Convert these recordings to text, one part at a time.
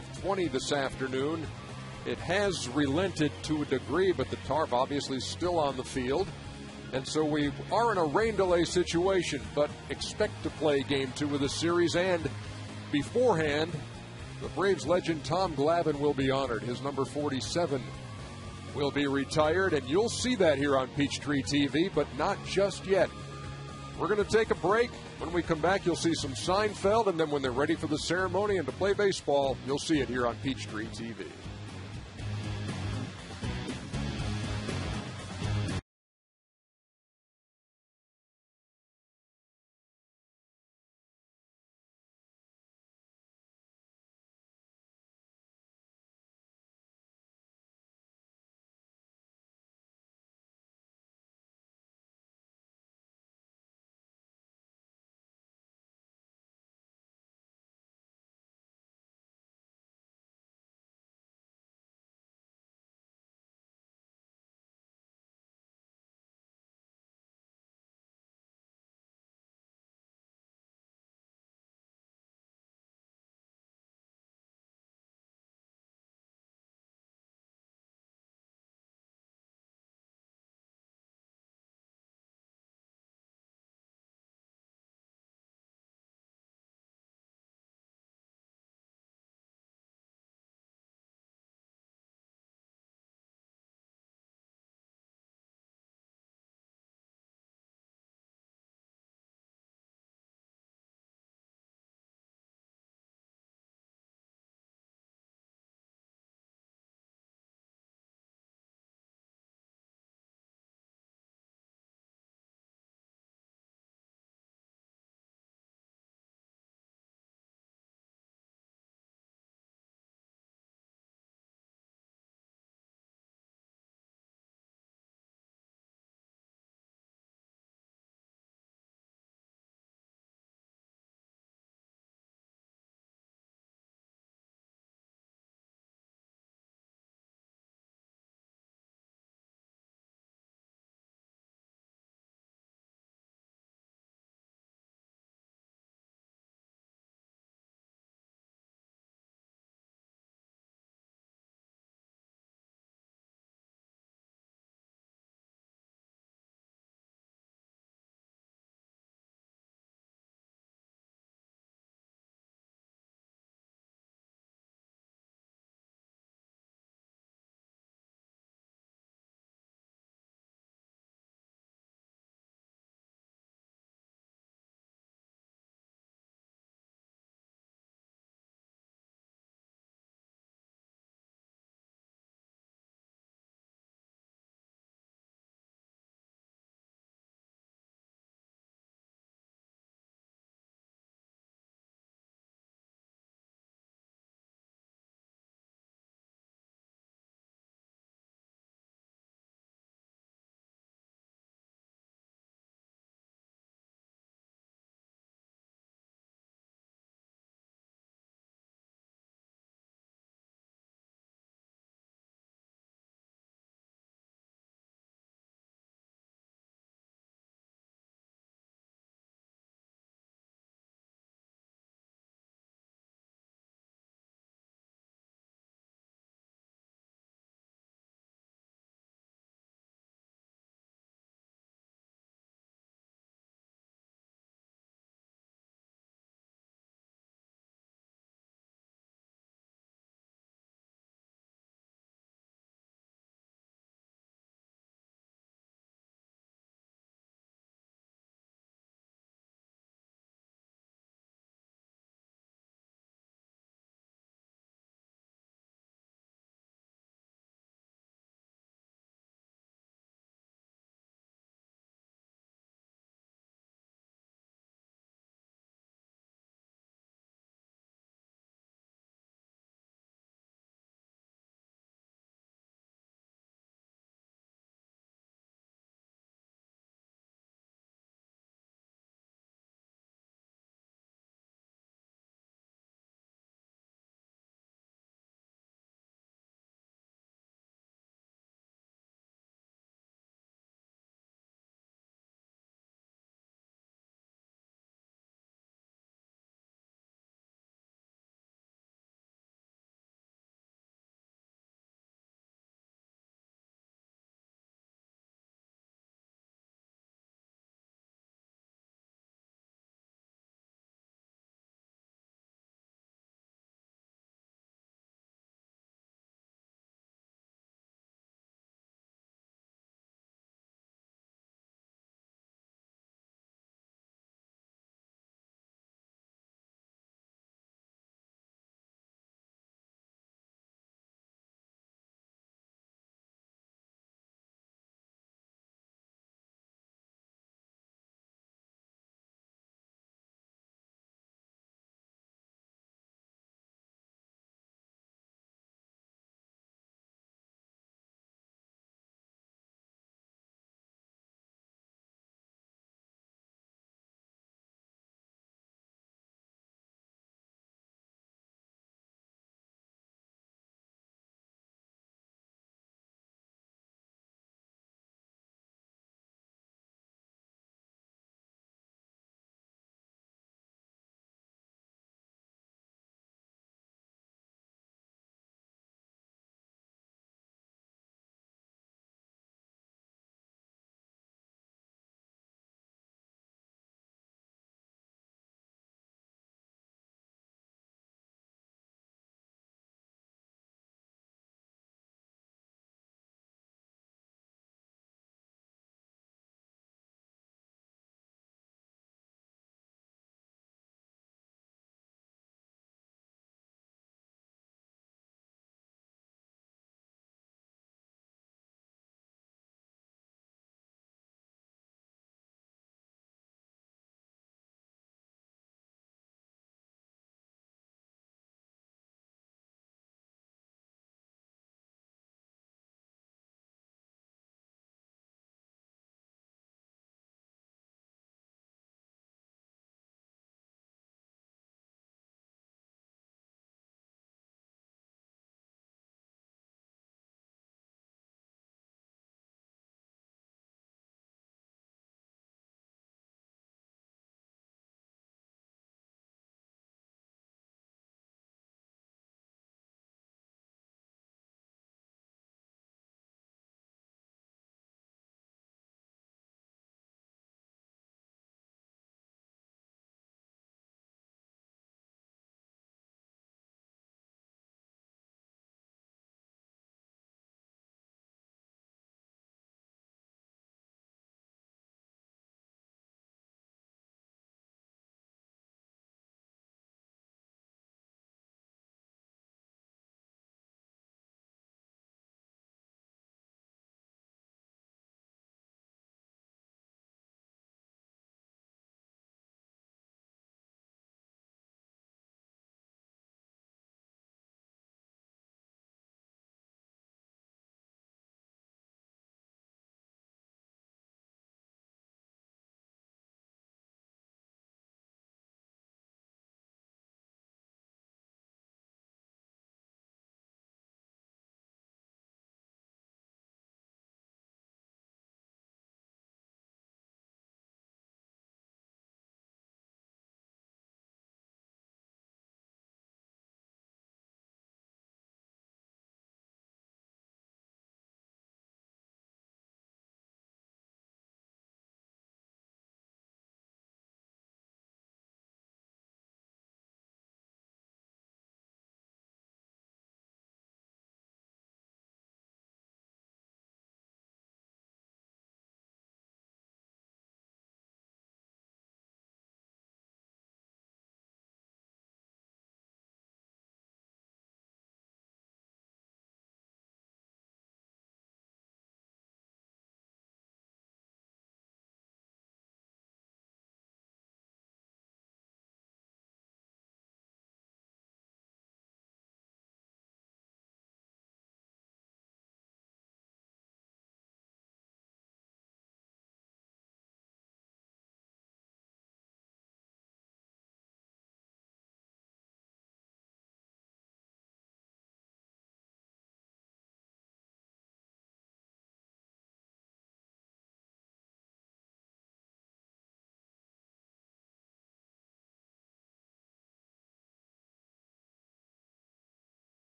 5:20 this afternoon. It has relented to a degree, but the tarp obviously still on the field. And so we are in a rain delay situation, but expect to play Game 2 of the series. And beforehand, the Braves legend Tom Glavine will be honored. His number 47 will be retired, and you'll see that here on Peachtree TV, but not just yet. We're going to take a break. When we come back, you'll see some Seinfeld, and then when they're ready for the ceremony and to play baseball, you'll see it here on Peachtree TV.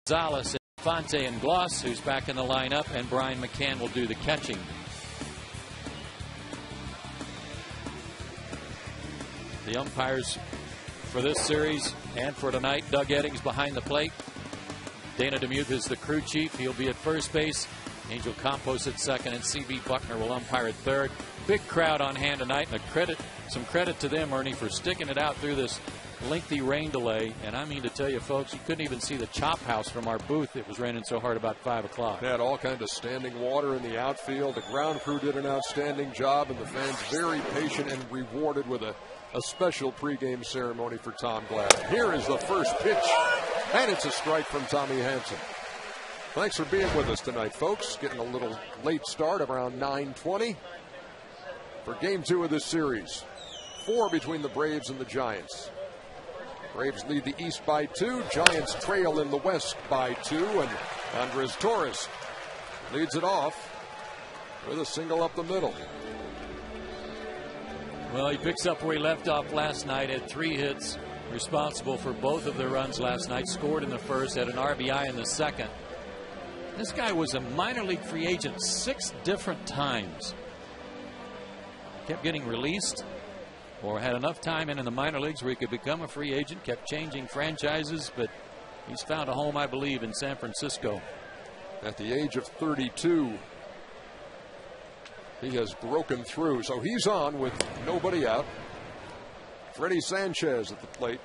Gonzalez, Infante, and Gloss, who's back in the lineup, and Brian McCann will do the catching. The umpires for this series and for tonight: Doug Eddings behind the plate. Dana DeMuth is the crew chief. He'll be at first base. Angel Campos at second, and C.B. Buckner will umpire at third. Big crowd on hand tonight, and some credit to them, Ernie, for sticking it out through this lengthy rain delay. And I mean to tell you, folks, you couldn't even see the chop house from our booth. It was raining so hard about 5 o'clock. They had all kinds of standing water in the outfield. The ground crew did an outstanding job, and the fans very patient and rewarded with a special pregame ceremony for Tom Glavine. Here is the first pitch, and it's a strike from Tommy Hanson. Thanks for being with us tonight, folks. Getting a little late start around 9:20 for Game 2 of this series. 4 between the Braves and the Giants. Braves lead the East by 2. Giants trail in the West by 2. And Andres Torres leads it off with a single up the middle. Well, he picks up where he left off last night. Had 3 hits, responsible for both of their runs last night. Scored in the first, had an RBI in the second. This guy was a minor league free agent 6 different times. Kept getting released or had enough time in the minor leagues where he could become a free agent. Kept changing franchises, but he's found a home, I believe, in San Francisco. At the age of 32, he has broken through. So he's on with nobody out. Freddie Sanchez at the plate.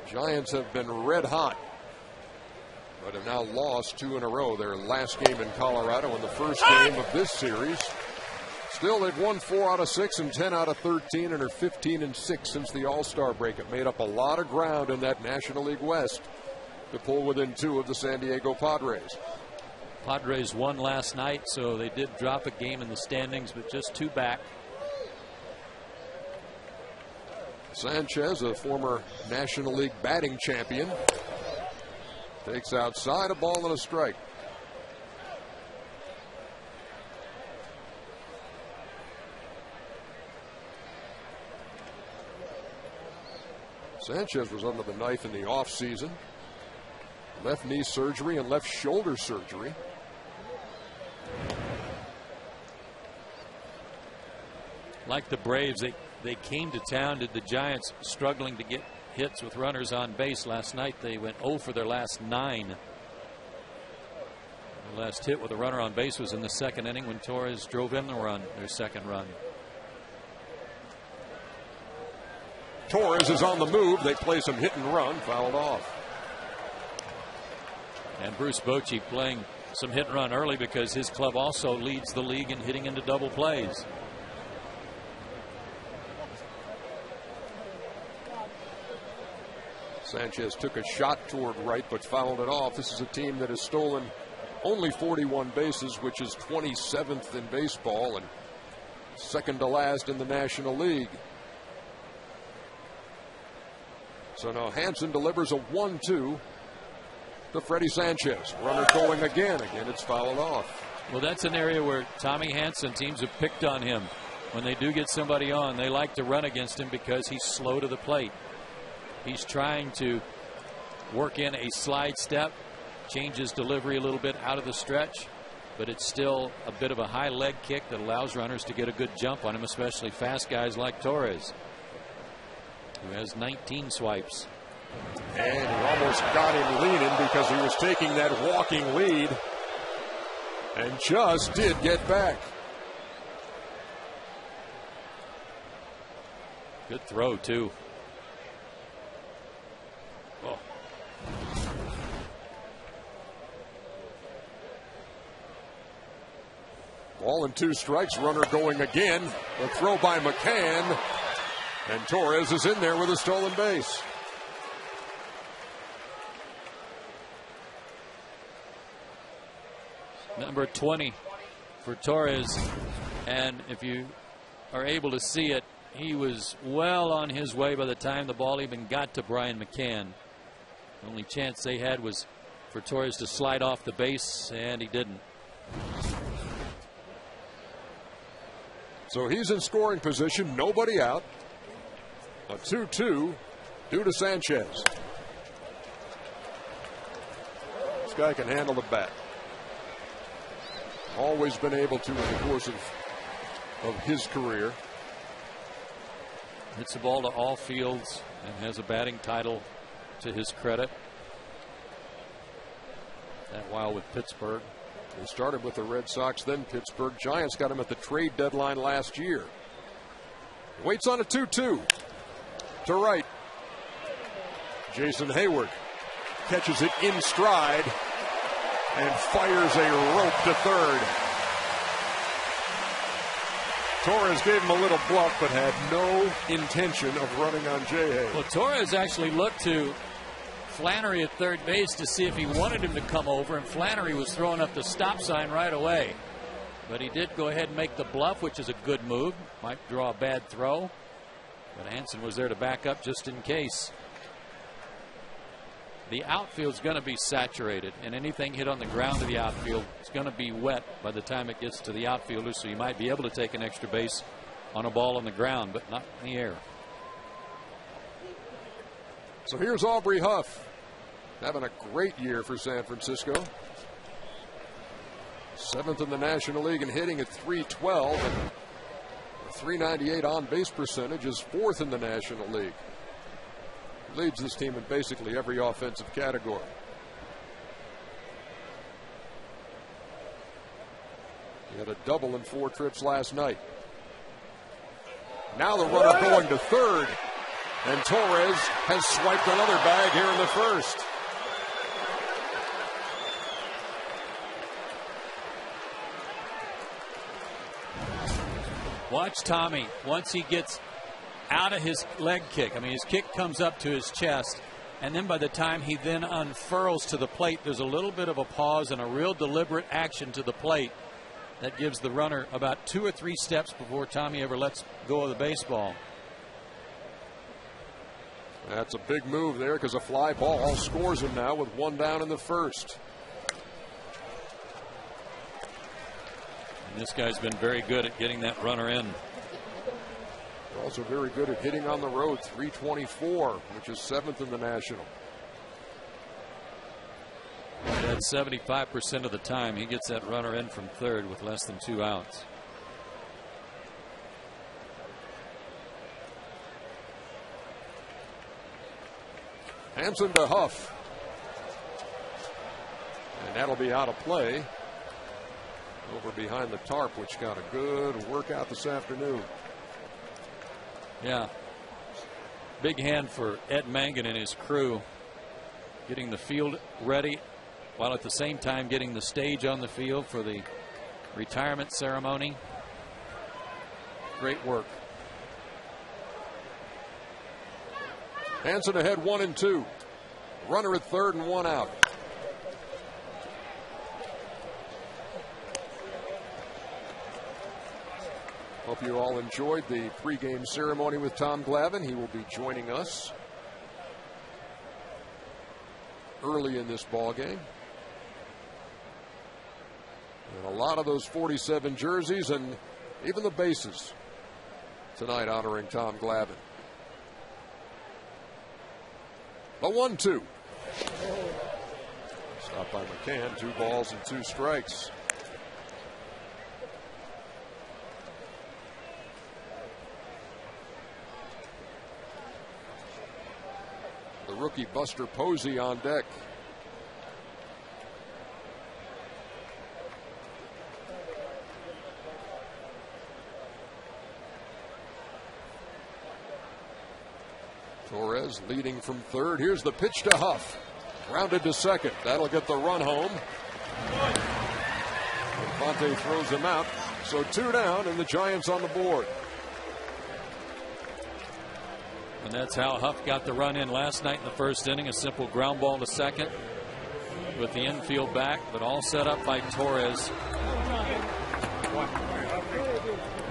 Giants have been red hot, but have now lost 2 in a row. Their last game in Colorado in the first game of this series. Still, they've won 4 out of 6 and 10 out of 13 and are 15-6 since the All-Star break. It made up a lot of ground in that National League West to pull within 2 of the San Diego Padres. Padres won last night, so they did drop a game in the standings, but just 2 back. Sanchez, a former National League batting champion, takes outside, a ball and a strike. Sanchez was under the knife in the offseason. Left knee surgery and left shoulder surgery. Like the Braves, they came to town. Did the Giants struggling to get hits with runners on base last night? They went 0 for their last 9. The last hit with a runner on base was in the second inning when Torres drove in the run, their second run. Torres is on the move. They play some hit and run, fouled off. And Bruce Bochy playing some hit and run early because his club also leads the league in hitting into double plays. Sanchez took a shot toward right but fouled it off. This is a team that has stolen only 41 bases, which is 27th in baseball and second to last in the National League. So now Hanson delivers a 1-2 to Freddie Sanchez. Runner going again. Again, it's fouled off. Well, that's an area where Tommy Hanson, teams have picked on him. When they do get somebody on, they like to run against him because he's slow to the plate. He's trying to work in a slide step, change his delivery a little bit out of the stretch, but it's still a bit of a high leg kick that allows runners to get a good jump on him, especially fast guys like Torres, who has 19 swipes. And he almost got him leaning because he was taking that walking lead and just did get back. Good throw, too. Oh. Ball and 2 strikes, runner going again. The throw by McCann. And Torres is in there with a stolen base. Number 20 for Torres. And if you are able to see it, he was well on his way by the time the ball even got to Brian McCann. The only chance they had was for Torres to slide off the base, and he didn't. So he's in scoring position, nobody out. A 2-2 due to Sanchez. This guy can handle the bat. Always been able to in the course of his career. Hits the ball to all fields and has a batting title to his credit. That while with Pittsburgh. He started with the Red Sox, then Pittsburgh. Giants got him at the trade deadline last year. Waits on a 2-2. To right. Jason Hayward catches it in stride and fires a rope to third. Torres gave him a little bluff, but had no intention of running on J-Hay. Well, Torres actually looked to Flannery at third base to see if he wanted him to come over, and Flannery was throwing up the stop sign right away. But he did go ahead and make the bluff, which is a good move. Might draw a bad throw. But Hansen was there to back up just in case. The outfield's going to be saturated, and anything hit on the ground of the outfield is going to be wet by the time it gets to the outfielder, so you might be able to take an extra base on a ball on the ground, but not in the air. So here's Aubrey Huff, having a great year for San Francisco. 7th in the National League in hitting at .312, and a .398 on-base percentage is 4th in the National League. Leads this team in basically every offensive category. He had a double in 4 trips last night. Now the runner going to third, and Torres has swiped another bag here in the first. Watch Tommy once he gets out of his leg kick. I mean, his kick comes up to his chest, and then by the time he then unfurls to the plate, there's a little bit of a pause and a real deliberate action to the plate that gives the runner about 2 or 3 steps before Tommy ever lets go of the baseball. That's a big move there, because a fly ball scores him now with 1 down in the first. And this guy's been very good at getting that runner in. Also very good at hitting on the road, .324, which is 7th in the National. At 75% of the time, he gets that runner in from third with less than 2 outs. Hansen to Huff. And that'll be out of play. Over behind the tarp, which got a good workout this afternoon. Yeah. Big hand for Ed Mangan and his crew, getting the field ready while at the same time getting the stage on the field for the retirement ceremony. Great work. Hansen ahead 1-2. Runner at third and 1 out. Hope you all enjoyed the pregame ceremony with Tom Glavine. He will be joining us early in this ball game. And a lot of those 47 jerseys and even the bases tonight honoring Tom Glavine. The 1-2. Stopped by McCann. 2 balls and 2 strikes. The rookie Buster Posey on deck. Torres leading from third. Here's the pitch to Huff. Grounded to second. That'll get the run home. Infante throws him out. So 2 down and the Giants on the board. And that's how Huff got the run in last night in the first inning. A simple ground ball to second with the infield back, but all set up by Torres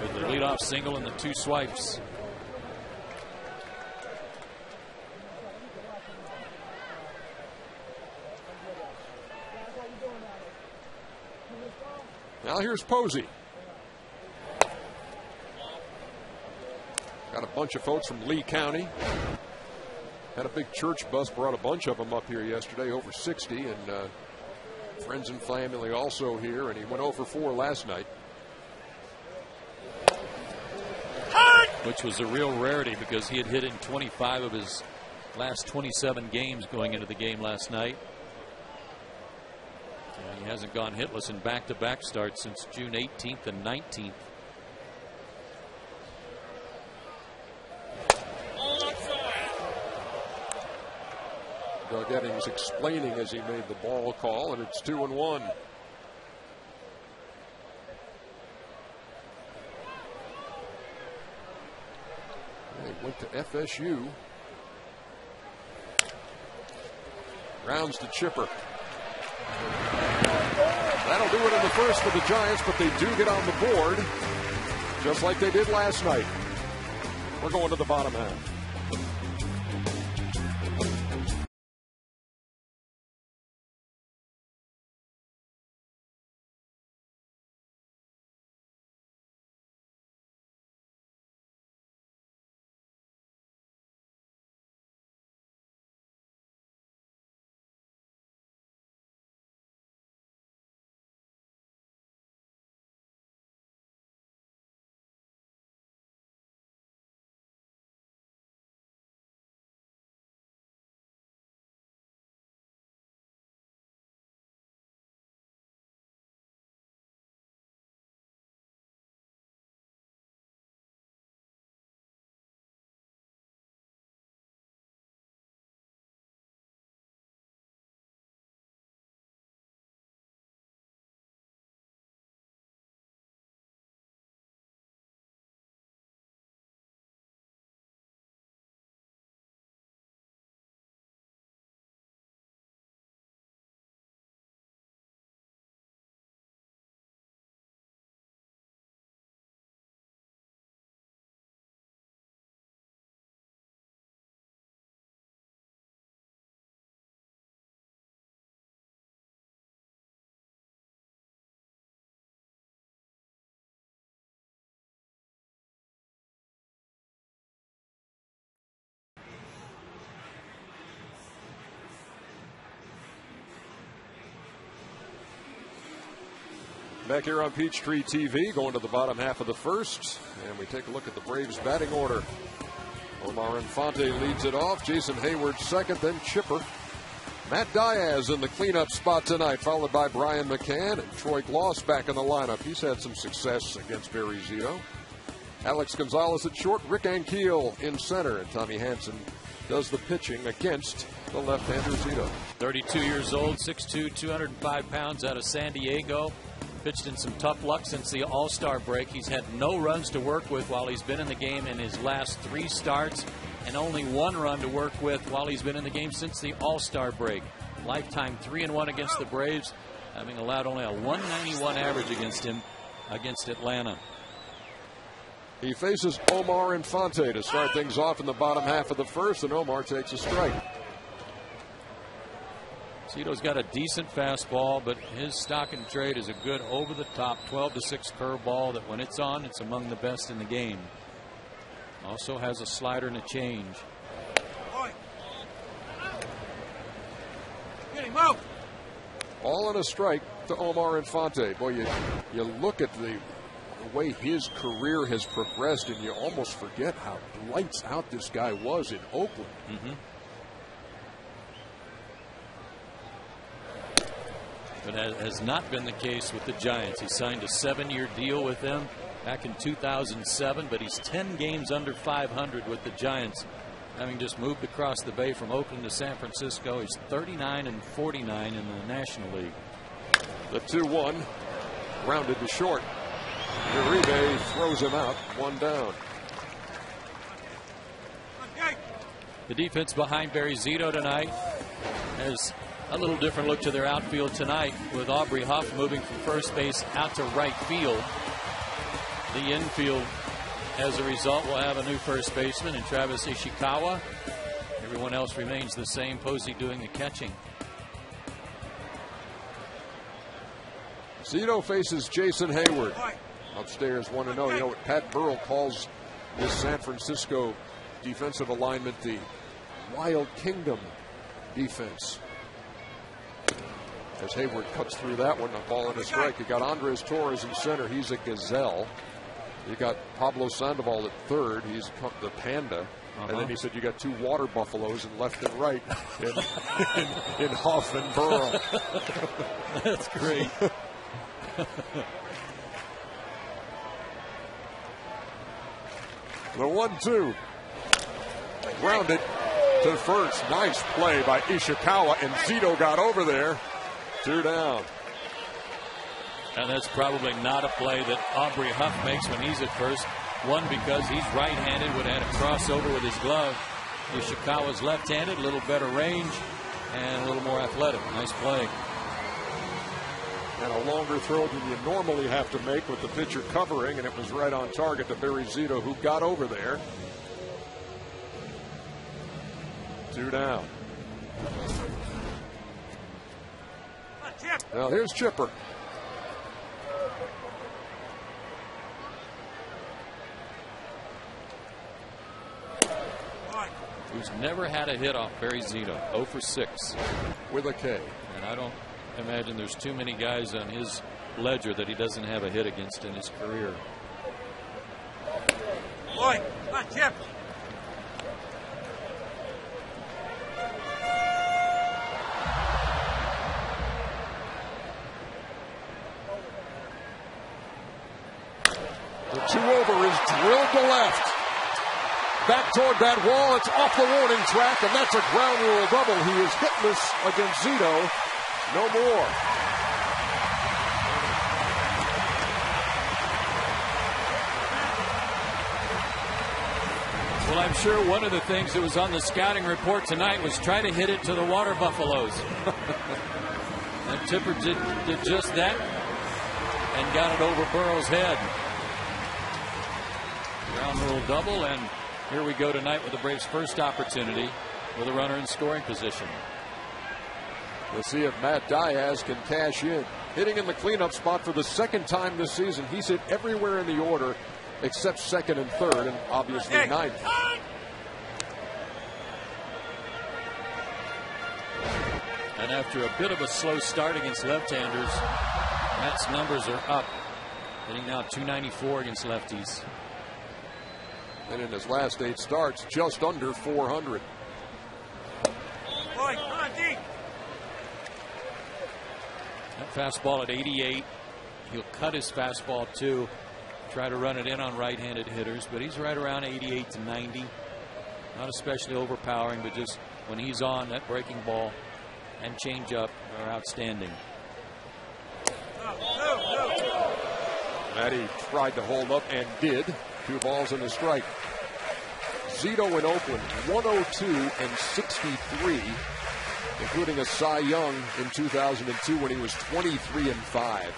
with the leadoff single and the 2 swipes. Now here's Posey. Got a bunch of folks from Lee County. Had a big church bus, brought a bunch of them up here yesterday, over 60, and friends and family also here, and he went 0 for 4 last night. Which was a real rarity because he had hit in 25 of his last 27 games going into the game last night. And he hasn't gone hitless in back-to-back starts since June 18th and 19th. Doug Eddings explaining as he made the ball call, and it's 2-1. They went to FSU. Rounds to Chipper. That'll do it in the first for the Giants, but they do get on the board, just like they did last night. We're going to the bottom half. Back here on Peachtree TV, going to the bottom half of the first, and we take a look at the Braves batting order. Omar Infante leads it off. Jason Hayward second, then Chipper. Matt Diaz in the cleanup spot tonight, followed by Brian McCann, and Troy Gloss back in the lineup. He's had some success against Barry Zito. Alex Gonzalez at short, Rick Ankiel in center, and Tommy Hanson does the pitching against the left-hander Zito. 32 years old, 6'2", 205 pounds, out of San Diego. Pitched in some tough luck since the All-Star break. He's had no runs to work with while he's been in the game in his last 3 starts, and only 1 run to work with while he's been in the game since the All-Star break. Lifetime 3-1 against the Braves, having allowed only a 191 average against him against Atlanta. He faces Omar Infante to start things off in the bottom half of the first, and Omar takes a strike. Zito's got a decent fastball, but his stock and trade is a good over-the-top 12-6 curveball that when it's on, it's among the best in the game. Also has a slider and a change. All in a strike to Omar Infante. Boy, you look at the way his career has progressed, and you almost forget how lights out this guy was in Oakland. But that has not been the case with the Giants. He signed a 7-year deal with them back in 2007, but he's 10 games under 500 with the Giants, having just moved across the bay from Oakland to San Francisco. He's 39-49 in the National League. The 2-1 grounded to short. Uribe throws him out, 1 down. The defense behind Barry Zito tonight has a little different look to their outfield tonight, with Aubrey Huff moving from first base out to right field. The infield, as a result, will have a new first baseman in Travis Ishikawa. Everyone else remains the same. Posey doing the catching. Zito faces Jason Hayward. Upstairs 1-0. You know what Pat Burrell calls this San Francisco defensive alignment, the Wild Kingdom defense. As Hayward cuts through that one, a ball and a strike. You got Andres Torres in center. He's a gazelle. You got Pablo Sandoval at third. He's the panda. And then he said you got two water buffaloes in left and right in Huff and Burrow. That's great. The 1-2. Grounded to first. Nice play by Ishikawa, and Zito got over there. 2 down. And that's probably not a play that Aubrey Huff makes when he's at first. One, because he's right-handed, would have had a crossover with his glove. Ishikawa's left-handed, a little better range and a little more athletic. Nice play. And a longer throw than you normally have to make with the pitcher covering, and it was right on target to Barry Zito, who got over there. 2 down. Now here's Chipper. Who's never had a hit off Barry Zito. 0 for 6. With a K. And I don't imagine there's too many guys on his ledger that he doesn't have a hit against in his career. Boy, come on, Chip. The 2-over is drilled to left. Back toward that wall. It's off the warning track, and that's a ground rule double. He is hitless against Zito. No more. Well, I'm sure one of the things that was on the scouting report tonight was try to hit it to the water buffaloes. And Tipper did just that and got it over Burrow's head. Ground rule double, and here we go tonight with the Braves' first opportunity with a runner in scoring position. Let's see if Matt Diaz can cash in. Hitting in the cleanup spot for the second time this season. He's hit everywhere in the order except second and third, and obviously ninth. And after a bit of a slow start against left-handers, Matt's numbers are up. Hitting now .294 against lefties. And in his last 8 starts, just under 400. Boy, come on, D. That fastball at 88. He'll cut his fastball too. Try to run it in on right-handed hitters, but he's right around 88 to 90. Not especially overpowering, but just when he's on, that breaking ball and changeup are outstanding. Matty tried to hold up and did. 2 balls and a strike. Zito in Oakland, 102 and 63, including a Cy Young in 2002 when he was 23 and 5.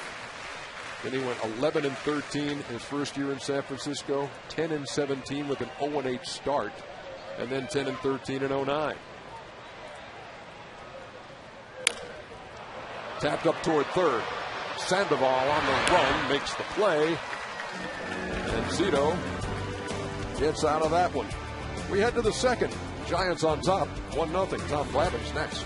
Then he went 11 and 13 his first year in San Francisco, 10 and 17 with an 0 and 8 start, and then 10 and 13 in 09. Tapped up toward third. Sandoval on the run makes the play. And Zito gets out of that one. We head to the second. Giants on top, 1-0. Tom Glavine's next.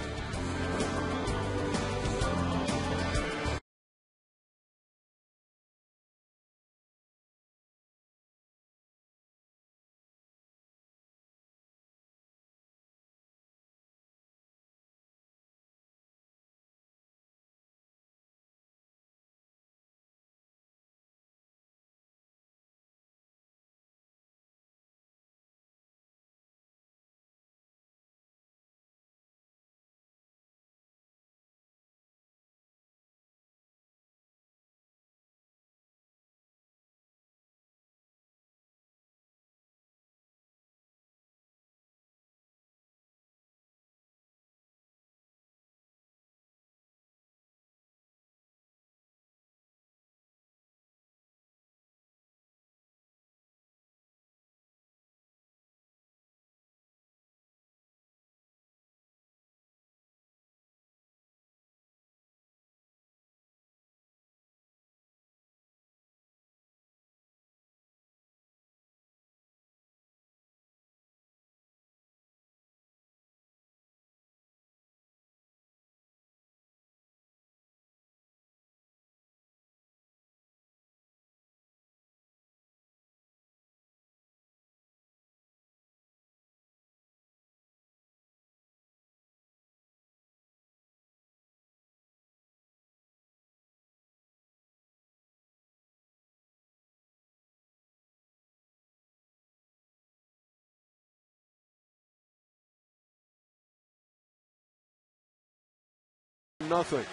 1-0.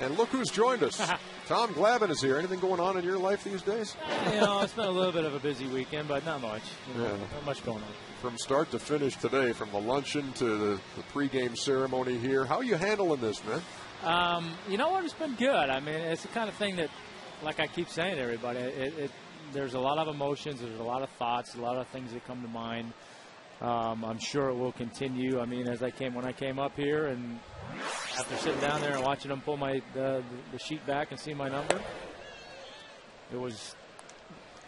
And look who's joined us. Tom Glavine is here. Anything going on in your life these days? It's been a little bit of a busy weekend, but not much. Not much going on. From start to finish today, from the luncheon to the pregame ceremony here, how are you handling this, man? You know what? It's been good. I mean, it's the kind of thing that, like I keep saying to everybody, there's a lot of emotions, there's a lot of thoughts, a lot of things that come to mind. I'm sure it will continue. I mean, when I came up here and after sitting down there and watching them pull the sheet back and see my number, it was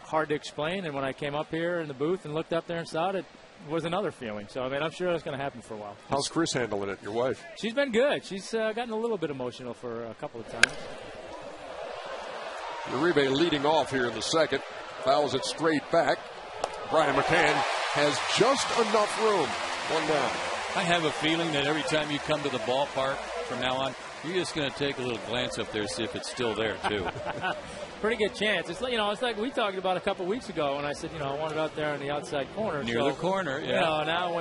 hard to explain. And when I came up here in the booth and looked up there and saw it, it was another feeling. So, I mean, I'm sure that's going to happen for a while. How's Chris handling it, your wife? She's been good. She's gotten a little bit emotional for a couple of times. Uribe leading off here in the second. Fouls it straight back. Brian McCann has just enough room. 1 down. I have a feeling that every time you come to the ballpark from now on, you're just going to take a little glance up there, see if it's still there, too. Pretty good chance. It's like we talked about a couple weeks ago when I said, I want it out there in the outside corner. Near the corner, yeah. Now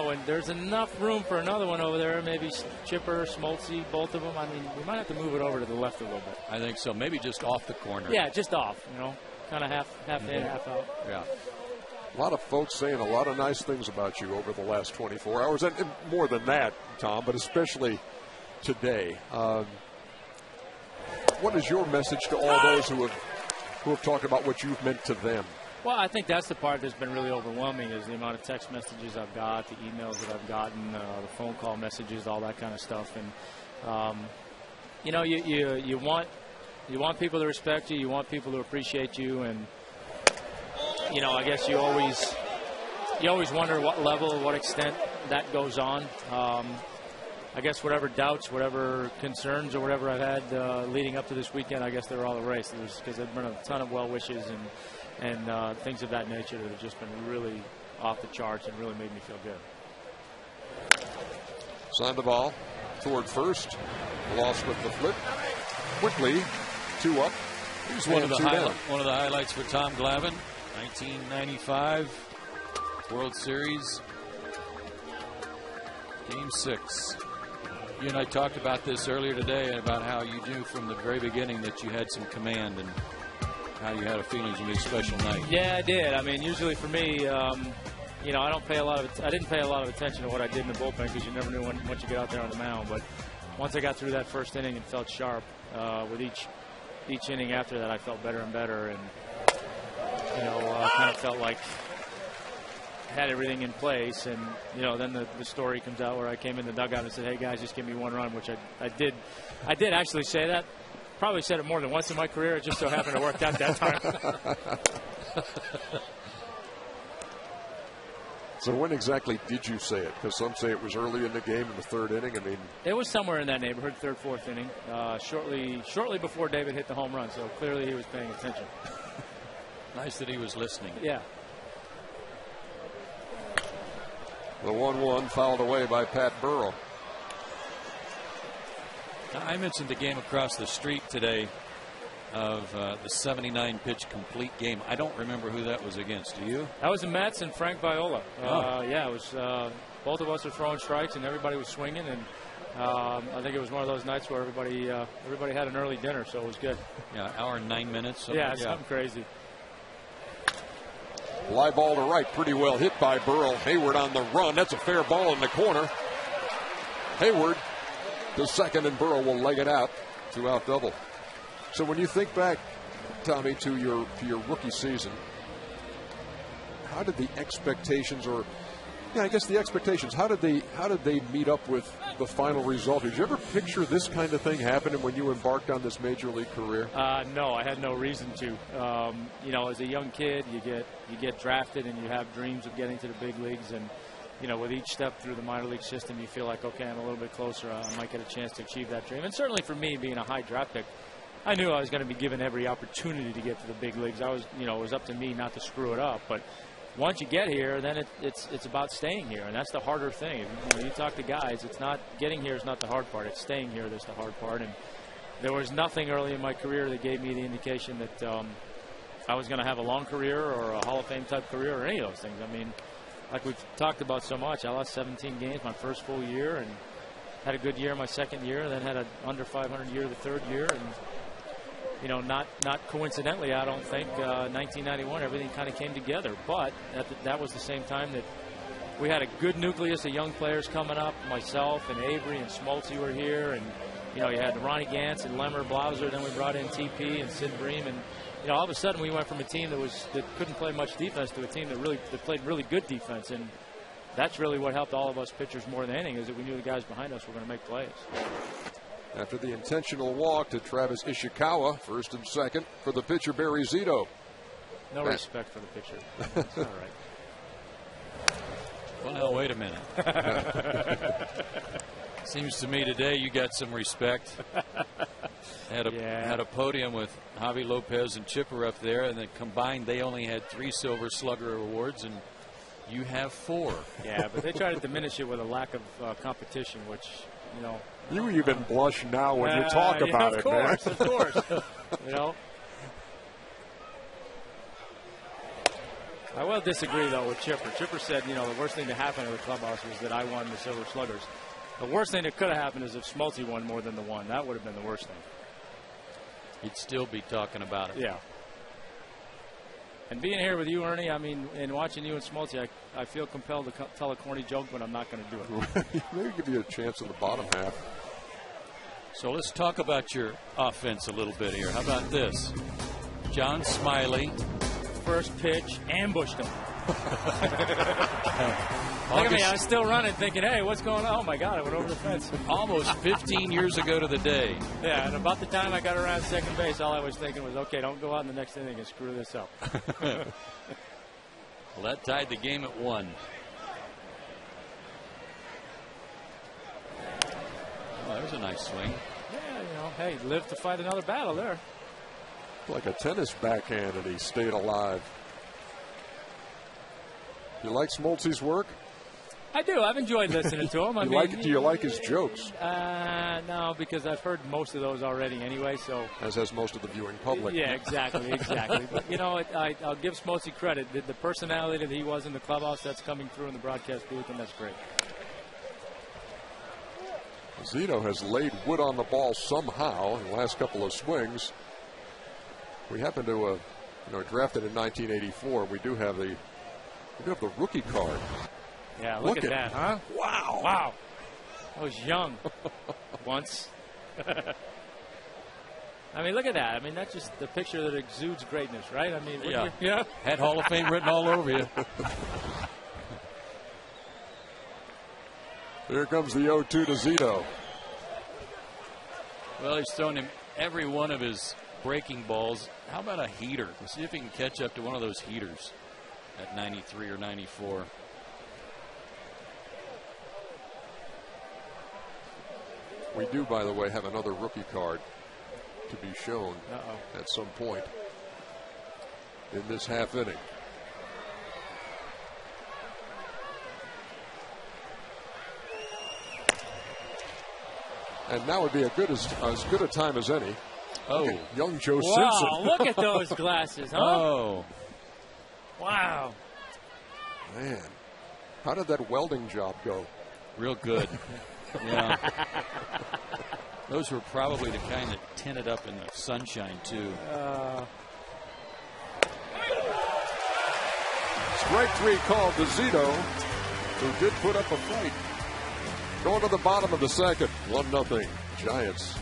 when there's enough room for another one over there, maybe Chipper, Smoltzy, both of them. I mean, we might have to move it over to the left a little bit. I think so. Maybe just off the corner. Yeah, just off. Kind of half in, half out. Yeah. A lot of folks saying a lot of nice things about you over the last 24 hours, and more than that, Tom, but especially today. What is your message to all those who have talked about what you've meant to them? Well, I think that's the part that's been really overwhelming is the amount of text messages I've got, the emails that I've gotten, the phone call messages, all that kind of stuff. And you want people to respect you, you want people to appreciate you, and I guess you always wonder what level, what extent that goes on. I guess whatever doubts, whatever concerns, or whatever I've had leading up to this weekend, I guess they were all erased. Because there's been a ton of well wishes and things of that nature that have just been really off the charts and really made me feel good. Sandoval toward first, lost with the flip. Quickly, 2 up. Here's one of the highlights for Tom Glavine. 1995 World Series, Game 6. You and I talked about this earlier today, about how you knew from the very beginning that you had some command and how you had a feeling it was going to be a special night. Yeah, I did. I mean, usually for me, I didn't pay a lot of attention to what I did in the bullpen because you never knew once you get out there on the mound. But once I got through that first inning and felt sharp, with each inning after that, I felt better and better, and kind of felt like I had everything in place. And then the story comes out where I came in the dugout and said, "Hey guys, just give me 1 run," which I did. I did actually say that. Probably said it more than once in my career. It just so happened to work out that time. So when exactly did you say it? Because some say it was early in the game in the 3rd inning. I mean, it was somewhere in that neighborhood, 3rd, 4th inning, shortly before David hit the home run. So clearly he was paying attention. Nice that he was listening. Yeah. The 1-1 fouled away by Pat Burrell. I mentioned the game across the street today of the 79-pitch complete game. I don't remember who that was against. Do you? That was the Mets and Frank Viola. Yeah, it was. Both of us were throwing strikes and everybody was swinging, and I think it was one of those nights where everybody had an early dinner, so it was good. Yeah, hour and 9 minutes. Something crazy. Fly ball to right, pretty well hit by Burrell. Hayward on the run. That's a fair ball in the corner. Hayward to second, and Burrell will leg it out. 2-out double. So when you think back, Tommy, to your rookie season, how did the expectations, how did they meet up with the final result? Did you ever picture this kind of thing happening when you embarked on this major league career? No, I had no reason to. As a young kid, you get drafted and you have dreams of getting to the big leagues, and with each step through the minor league system, you feel like, okay, I'm a little bit closer. I might get a chance to achieve that dream. And certainly for me, being a high draft pick, I knew I was going to be given every opportunity to get to the big leagues. It was up to me not to screw it up. But once you get here, then it's about staying here, and that's the harder thing. You talk to guys, it's not getting here is not the hard part. It's staying here that's the hard part. And there was nothing early in my career that gave me the indication that I was going to have a long career or a Hall of Fame type career or any of those things. I mean, like we've talked about so much, I lost 17 games my first full year, and had a good year my second year, and then had an under 500 year the third year, and not coincidentally, I don't think 1991 everything kind of came together. But that was the same time that we had a good nucleus of young players coming up. Myself and Avery and Smoltz were here, and you had Ronnie Gantz and Lemmer Blauser. Then we brought in TP and Sid Bream, and all of a sudden we went from a team that couldn't play much defense to a team that played really good defense. And that's really what helped all of us pitchers more than anything, is that we knew the guys behind us were going to make plays. After the intentional walk to Travis Ishikawa, first and second for the pitcher Barry Zito. No respect for the pitcher. It's all right. Well, now wait a minute. Seems to me today you got some respect. Had a podium with Javi Lopez and Chipper up there, and then combined they only had 3 Silver Slugger awards, and you have 4. Yeah, but they try to diminish it with a lack of competition, which You even blush now when you talk about it, man. Of course. I will disagree, though, with Chipper. Chipper said, the worst thing to happen to the clubhouse was that I won the Silver Sluggers. The worst thing that could have happened is if Smoltz won more than the one. That would have been the worst thing. He'd still be talking about it. Yeah. And being here with you, Ernie, and watching you and Smoltz, I feel compelled to tell a corny joke, but I'm not going to do it. Maybe give you a chance in the bottom half. So let's talk about your offense a little bit here. How about this? John Smiley. First pitch, ambushed him. Look at me, I was still running thinking, hey, what's going on? Oh, my God, I went over the fence. Almost 15 years ago to the day. Yeah, and about the time I got around second base, all I was thinking was, okay, don't go out in the next inning and screw this up. Well, that tied the game at 1. Oh, that was a nice swing. Yeah, hey, live to fight another battle there. Like a tennis backhand, and he stayed alive. You like Smoltz's work? I do. I've enjoyed listening to him. Do you like his jokes? No, because I've heard most of those already anyway. So as has most of the viewing public. Yeah, exactly. But I'll give Smoltz credit. The personality that he was in the clubhouse, that's coming through in the broadcast booth, and that's great. Zito has laid wood on the ball somehow in the last couple of swings. We happen to, drafted in 1984. We do have the rookie card. Yeah, look at that, huh? Wow. I was young once. Look at that. That's just the picture that exudes greatness, right? Yeah. Had Hall of Fame written all over you. Here comes the 0-2 to Zito. Well, he's thrown him every one of his breaking balls. How about a heater? Let's see if he can catch up to one of those heaters at 93 or 94. We do, by the way, have another rookie card to be shown at some point in this half inning. And now would be as good a time as any. Oh, young Joe Simpson. Wow, look at those glasses, huh? Oh. Wow. Man, how did that welding job go? Real good. Yeah. Those were probably the kind that tinted up in the sunshine, too. Strike 3 called to Zito, who did put up a fight. Going to the bottom of the second, 1-0 Giants.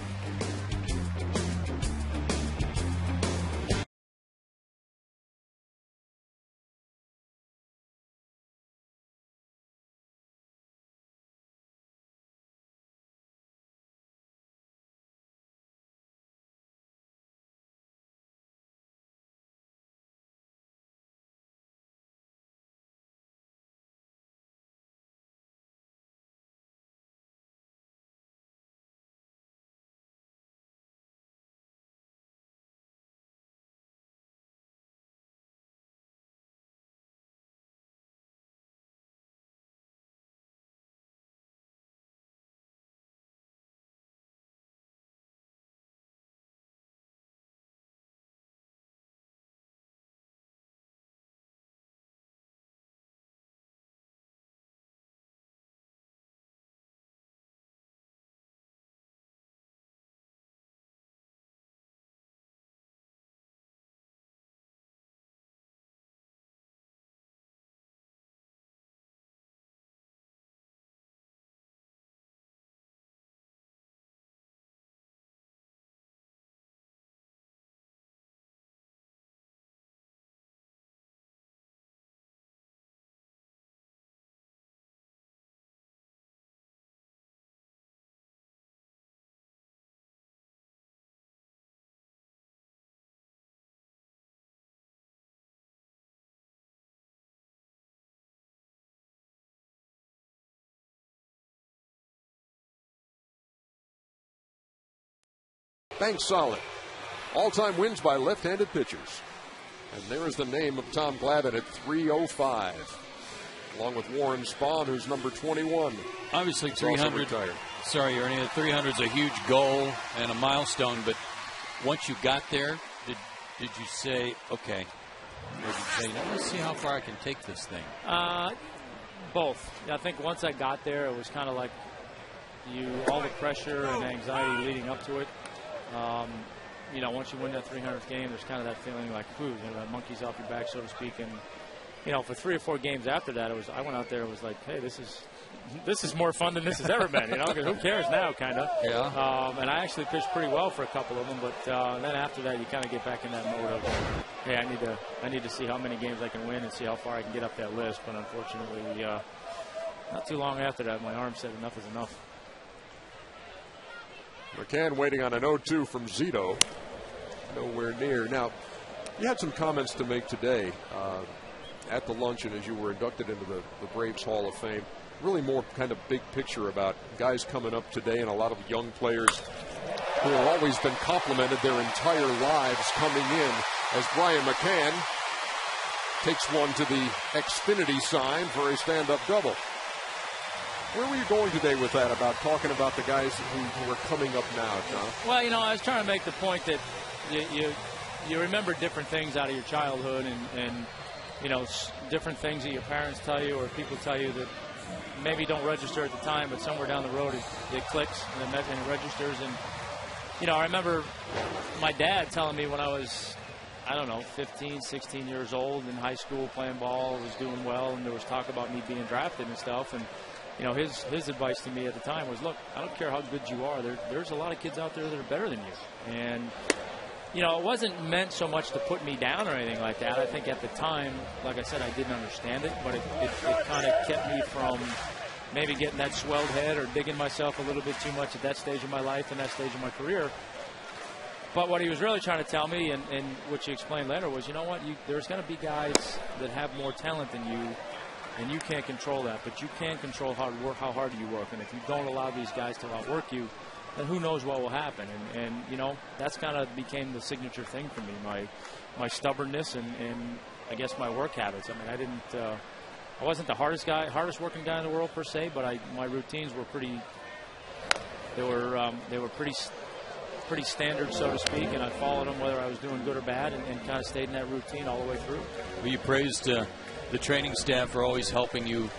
bank solid. All-time wins by left-handed pitchers. And there is the name of Tom Glavine at 305, along with Warren Spahn, who's number 21. Obviously, 300. Sorry, Ernie, 300 is a huge goal and a milestone. But once you got there, did you say, okay? Or did you say, let's see how far I can take this thing? Both. I think once I got there, it was kind of like all the pressure and anxiety leading up to it. You know, once you win that 300th game, there's kind of that feeling like, that monkey's off your back, so to speak. And, you know, for 3 or 4 games after that, I went out there and was like, hey, this is more fun than this has ever been, you know, because who cares now, kind of. Yeah. And I actually pitched pretty well for a couple of them, but then after that, you kind of get back in that mode of, hey, I need to see how many games I can win and see how far I can get up that list. But unfortunately, not too long after that, my arm said enough is enough. McCann waiting on an 0-2 from Zito. Nowhere near. Now, you had some comments to make today at the luncheon as you were inducted into the Braves Hall of Fame. Really more kind of big picture about guys coming up today and a lot of young players who have always been complimented their entire lives coming in as Brian McCann takes one to the Xfinity sign for a stand-up double. Where were you going today with that, about talking about the guys who are coming up now, John? Well, you know, I was trying to make the point that you remember different things out of your childhood and you know, different things that your parents tell you or people tell you that maybe don't register at the time, but somewhere down the road it clicks and it registers. And, you know, I remember my dad telling me when I was, 15, 16 years old in high school playing ball, was doing well, and there was talk about me being drafted and stuff. And, you know, his advice to me at the time was, look, I don't care how good you are. There's a lot of kids out there that are better than you. And, you know, it wasn't meant so much to put me down or anything like that. I think at the time, like I said, I didn't understand it, but it kind of kept me from maybe getting that swelled head or digging myself a little bit too much at that stage of my life and that stage of my career. But what he was really trying to tell me, and what you explained later, was, you know what, there's going to be guys that have more talent than you, and you can't control that, but you can control how hard you work. And if you don't allow these guys to outwork you, then who knows what will happen. And you know, that's kind of became the signature thing for me, my stubbornness and I guess my work habits. I mean, I wasn't the hardest working guy in the world per se, but my routines were pretty standard, so to speak, and I followed them whether I was doing good or bad, and kind of stayed in that routine all the way through. Well, you praised the training staff for always helping you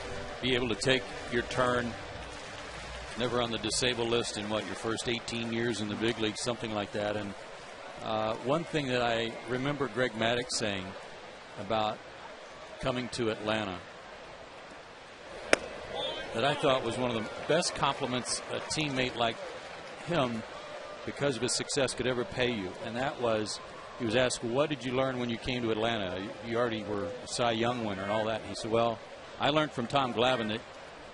be able to take your turn. Never on the disabled list in your first 18 years in the big league, something like that. And one thing that I remember Greg Maddux saying about coming to Atlanta that I thought was one of the best compliments a teammate like him, because of his success, could ever pay you. And that was, he was asked, what did you learn when you came to Atlanta? You already were a Cy Young winner and all that. And he said, well, I learned from Tom Glavine that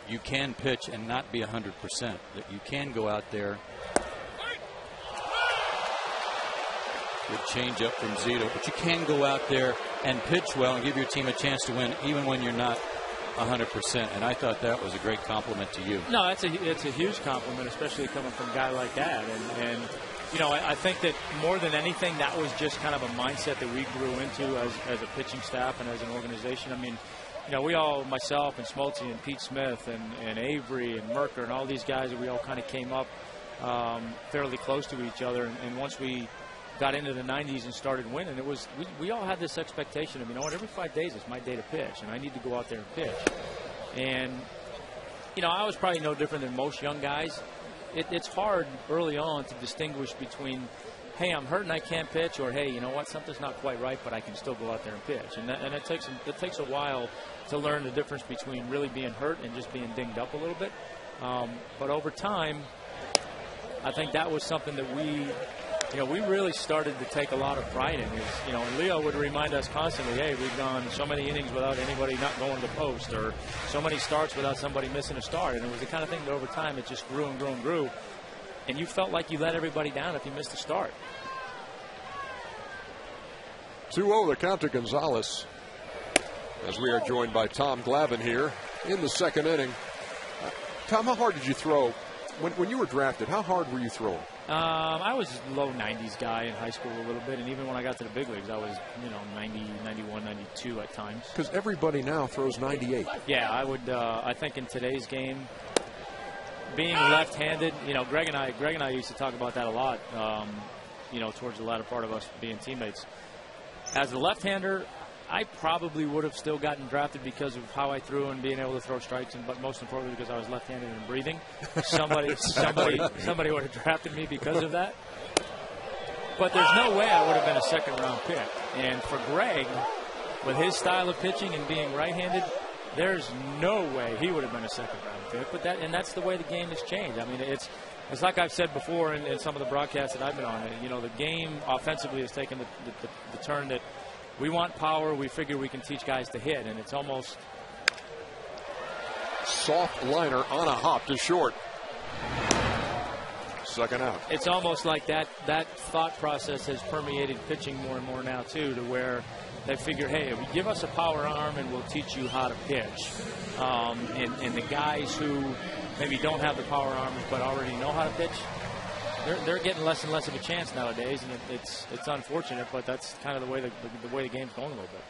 you can pitch and not be 100%, that you can go out there. Good change up from Zito, but you can go out there and pitch well and give your team a chance to win even when you're not 100%. And I thought that was a great compliment to you. No, it's a huge compliment, especially coming from a guy like that. And you know, I think that more than anything, that was just kind of a mindset that we grew into as a pitching staff and as an organization. I mean, you know, we all, myself and Smoltzy and Pete Smith and Avery and Merker and all these guys, we all kind of came up fairly close to each other. And once we got into the 90s and started winning, it was we all had this expectation of, you know what, every 5 days is my day to pitch, and I need to go out there and pitch. And, you know, I was probably no different than most young guys. It's hard early on to distinguish between, hey, I'm hurt and I can't pitch, or, hey, you know what, something's not quite right, but I can still go out there and pitch. And it takes a while to learn the difference between really being hurt and just being dinged up a little bit. But over time, I think that was something that we really started to take a lot of pride in. You know, and Leo would remind us constantly, hey, we've gone so many innings without anybody not going to post, or so many starts without somebody missing a start. And it was the kind of thing that over time it just grew and grew and grew. And you felt like you let everybody down if you missed a start. 2-0 the count to Gonzalez, as we are joined by Tom Glavine here in the second inning. Tom, how hard did you throw? When you were drafted, how hard were you throwing? I was low 90s guy in high school a little bit, and even when I got to the big leagues, I was 90, 91, 92 at times. Because everybody now throws 98. Yeah, I would. I think in today's game, being left-handed, Greg and I used to talk about that a lot. Towards the latter part of us being teammates. As a left-hander, I probably would have still gotten drafted because of how I threw and being able to throw strikes, but most importantly because I was left-handed and breathing. Somebody would have drafted me because of that. But there's no way I would have been a second-round pick. And for Greg, with his style of pitching and being right-handed, there's no way he would have been a second-round pick. But that's the way the game has changed. I mean, it's like I've said before in some of the broadcasts that I've been on. The game offensively has taken the turn that we want power. We figure we can teach guys to hit, and it's almost soft liner on a hop to short. Second out. It's almost like that thought process has permeated pitching more and more now too, to where they figure, hey, if you give us a power arm and we'll teach you how to pitch. And the guys who maybe don't have the power arms but already know how to pitch, they're getting less and less of a chance nowadays, and it's unfortunate, but that's kind of the way the game's going a little bit.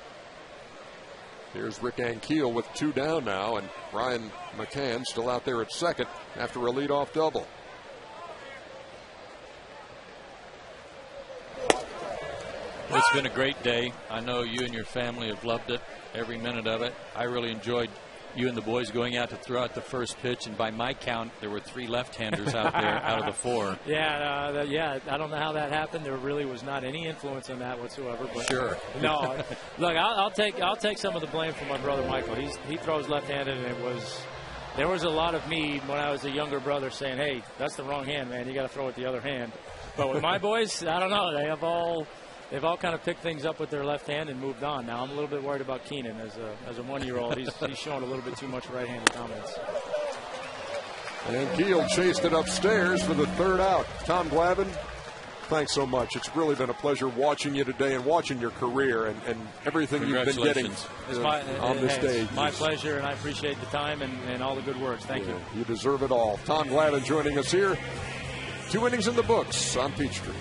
Here's Rick Ankiel with 2 down now, and Ryan McCann still out there at second after a leadoff double. It's been a great day. I know you and your family have loved it, every minute of it. I really enjoyed you and the boys going out to throw out the first pitch, and by my count, there were 3 left-handers out there out of the 4. Yeah, I don't know how that happened. There really was not any influence on that whatsoever. But sure. No, look, I'll take some of the blame for my brother Michael. He throws left-handed, and there was a lot of me when I was a younger brother saying, "Hey, that's the wrong hand, man. You got to throw it the other hand." But with my boys, I don't know. They've all kind of picked things up with their left hand and moved on. Now I'm a little bit worried about Keenan as a 1-year-old. He's showing a little bit too much right-handed dominance. And Keel chased it upstairs for the 3rd out. Tom Glavine, thanks so much. It's really been a pleasure watching you today and watching your career and everything you've been getting on this day. It's my pleasure, and I appreciate the time and all the good words. Thank you. You deserve it all. Tom Glavine joining us here. 2 innings in the books on Peachtree.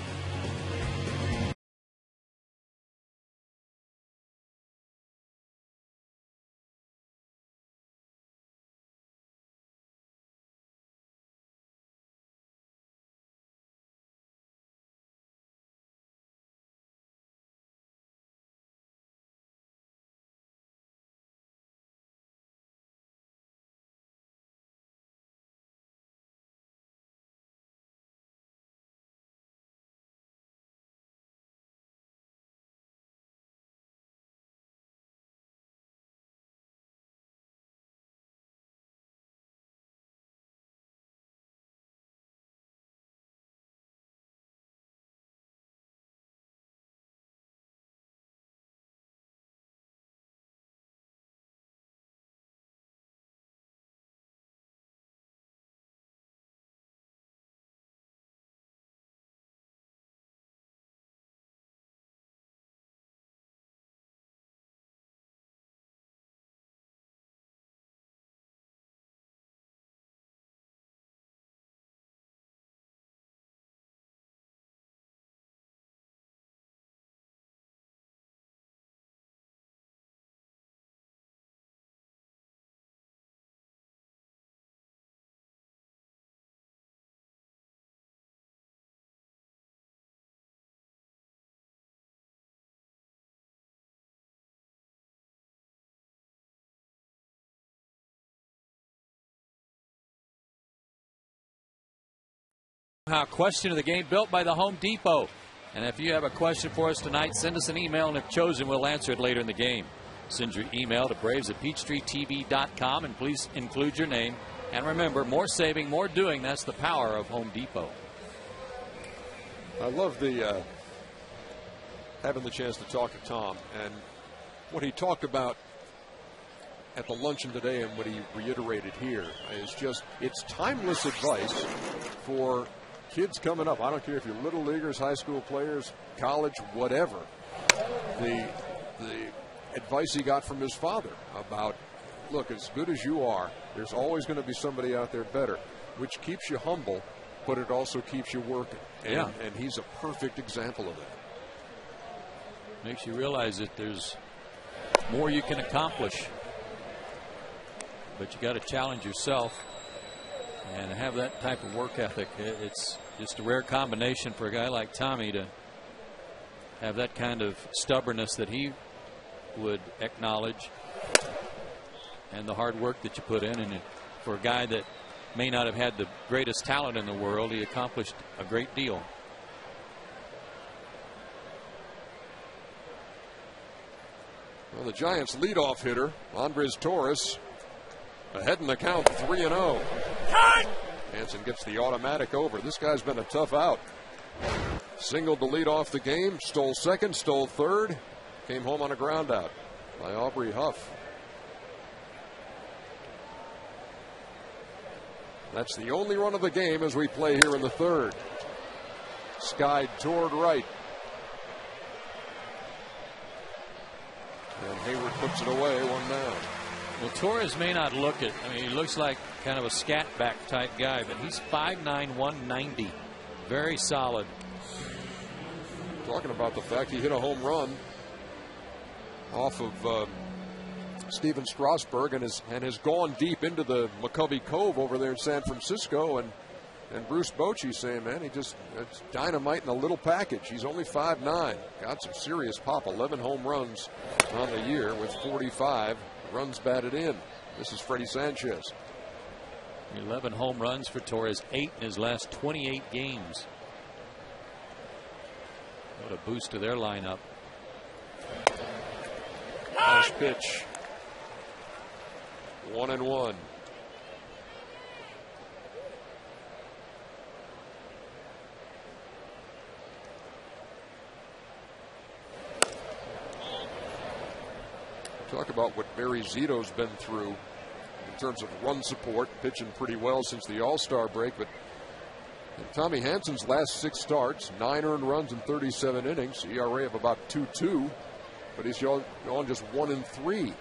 Question of the game built by the Home Depot. And if you have a question for us tonight, send us an email, and if chosen, we'll answer it later in the game. Send your email to braves@peachtreetv.com, and please include your name. And remember, more saving, more doing. That's the power of Home Depot. I love the having the chance to talk to Tom, and what he talked about at the luncheon today and what he reiterated here is just, it's timeless advice for kids coming up. I don't care if you're little leaguers, high school players, college, whatever. The advice he got from his father about, look, as good as you are, there's always going to be somebody out there better, which keeps you humble, but it also keeps you working. And, Yeah. and he's a perfect example of that. Makes you realize that there's more you can accomplish, but you got to challenge yourself and have that type of work ethic. It's just a rare combination for a guy like Tommy to have that kind of stubbornness that he would acknowledge, and the hard work that you put in. And for a guy that may not have had the greatest talent in the world, he accomplished a great deal. Well, the Giants' leadoff hitter, Andres Torres, ahead in the count, 3-0. Hansen gets the automatic over. This guy's been a tough out. Singled to lead off the game, stole second, stole third, came home on a ground out by Aubrey Huff. That's the only run of the game as we play here in the third. Skied toward right. And Hayward puts it away, 1 down. Well, Torres may not look it. I mean, he looks like kind of a scat back type guy, but he's 5'9", 190. Very solid. Talking about the fact he hit a home run off of Steven Strasburg and has gone deep into the McCovey Cove over there in San Francisco. And Bruce Bochy saying, man, it's dynamite in a little package. He's only 5'9". Got some serious pop. 11 home runs on the year with 45 runs batted in. This is Freddie Sanchez. 11 home runs for Torres, 8 in his last 28 games. What a boost to their lineup. Nice pitch. 1-1. Talk about what Barry Zito's been through in terms of run support, pitching pretty well since the All-Star break. But Tommy Hansen's last 6 starts, 9 earned runs in 37 innings, ERA of about 2.2, but he's gone just 1-3.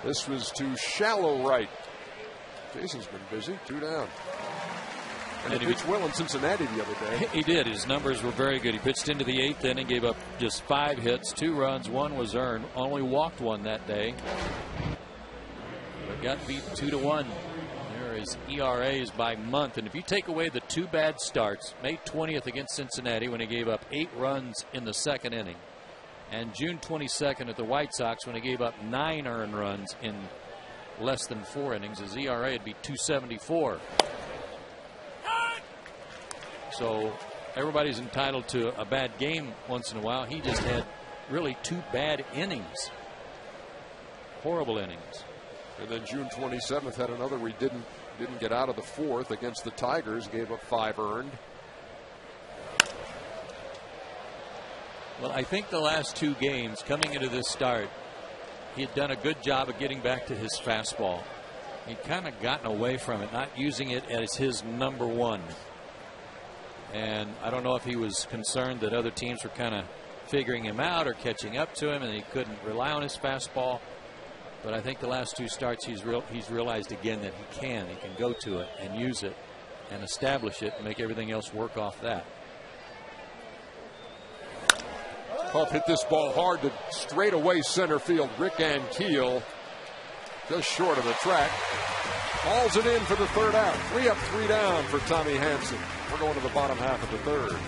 This was to shallow right. Jason's been busy, 2 down. And he pitched well in Cincinnati the other day. He did. His numbers were very good. He pitched into the 8th inning, gave up just 5 hits, 2 runs, 1 was earned. Only walked 1 that day. But got beat 2-1. There is ERAs by month. And if you take away the 2 bad starts, May 20th against Cincinnati when he gave up 8 runs in the 2nd inning, and June 22nd at the White Sox when he gave up 9 earned runs in less than 4 innings, his ERA would be 2.74. So everybody's entitled to a bad game once in a while. He just had really 2 bad innings. Horrible innings. And then June 27th had another where he didn't get out of the 4th against the Tigers, gave up 5 earned. Well, I think the last 2 games coming into this start, he had done a good job of getting back to his fastball. He'd kind of gotten away from it, not using it as his number 1. And I don't know if he was concerned that other teams were kind of figuring him out or catching up to him and he couldn't rely on his fastball. But I think the last 2 starts he's realized again that he can go to it and use it and establish it and make everything else work off that. Huff hit this ball hard to straightaway center field. Rick Ankiel just short of the track. Hauls it in for the 3rd out. 3 up, 3 down for Tommy Hansen. We're going to the bottom half of the 3rd.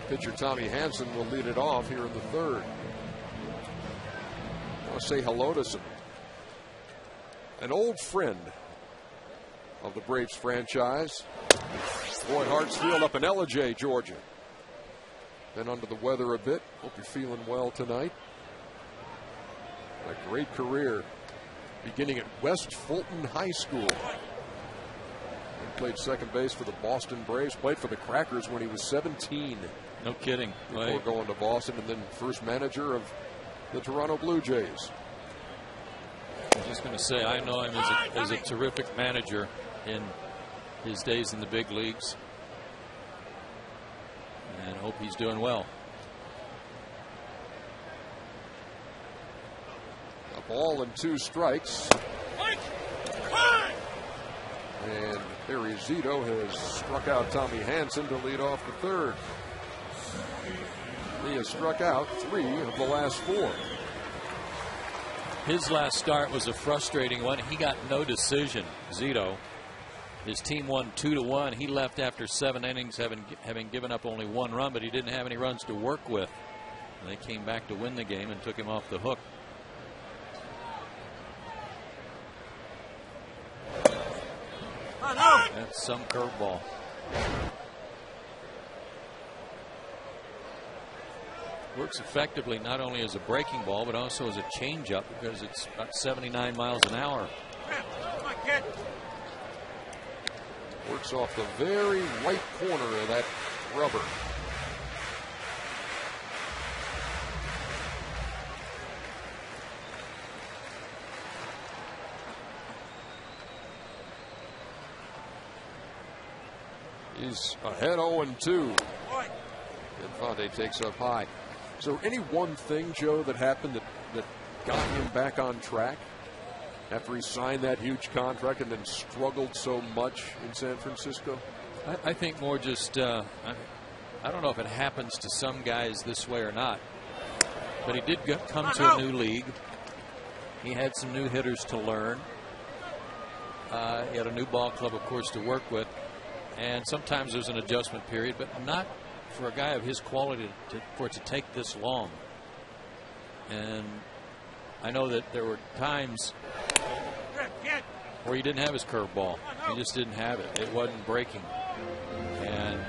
Pitcher Tommy Hanson will lead it off here in the third. I want to say hello to an old friend of the Braves franchise. Roy Hartsfield up in Ellijay, Georgia. Been under the weather a bit. Hope you're feeling well tonight. A great career beginning at West Fulton High School. He played second base for the Boston Braves. Played for the Crackers when he was 17. No kidding. Before going to Boston, and then first manager of the Toronto Blue Jays. I was just going to say, I know him as a terrific manager in his days in the big leagues, and hope he's doing well. A ball and 2 strikes. And Barry Zito has struck out Tommy Hanson to lead off the third. He has struck out 3 of the last 4. His last start was a frustrating one. He got no decision, Zito. His team won 2-1. He left after 7 innings, having given up only 1 run, but he didn't have any runs to work with. And they came back to win the game and took him off the hook. That's some curveball. Works effectively not only as a breaking ball, but also as a changeup because it's about 79 miles an hour. Come on, kid. Works off the very right corner of that rubber. He's ahead 0-2. Infante takes up high. Is there any one thing, Joe, that happened that got him back on track after he signed that huge contract and then struggled so much in San Francisco? I think more just, I don't know if it happens to some guys this way or not, but he did come to a new league. He had some new hitters to learn. He had a new ball club, of course, to work with. And sometimes there's an adjustment period, but not for a guy of his quality for it to take this long. And I know that there were times where he didn't have his curveball. He just didn't have it. It wasn't breaking. And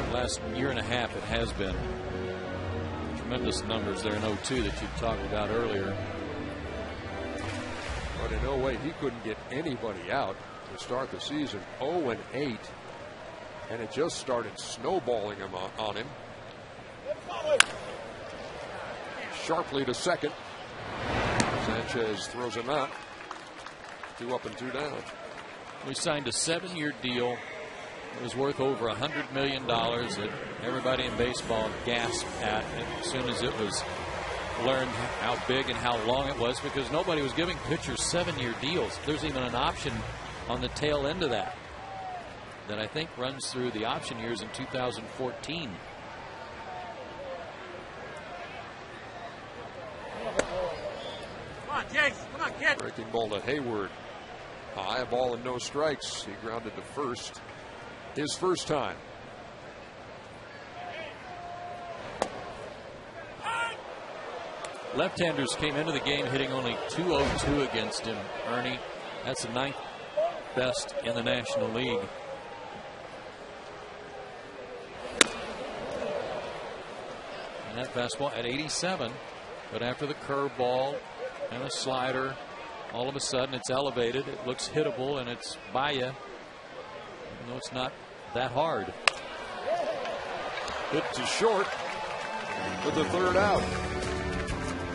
the last year and a half, it has been. Tremendous numbers there in 0-2 that you talked about earlier. But in no way he couldn't get anybody out to start the season. 0-8. And it just started snowballing him on him. Sharply to second. Sanchez throws him out. 2 up and 2 down. We signed a 7-year deal. It was worth over $100 million that everybody in baseball gasped at as soon as it was learned how big and how long it was, because nobody was giving pitchers 7-year deals. There's even an option on the tail end of that I think runs through the option years in 2014. Come on, Jakes. Come on, kid. Breaking ball to Hayward. High ball and no strikes. He grounded to first. His first time. Left-handers came into the game hitting only .202 against him, Ernie. That's the 9th best in the National League. And that fastball at 87, but after the curveball and a slider, all of a sudden it's elevated, it looks hittable, and it's by you, even though it's not that hard. Hit to short with the third out.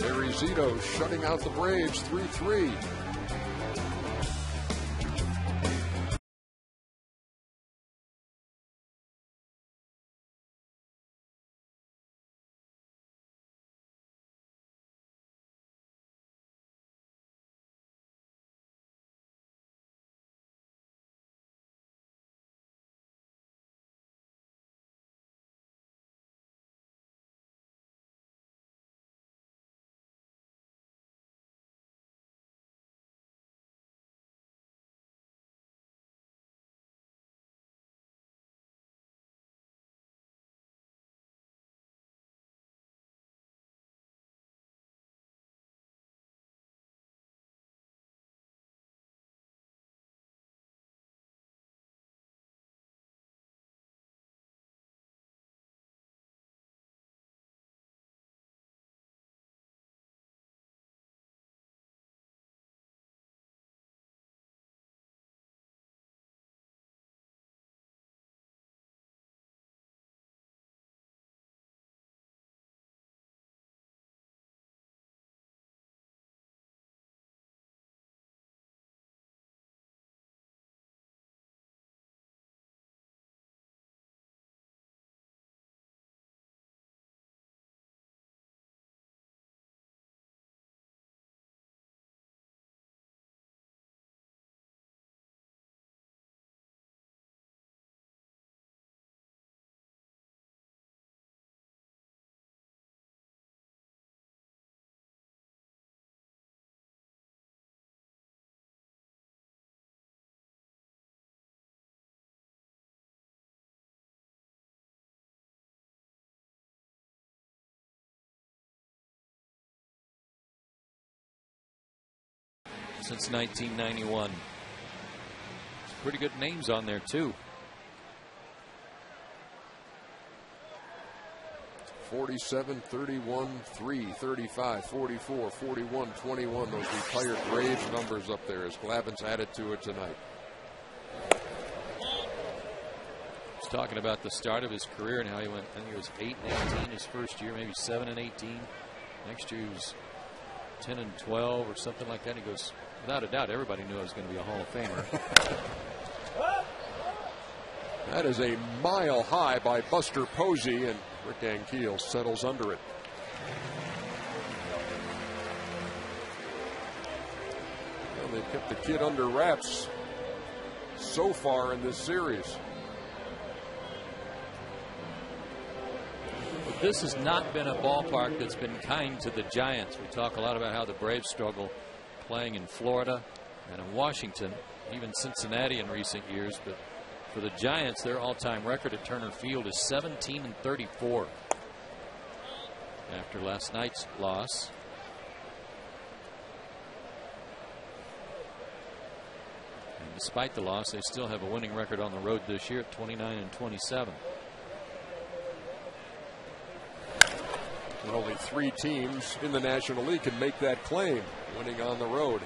Barry Zito shutting out the Braves 3-3. since 1991. Some pretty good names on there, too. 47, 31, 3, 35, 44, 41, 21. Those retired Braves numbers up there as Glavine's added to it tonight. He's talking about the start of his career and how he went, I think it was 8 and 18 his first year, maybe 7 and 18. Next year he was 10 and 12 or something like that. He goes, without a doubt, everybody knew I was going to be a Hall of Famer. That is a mile high by Buster Posey, and Rick Ankiel settles under it. Well, they've kept the kid under wraps so far in this series. But this has not been a ballpark that's been kind to the Giants. We talk a lot about how the Braves struggle playing in Florida and in Washington, even Cincinnati in recent years. But for the Giants, their all-time record at Turner Field is 17 and 34 after last night's loss. And despite the loss, they still have a winning record on the road this year at 29 and 27. And only 3 teams in the National League can make that claim, winning on the road.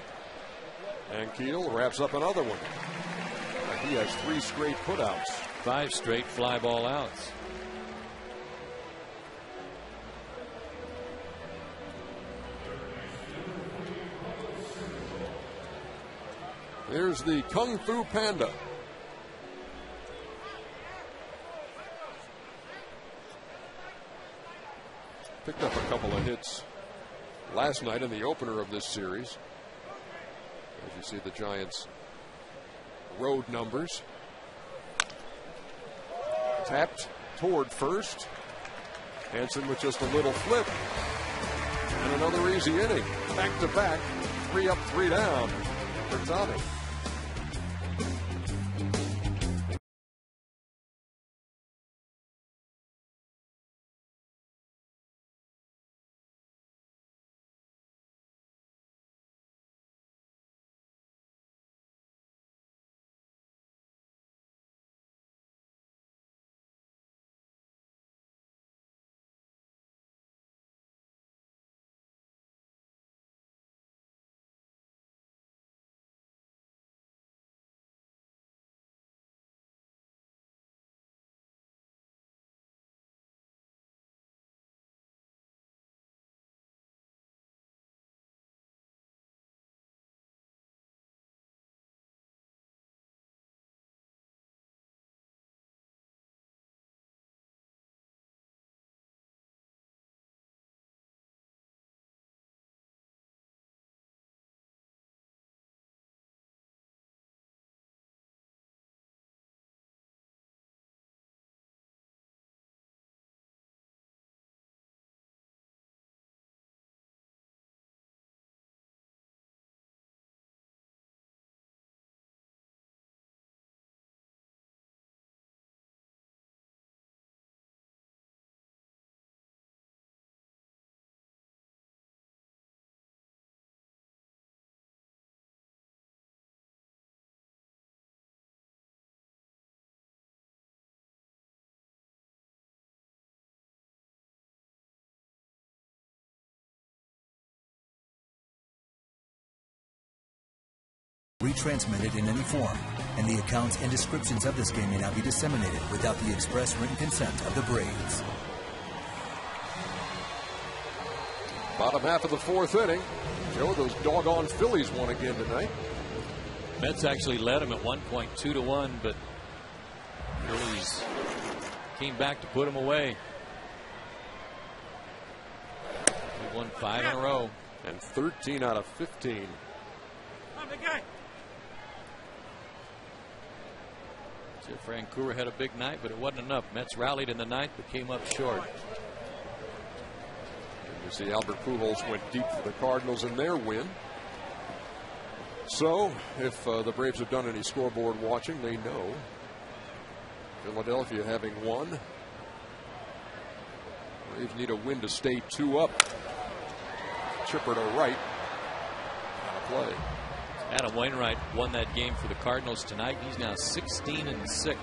Ankiel wraps up another one. He has 3 straight putouts. 5 straight fly ball outs. Here's the Kung Fu Panda. Picked up a couple of hits last night in the opener of this series. As you see the Giants' road numbers. Tapped toward first. Hansen with just a little flip. And another easy inning. Back to back. 3 up, 3 down for Tommy. Retransmitted in any form, and the accounts and descriptions of this game may not be disseminated without the express written consent of the Braves. Bottom half of the 4th inning. Joe, those doggone Phillies won again tonight. Mets actually led them at one point 2-1, but Phillies came back to put them away. They won 5 in a row. And 13 out of 15. Francoeur had a big night, but it wasn't enough. Mets rallied in the ninth, but came up short. You see Albert Pujols went deep for the Cardinals in their win. So, if the Braves have done any scoreboard watching, they know. Philadelphia having won. Braves need a win to stay 2 up. Chipper to right. Play. Adam Wainwright won that game for the Cardinals tonight. He's now 16-6.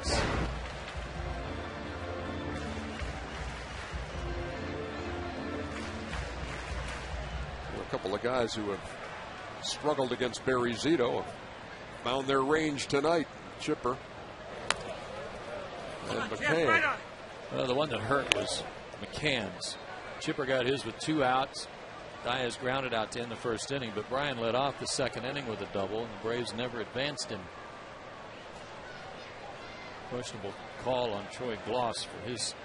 A couple of guys who have struggled against Barry Zito have found their range tonight. Chipper and McCann. Well, the one that hurt was McCann's. Chipper got his with 2 outs. Diaz grounded out to end the first inning, but Brian led off the second inning with a double, and the Braves never advanced him. Questionable call on Troy Gloss for his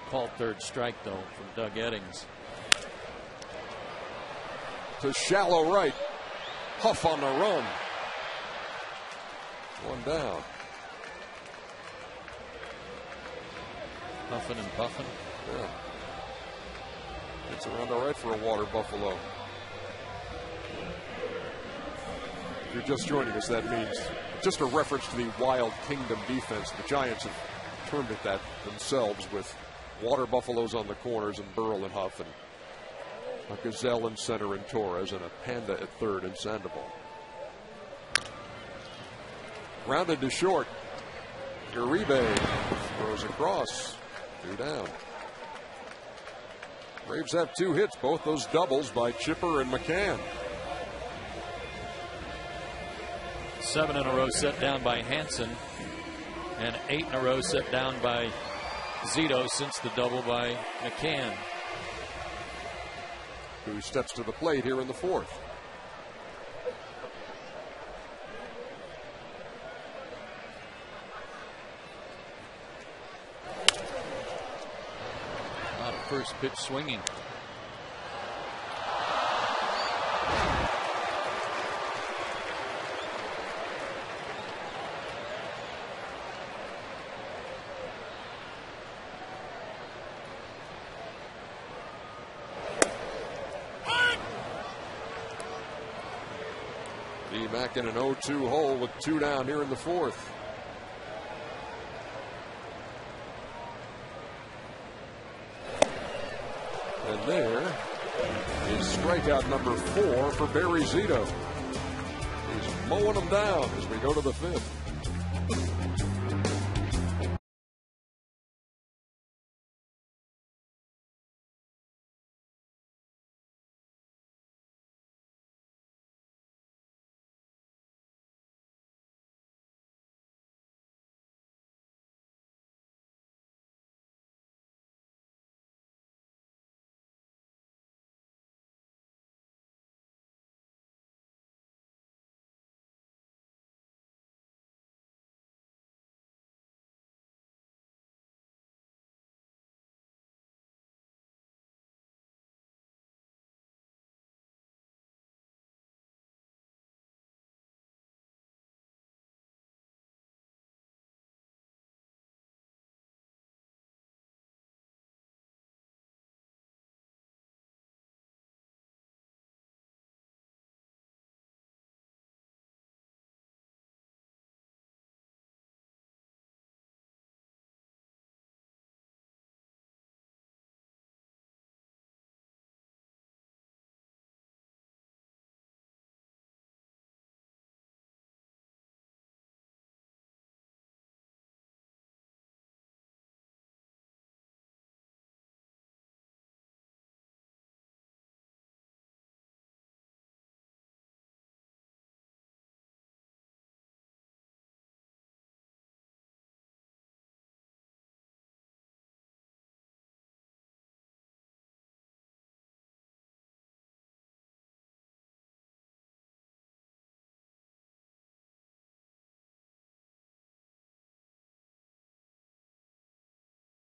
called third strike, though, from Doug Eddings. To shallow right. Huff on the run. 1 down. Huffing and puffing. Yeah. Gets around all right for a water buffalo. If you're just joining us, that means just a reference to the Wild Kingdom defense. The Giants have termed it that themselves, with water buffaloes on the corners and Burrell and Huff, and a gazelle in center and Torres, and a panda at third and Sandoval. Rounded to short. Uribe throws across. 2 down. Braves have 2 hits, both those doubles by Chipper and McCann. 7 in a row set down by Hansen, and 8 in a row set down by Zito since the double by McCann, who steps to the plate here in the 4th. First pitch swinging. D-Mac in an 0-2 hole with 2 down here in the 4th. And there is strikeout number 4 for Barry Zito. He's mowing them down as we go to the 5th.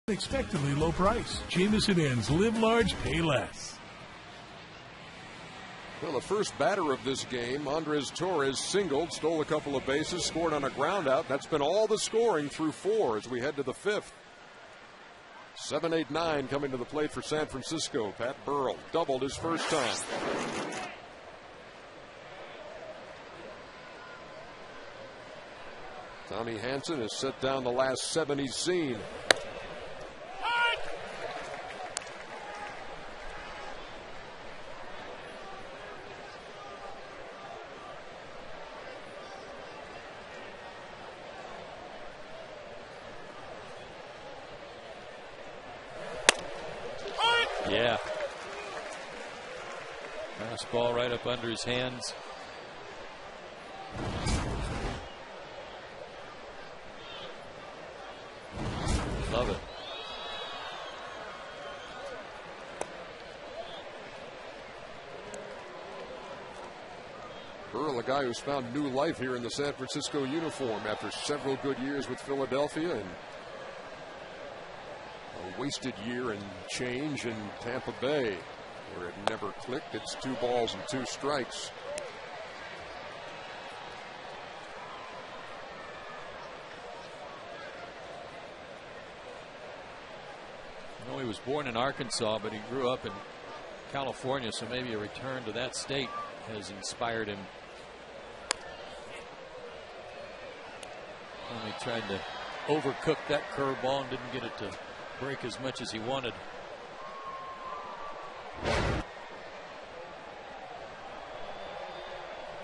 Unexpectedly low price. Jamieson Inn's live large, pay less. Well, the first batter of this game, Andres Torres, singled, stole a couple of bases, scored on a ground out. That's been all the scoring through 4 as we head to the 5th. 7, 8, 9 coming to the plate for San Francisco. Pat Burrell doubled his first time. Tommy Hansen has set down the last 7 he's seen. fastball right up under his hands. Love it. Burrell, a guy who's found new life here in the San Francisco uniform after several good years with Philadelphia and a wasted year and change in Tampa Bay, where it never clicked. It's 2 balls and 2 strikes. I know he was born in Arkansas, but he grew up in California, so maybe a return to that state has inspired him. He tried to overcook that curveball and didn't get it to break as much as he wanted.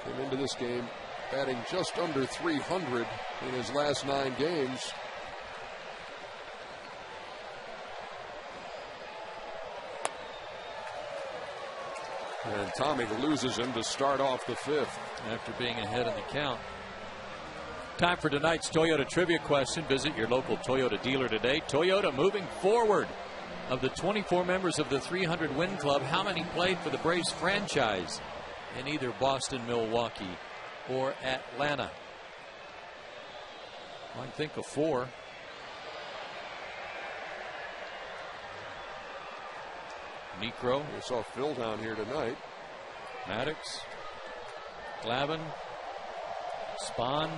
Came into this game batting just under 300 in his last 9 games. And Tommy loses him to start off the 5th. After being ahead in the count. Time for tonight's Toyota trivia question. Visit your local Toyota dealer today. Toyota moving forward. Of the 24 members of the 300 win club, how many played for the Braves franchise in either Boston, Milwaukee, or Atlanta? I can think of 4. Necro. We saw Phil down here tonight. Maddox. Glavine. Spahn.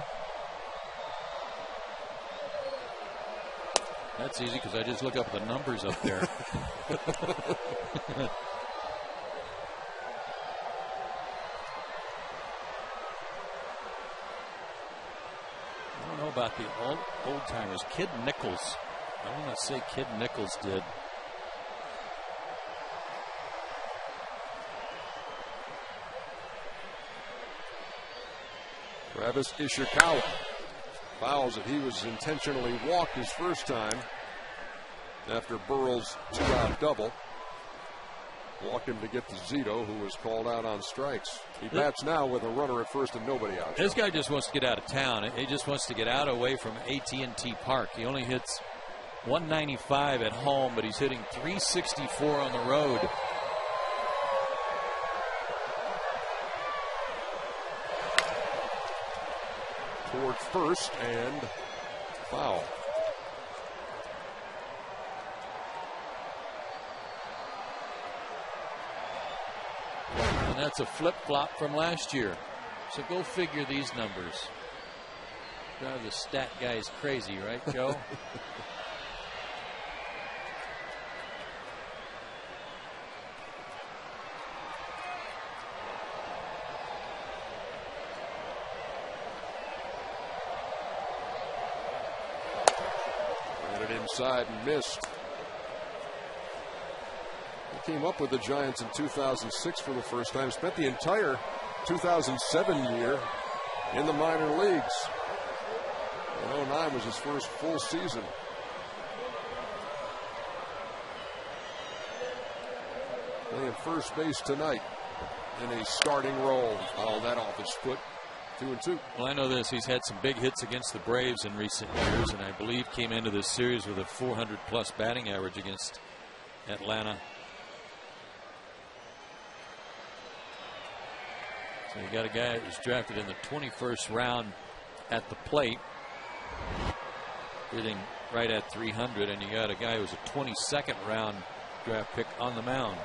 That's easy because I just look up the numbers up there. I don't know about the old timers. Kid Nichols. I want to say Kid Nichols did. Travis Ishikawa fouls it. He was intentionally walked his first time after Burrell's 2-out double. Walked him to get to Zito, who was called out on strikes. He bats now with a runner at first and nobody out. This guy just wants to get out of town. He just wants to get out away from AT&T Park. He only hits 195 at home, but he's hitting 364 on the road. Toward first and foul. And that's a flip-flop from last year. So go figure these numbers. Drive the stat guys crazy, right, Joe? Inside and missed. He came up with the Giants in 2006 for the first time. Spent the entire 2007 year in the minor leagues. And 09 was his first full season. Playing first base tonight in a starting role. Fouled that off his foot. 2-2. Well, I know this. He's had some big hits against the Braves in recent years, and I believe came into this series with a 400-plus batting average against Atlanta. So you got a guy that was drafted in the 21st round at the plate, hitting right at 300, and you got a guy who was a 22nd round draft pick on the mound.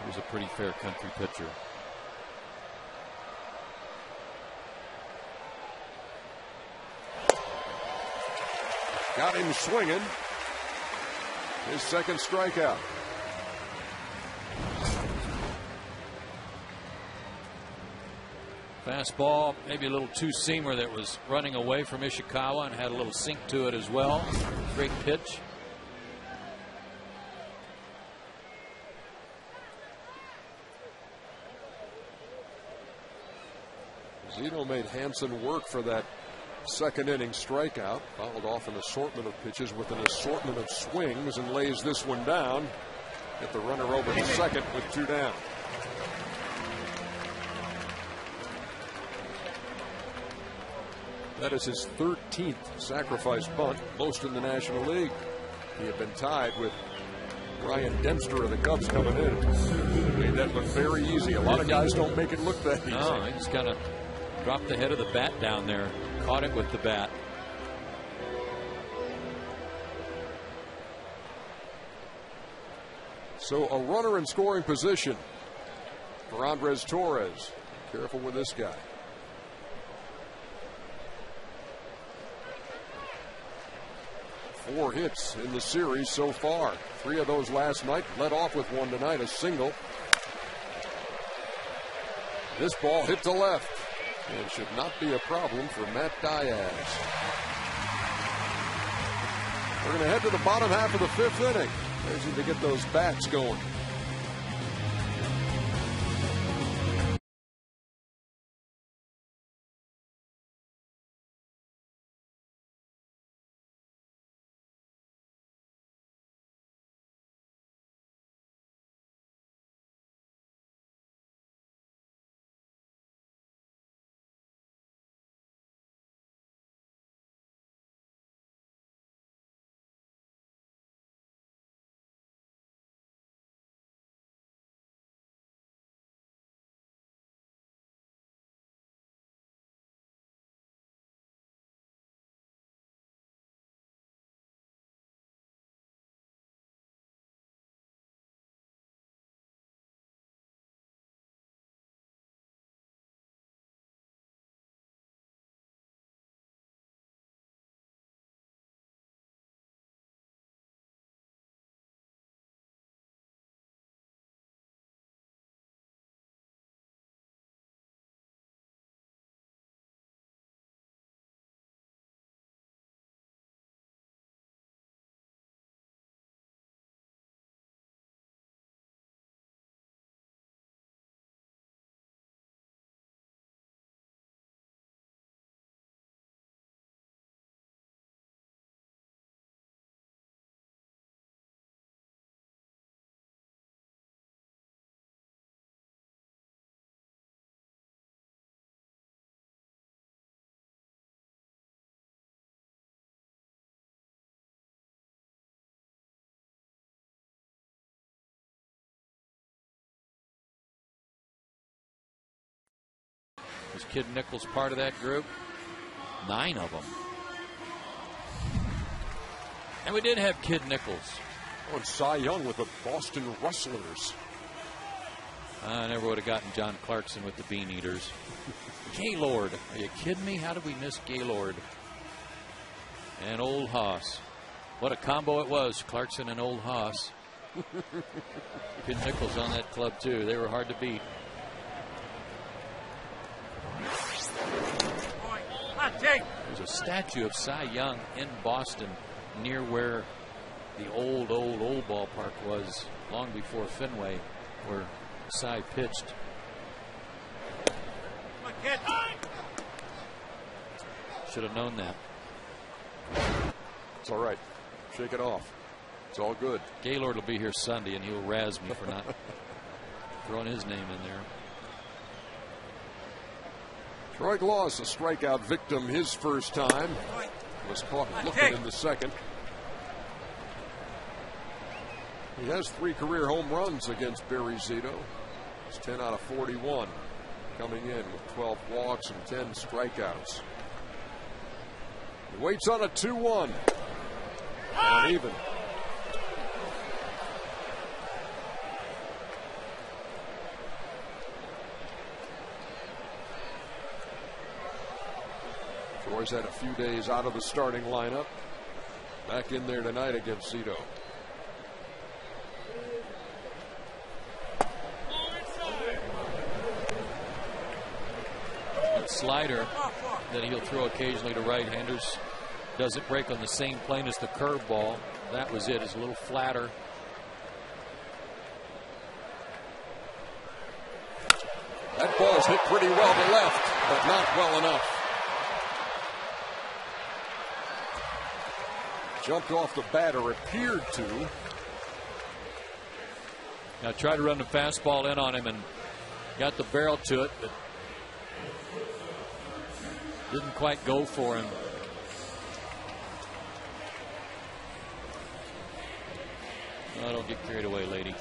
He was a pretty fair country pitcher. Got him swinging. His second strikeout. Fastball, maybe a little two-seamer that was running away from Ishikawa and had a little sink to it as well. Great pitch. Zito made Hansen work for that second inning strikeout. Fouled off an assortment of pitches with an assortment of swings and lays this one down. Get the runner over to second with 2 down. That is his 13th sacrifice bunt, most in the National League. He had been tied with Ryan Dempster of the Cubs coming in. Made that look very easy. A lot of guys don't make it look that easy. No, he just kind of dropped the head of the bat down there, caught it with the bat. So a runner in scoring position for Andres Torres. Careful with this guy. Four hits in the series so far. 3 of those last night. Led off with one tonight, a single. This ball hit to left. It should not be a problem for Matt Diaz. We're going to head to the bottom half of the 5th inning. Racing to get those bats going. Was Kid Nichols part of that group? 9 of them. And we did have Kid Nichols. Oh, and Cy Young with the Boston Rustlers. I never would have gotten John Clarkson with the Bean Eaters. Gaylord. Are you kidding me? How did we miss Gaylord? And Old Haas. What a combo it was, Clarkson and Old Haas. Kid Nichols on that club, too. They were hard to beat. There's a statue of Cy Young in Boston near where the old ballpark was long before Fenway, where Cy pitched. Should have known that. It's all right. Shake it off. It's all good. Gaylord will be here Sunday, and he'll razz me for not throwing his name in there. Troy Glaus, a strikeout victim his first time. Was caught looking in the second. He has 3 career home runs against Barry Zito. It's 10 out of 41. Coming in with 12 walks and 10 strikeouts. He waits on a 2-1. And even. Troy's had a few days out of the starting lineup. Back in there tonight against Zito. That slider that he'll throw occasionally to right-handers doesn't break on the same plane as the curveball. That was it. It's a little flatter. That ball's hit pretty well to left, but not well enough. Jumped off the bat, or appeared to. Now tried to run the fastball in on him and got the barrel to it, but Didn't quite go for him. Oh, don't get carried away, lady.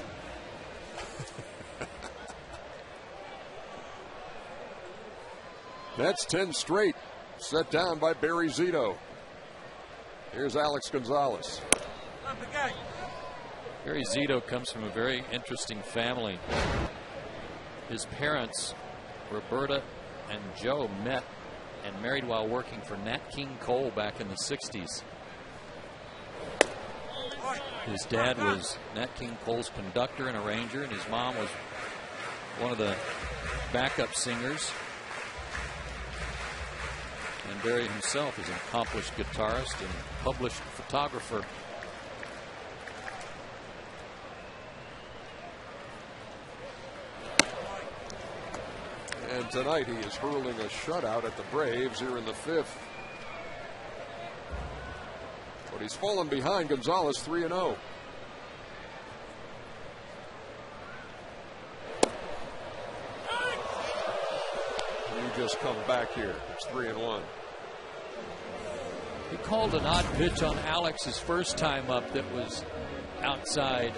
That's 10 straight set down by Barry Zito. Here's Alex Gonzalez. Barry Zito comes from a very interesting family. His parents, Roberta and Joe, met and married while working for Nat King Cole back in the 60s. His dad was Nat King Cole's conductor and arranger, and his mom was one of the backup singers. And Barry himself is an accomplished guitarist and published photographer. And tonight he is hurling a shutout at the Braves here in the 5th. But he's fallen behind Gonzalez 3-0. You just come back here. It's 3-1. He called an odd pitch on Alex his first time up that was outside.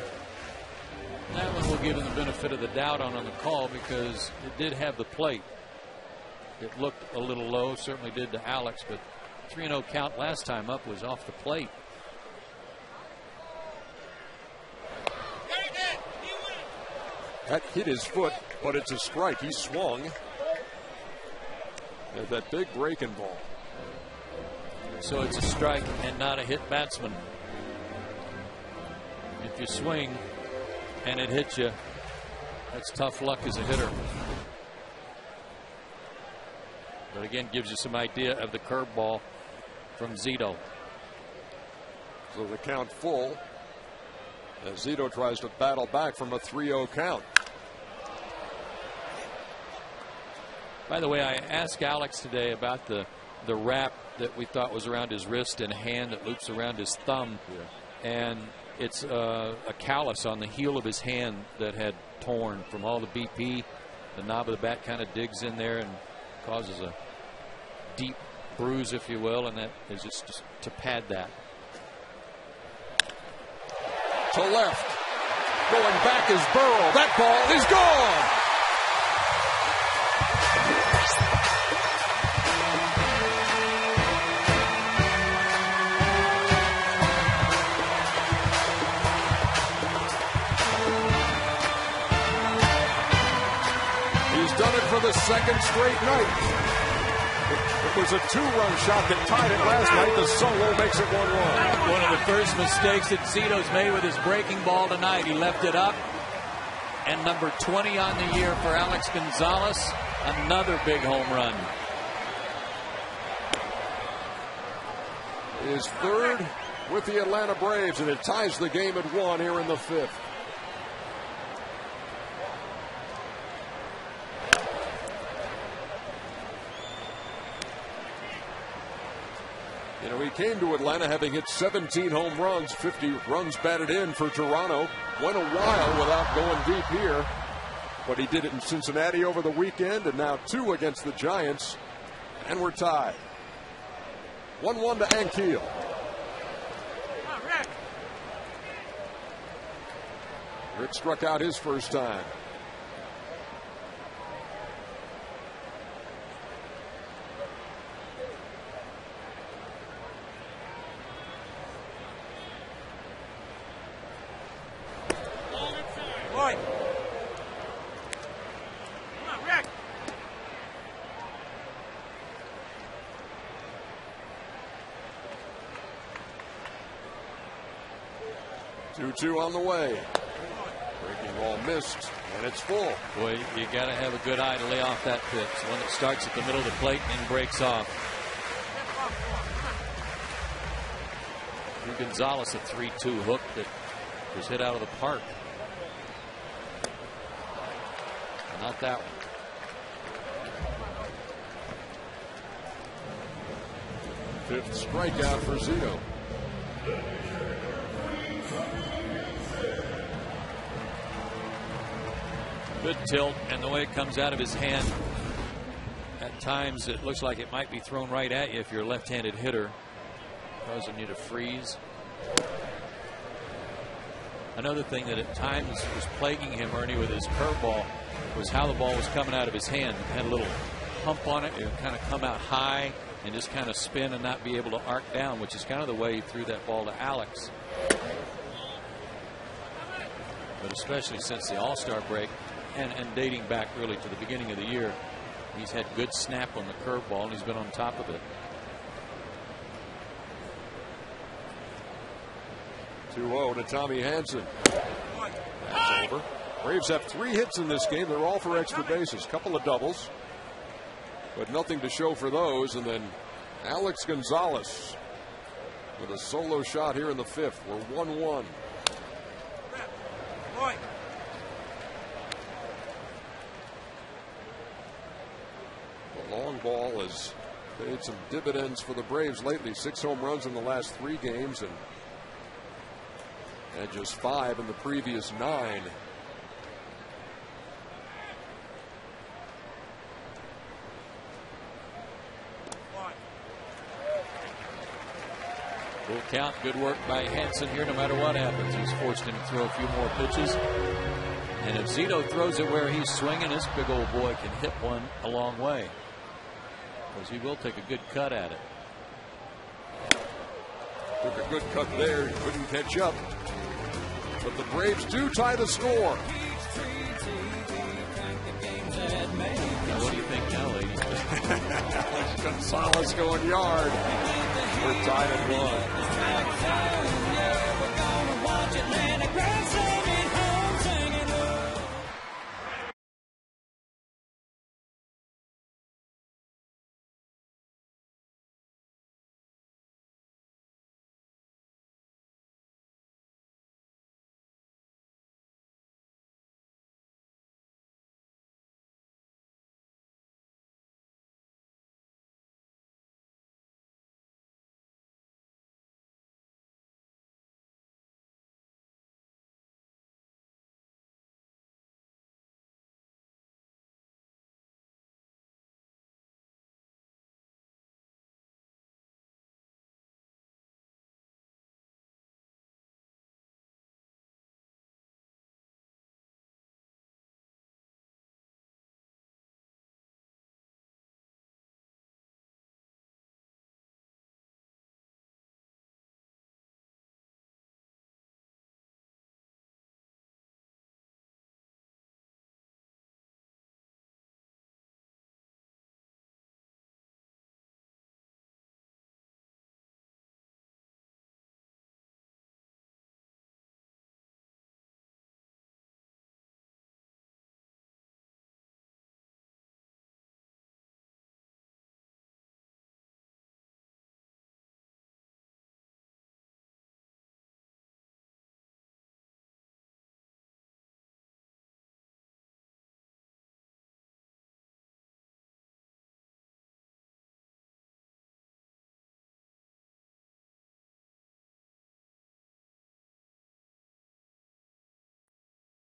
That one we'll give him the benefit of the doubt on the call because it did have the plate. It looked a little low, certainly did to Alex, but 3-0 count last time up was off the plate. That hit his foot, but it's a strike. He swung. There's that big breaking ball. So it's a strike and not a hit batsman. If you swing and it hits you, that's tough luck as a hitter. But again, gives you some idea of the curveball from Zito. So the count full as Zito tries to battle back from a 3-0 count. By the way, I asked Alex today about the wrap that we thought was around his wrist and hand that loops around his thumb. Yeah. And it's a callus on the heel of his hand that had torn from all the BP. The knob of the bat kind of digs in there and causes a deep bruise, if you will, and that is just to pad that. To left. Going back is Burrow. That ball is gone. For the second straight night. It was a 2-run shot that tied it last night. The solo makes it 1-1. One of the first mistakes that Zito's made with his breaking ball tonight. He left it up. And number 20 on the year for Alex Gonzalez. Another big home run. His third with the Atlanta Braves, and it ties the game at 1 here in the 5th. You know, he came to Atlanta having hit 17 home runs, 50 runs batted in for Toronto. Went a while without going deep here, but he did it in Cincinnati over the weekend, and now 2 against the Giants, and we're tied. 1-1 to Ankiel. Rick struck out his first time. Two on the way. Breaking ball missed, and it's full. Boy, you got to have a good eye to lay off that pitch. One that starts at the middle of the plate and breaks off. Gonzalez, a 3-2 hook that was hit out of the park. Not that one. Fifth strikeout for Zito. Good tilt, and the way it comes out of his hand, that At times it looks like it might be thrown right at you if you're a left-handed hitter, causing you to freeze. Another thing that at times was plaguing him, Ernie, with his curveball was how the ball was coming out of his hand. It had a little hump on it. It would kind of come out high and just kind of spin and not be able to arc down, which is kind of the way he threw that ball to Alex. But especially since the All-Star break and dating back really to the beginning of the year, he's had good snap on the curveball and he's been on top of it. 2-0 to Tommy Hanson. That's over. Braves have 3 hits in this game. They're all for extra bases. Couple of doubles, but nothing to show for those. And then Alex Gonzalez with a solo shot here in the 5th. We're 1-1. The long ball has paid some dividends for the Braves lately. 6 home runs in the last 3 games and just 5 in the previous 9. Full count. Good work by Hanson here no matter what happens. He's forced him to throw a few more pitches. And if Zito throws it where he's swinging, this big old boy can hit one a long way, because he will take a good cut at it. Took a good cut there. Couldn't catch up. But the Braves do tie the score. Now, what do you think now, ladies? Alex Gonzalez going yard. We're tied at 1.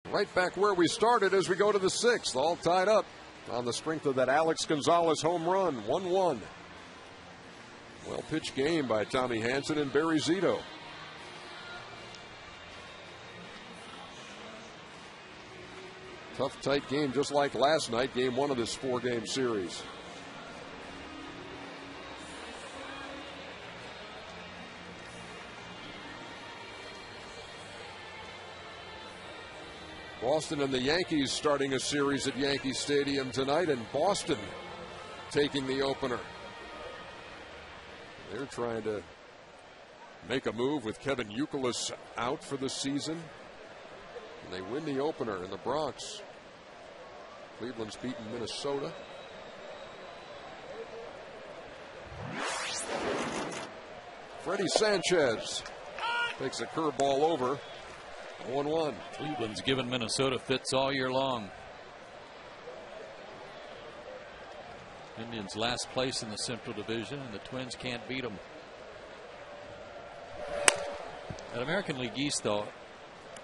Right back where we started as we go to the 6th, all tied up on the strength of that Alex Gonzalez home run. 1-1. Well pitched game by Tommy Hanson and Barry Zito. Tough, tight game, just like last night, game 1 of this 4-game series. Boston and the Yankees starting a series at Yankee Stadium tonight, and Boston taking the opener. They're trying to make a move with Kevin Youkilis out for the season. And they win the opener in the Bronx. Cleveland's beaten Minnesota. Freddie Sanchez takes a curveball over. 1-1. Cleveland's given Minnesota fits all year long. Indians last place in the Central Division, and the Twins can't beat them. At American League East, though,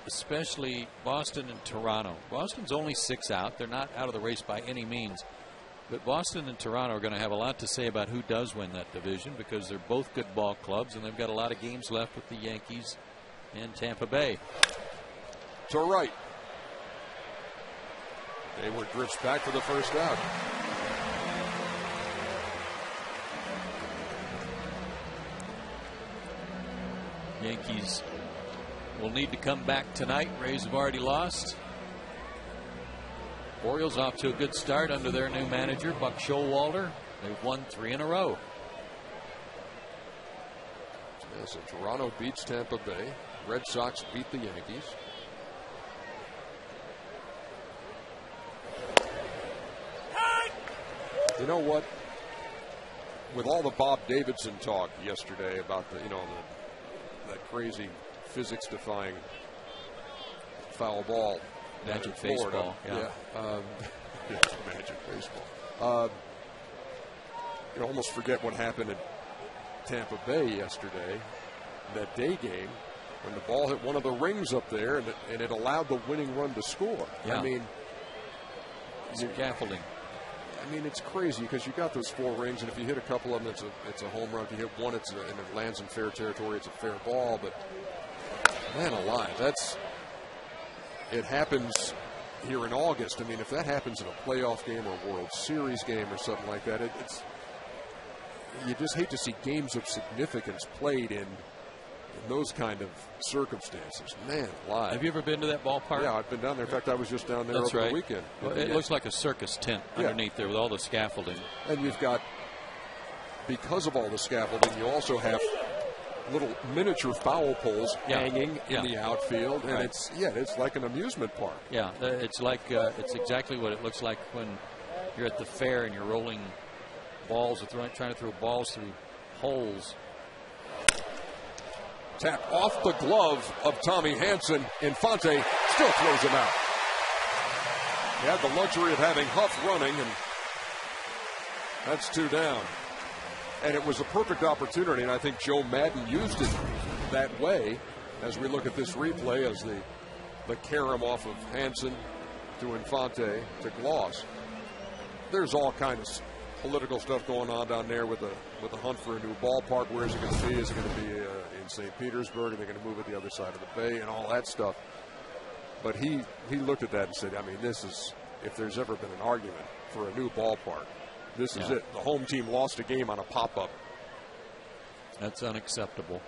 especially Boston and Toronto. Boston's only 6 out. They're not out of the race by any means. But Boston and Toronto are going to have a lot to say about who does win that division, because they're both good ball clubs and they've got a lot of games left with the Yankees and Tampa Bay. To right. Hayward drifts back for the first out. Yankees will need to come back tonight. Rays have already lost. Orioles off to a good start under their new manager, Buck Showalter. They've won 3 in a row. Yeah, so Toronto beats Tampa Bay. Red Sox beat the Yankees. You know what? With all the Bob Davidson talk yesterday about that crazy physics-defying foul ball, Magic baseball, yeah, magic baseball. You almost forget what happened at Tampa Bay yesterday, that day game, when the ball hit one of the rings up there and it allowed the winning run to score. Yeah. I mean, scaffolding. I mean, it's crazy because you got those 4 rings, and if you hit a couple of them, it's a home run. If you hit one, and it lands in fair territory, it's a fair ball. But man alive, it happens here in August. I mean, if that happens in a playoff game or a World Series game or something like that, you just hate to see games of significance played in those kind of circumstances. Man alive. Have you ever been to that ballpark? Yeah, I've been down there. In fact, I was just down there over the weekend. Well, it looks like a circus tent underneath there with all the scaffolding. And you've got, because of all the scaffolding, you also have little miniature foul poles hanging in the outfield, and it's like an amusement park. Yeah, it's like it's exactly what it looks like when you're at the fair and you're rolling balls, or trying to throw balls through holes. Tap off the glove of Tommy Hanson. Infante still throws him out. He had the luxury of having Huff running, and that's 2 down. And it was a perfect opportunity, and I think Joe Madden used it that way as we look at this replay, as the carom off of Hanson to Infante to Gloss. There's all kinds of political stuff going on down there with the hunt for a new ballpark. Where is it going to be? Is it going to be in St. Petersburg? Are they going to move it the other side of the bay and all that stuff? But he looked at that and said, I mean, this is, if there's ever been an argument for a new ballpark, this is it. The home team lost a game on a pop-up. That's unacceptable.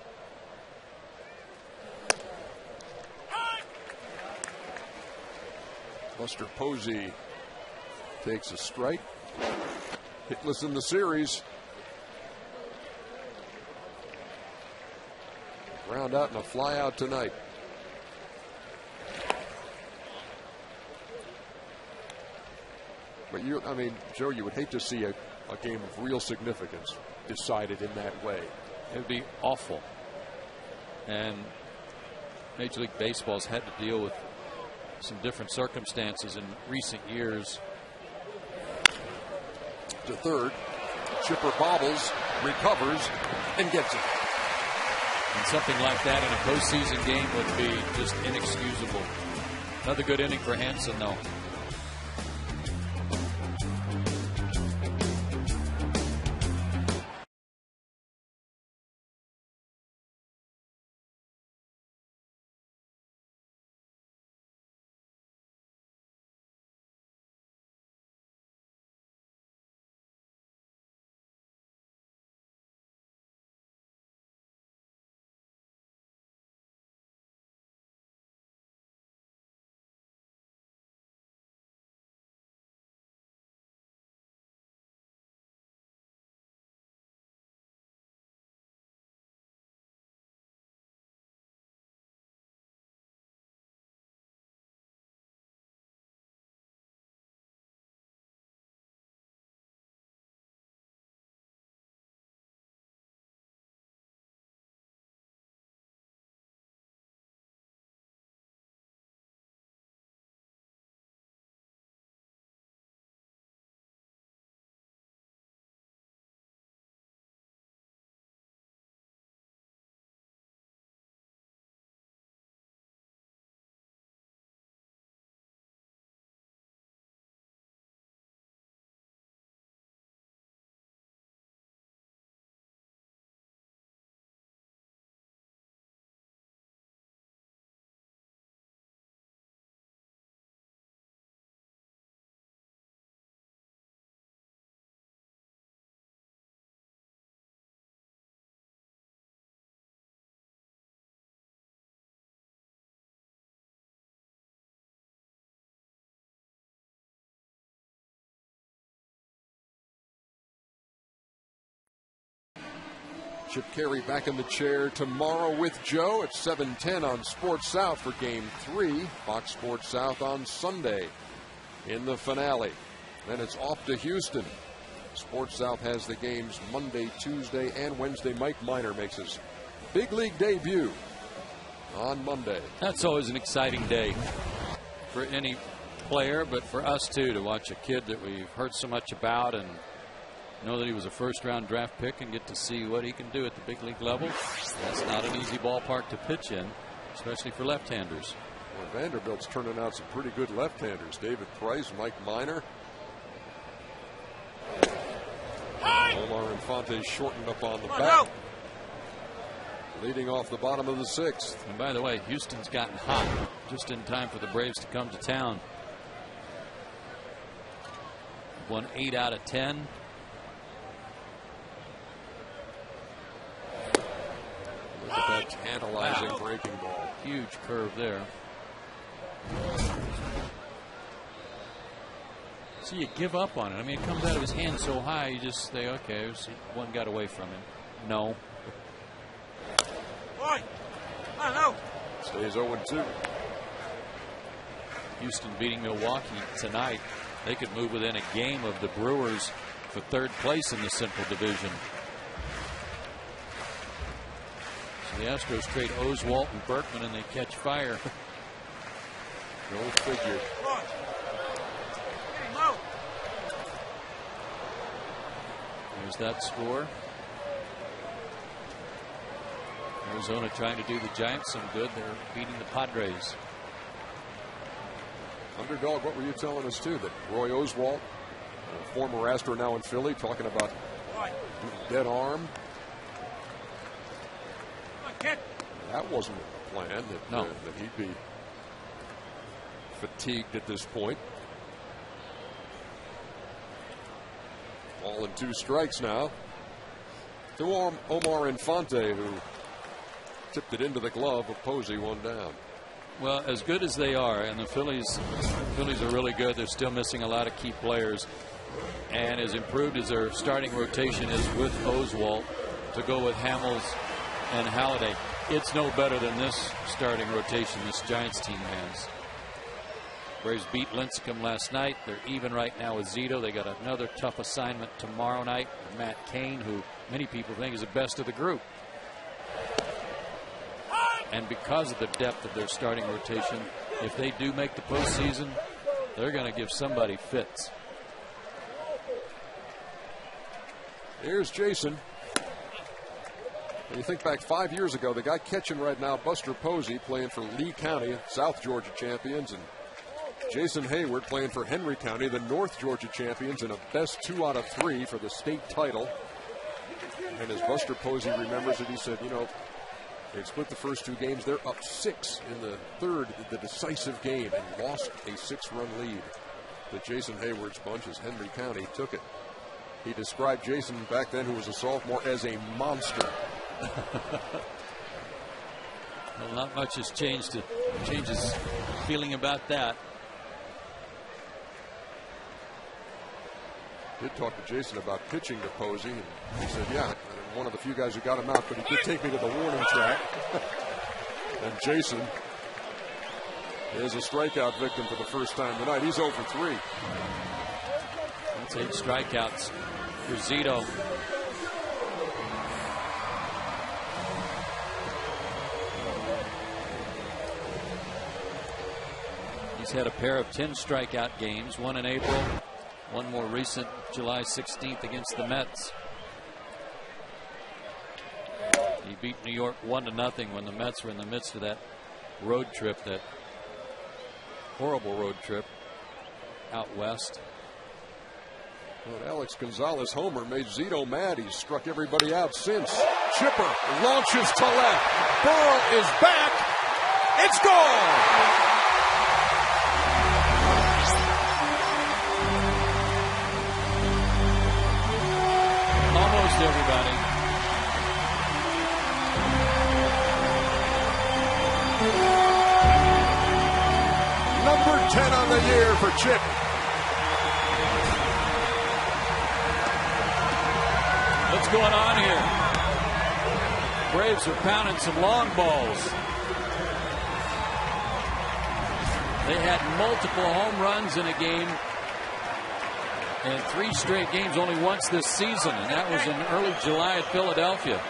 Buster Posey takes a strike. Hitless in the series. Ground out and a fly out tonight. But Joe, you would hate to see a game of real significance decided in that way. It would be awful. And Major League Baseball's had to deal with some different circumstances in recent years. To third, Chipper bobbles, recovers, and gets it. And something like that in a postseason game would be just inexcusable. Another good inning for Hanson, though. Chip Carey back in the chair tomorrow with Joe at 7:10 on Sports South for Game 3. Fox Sports South on Sunday in the finale. Then it's off to Houston. Sports South has the games Monday, Tuesday, and Wednesday. Mike Minor makes his big league debut on Monday. That's always an exciting day for any player, but for us too, to watch a kid that we've heard so much about and know that he was a first-round draft pick and get to see what he can do at the big league level. That's not an easy ballpark to pitch in, especially for left-handers. Well, Vanderbilt's turning out some pretty good left-handers. David Price, Mike Minor. Omar Infante shortened up on the bat. Leading off the bottom of the 6th. And by the way, Houston's gotten hot just in time for the Braves to come to town. Won 8 out of 10. Look at that tantalizing breaking ball. Huge curve there. So you give up on it. I mean, it comes out of his hand so high, you just say, okay, one got away from him. No. Stays 0-2. Houston beating Milwaukee tonight. They could move within a game of the Brewers for 3rd place in the Central Division. So the Astros trade Oswalt and Berkman and they catch fire. Go figure. There's that score. Arizona trying to do the Giants some good. They're beating the Padres. Underdog, what were you telling us too? That Roy Oswalt, a former Astro now in Philly, talking about dead arm. That wasn't the plan, that he'd be fatigued at this point. All in 2 strikes now to Omar Infante, who tipped it into the glove of Posey, 1 down. Well, as good as they are, and the Phillies are really good, they're still missing a lot of key players. And as improved as their starting rotation is with Oswalt, to go with Hamels and Halladay, it's no better than this starting rotation this Giants team has. Braves beat Lincecum last night. They're even right now with Zito. They got another tough assignment tomorrow night with Matt Cain, who many people think is the best of the group. And because of the depth of their starting rotation, if they do make the postseason, they're going to give somebody fits. Here's Jason. When you think back 5 years ago, the guy catching right now, Buster Posey, playing for Lee County, South Georgia champions, and Jason Hayward playing for Henry County, the North Georgia champions, in a best 2 out of 3 for the state title. And as Buster Posey remembers it, he said, you know, they split the first 2 games. They're up 6 in the 3rd, the decisive game, and lost a 6-run lead. The Jason Hayward's bunch as Henry County took it. He described Jason back then, who was a sophomore, as a monster. Well, not much has changed to change his feeling about that. Did talk to Jason about pitching to Posey, and he said, yeah, I'm one of the few guys who got him out, but he did take me to the warning track. And Jason is a strikeout victim for the first time tonight. He's 0 for 3. That's 8 strikeouts for Zito. He's had a pair of 10 strikeout games, one in April, one more recent, July 16th against the Mets. He beat New York 1-0 when the Mets were in the midst of that road trip, that horrible road trip out west. Well, Alex Gonzalez homer made Zito mad. He's struck everybody out since. Chipper launches to left. Burrow is back. It's gone. Almost everybody. Number 10 on the year for Chip. What's going on here? Braves are pounding some long balls. They had multiple home runs in a game and 3 straight games only once this season, and that was in early July at Philadelphia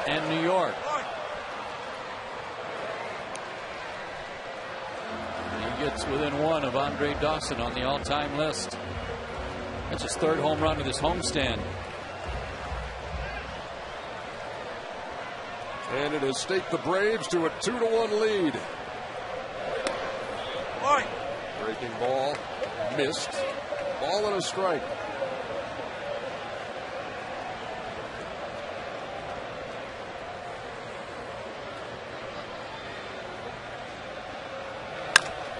and New York. And he gets within 1 of Andre Dawson on the all-time list. That's his 3rd home run of this homestand. And it has staked the Braves to a 2-1 lead. Breaking ball, missed. Ball and a strike.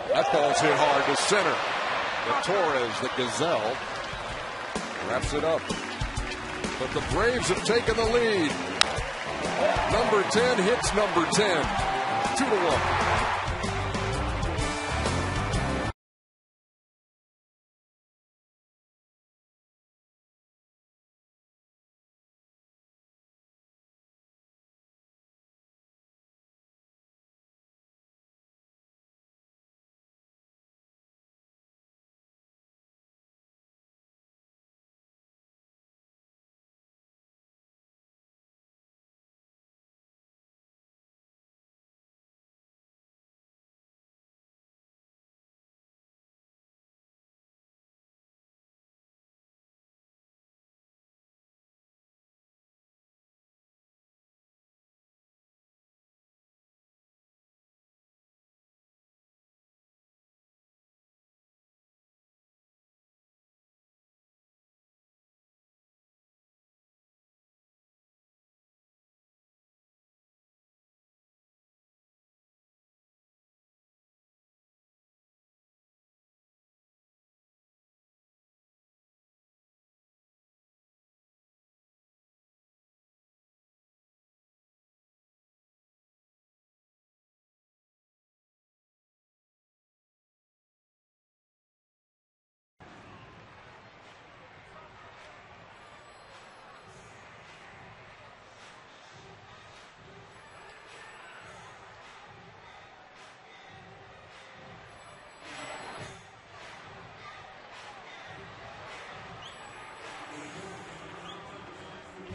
That ball's hit hard to center. But Torres, the Gazelle, wraps it up. But the Braves have taken the lead. Number 10 hits number 10. 2-1.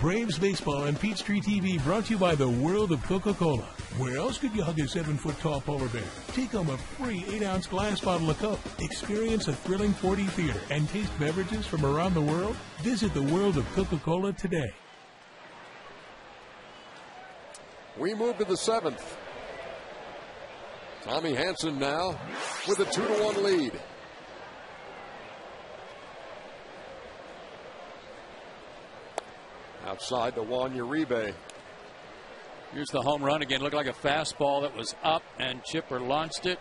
Braves Baseball on Peachtree TV brought to you by the World of Coca-Cola. Where else could you hug a 7-foot-tall polar bear? Take home a free 8-ounce glass bottle of Coke. Experience a thrilling 4D theater and taste beverages from around the world. Visit the World of Coca-Cola today. We move to the 7th. Tommy Hanson now with a 2-1 lead. Outside to Juan Uribe. Here's the home run again. Looked like a fastball that was up, and Chipper launched it.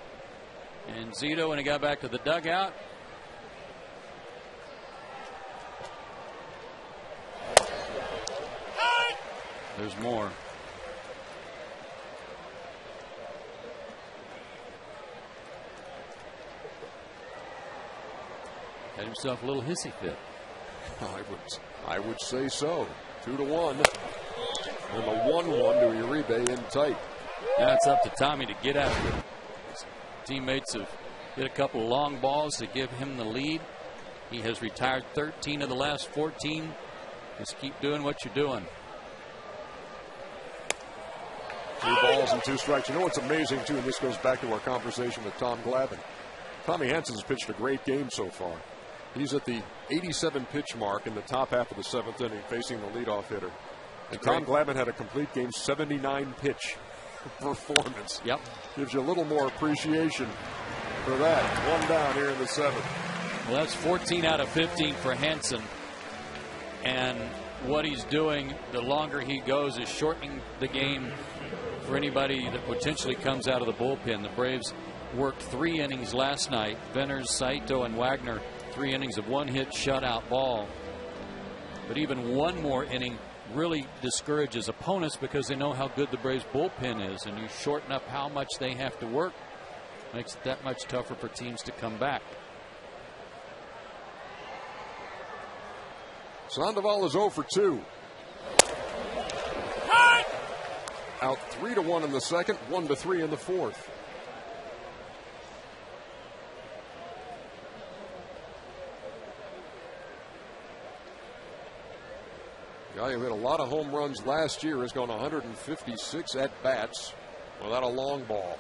And Zito, when he got back to the dugout, there's more. Had himself a little hissy fit. I would say so. 2-1. And the 1-1 to Uribe in tight. Now it's up to Tommy to get after it. His teammates have hit a couple long balls to give him the lead. He has retired 13 of the last 14. Just keep doing what you're doing. 3 balls and 2 strikes. You know what's amazing, too, and this goes back to our conversation with Tom Glavine. Tommy Hanson has pitched a great game so far. He's at the 87 pitch mark in the top half of the 7th inning, facing the leadoff hitter. And Tom Glavine had a complete game 79 pitch performance. Yep. Gives you a little more appreciation for that. 1 down here in the 7th. Well, that's 14 out of 15 for Hanson. And what he's doing, the longer he goes, is shortening the game for anybody that potentially comes out of the bullpen. The Braves worked 3 innings last night. Venners, Saito, and Wagner, 3 innings of 1-hit shutout ball. But even one more inning really discourages opponents because they know how good the Braves bullpen is, and you shorten up how much they have to work, makes it that much tougher for teams to come back. Sandoval is 0 for 2. out 3-1 in the second, 1-3 in the fourth. Guy who hit a lot of home runs last year has gone 156 at bats without a long ball.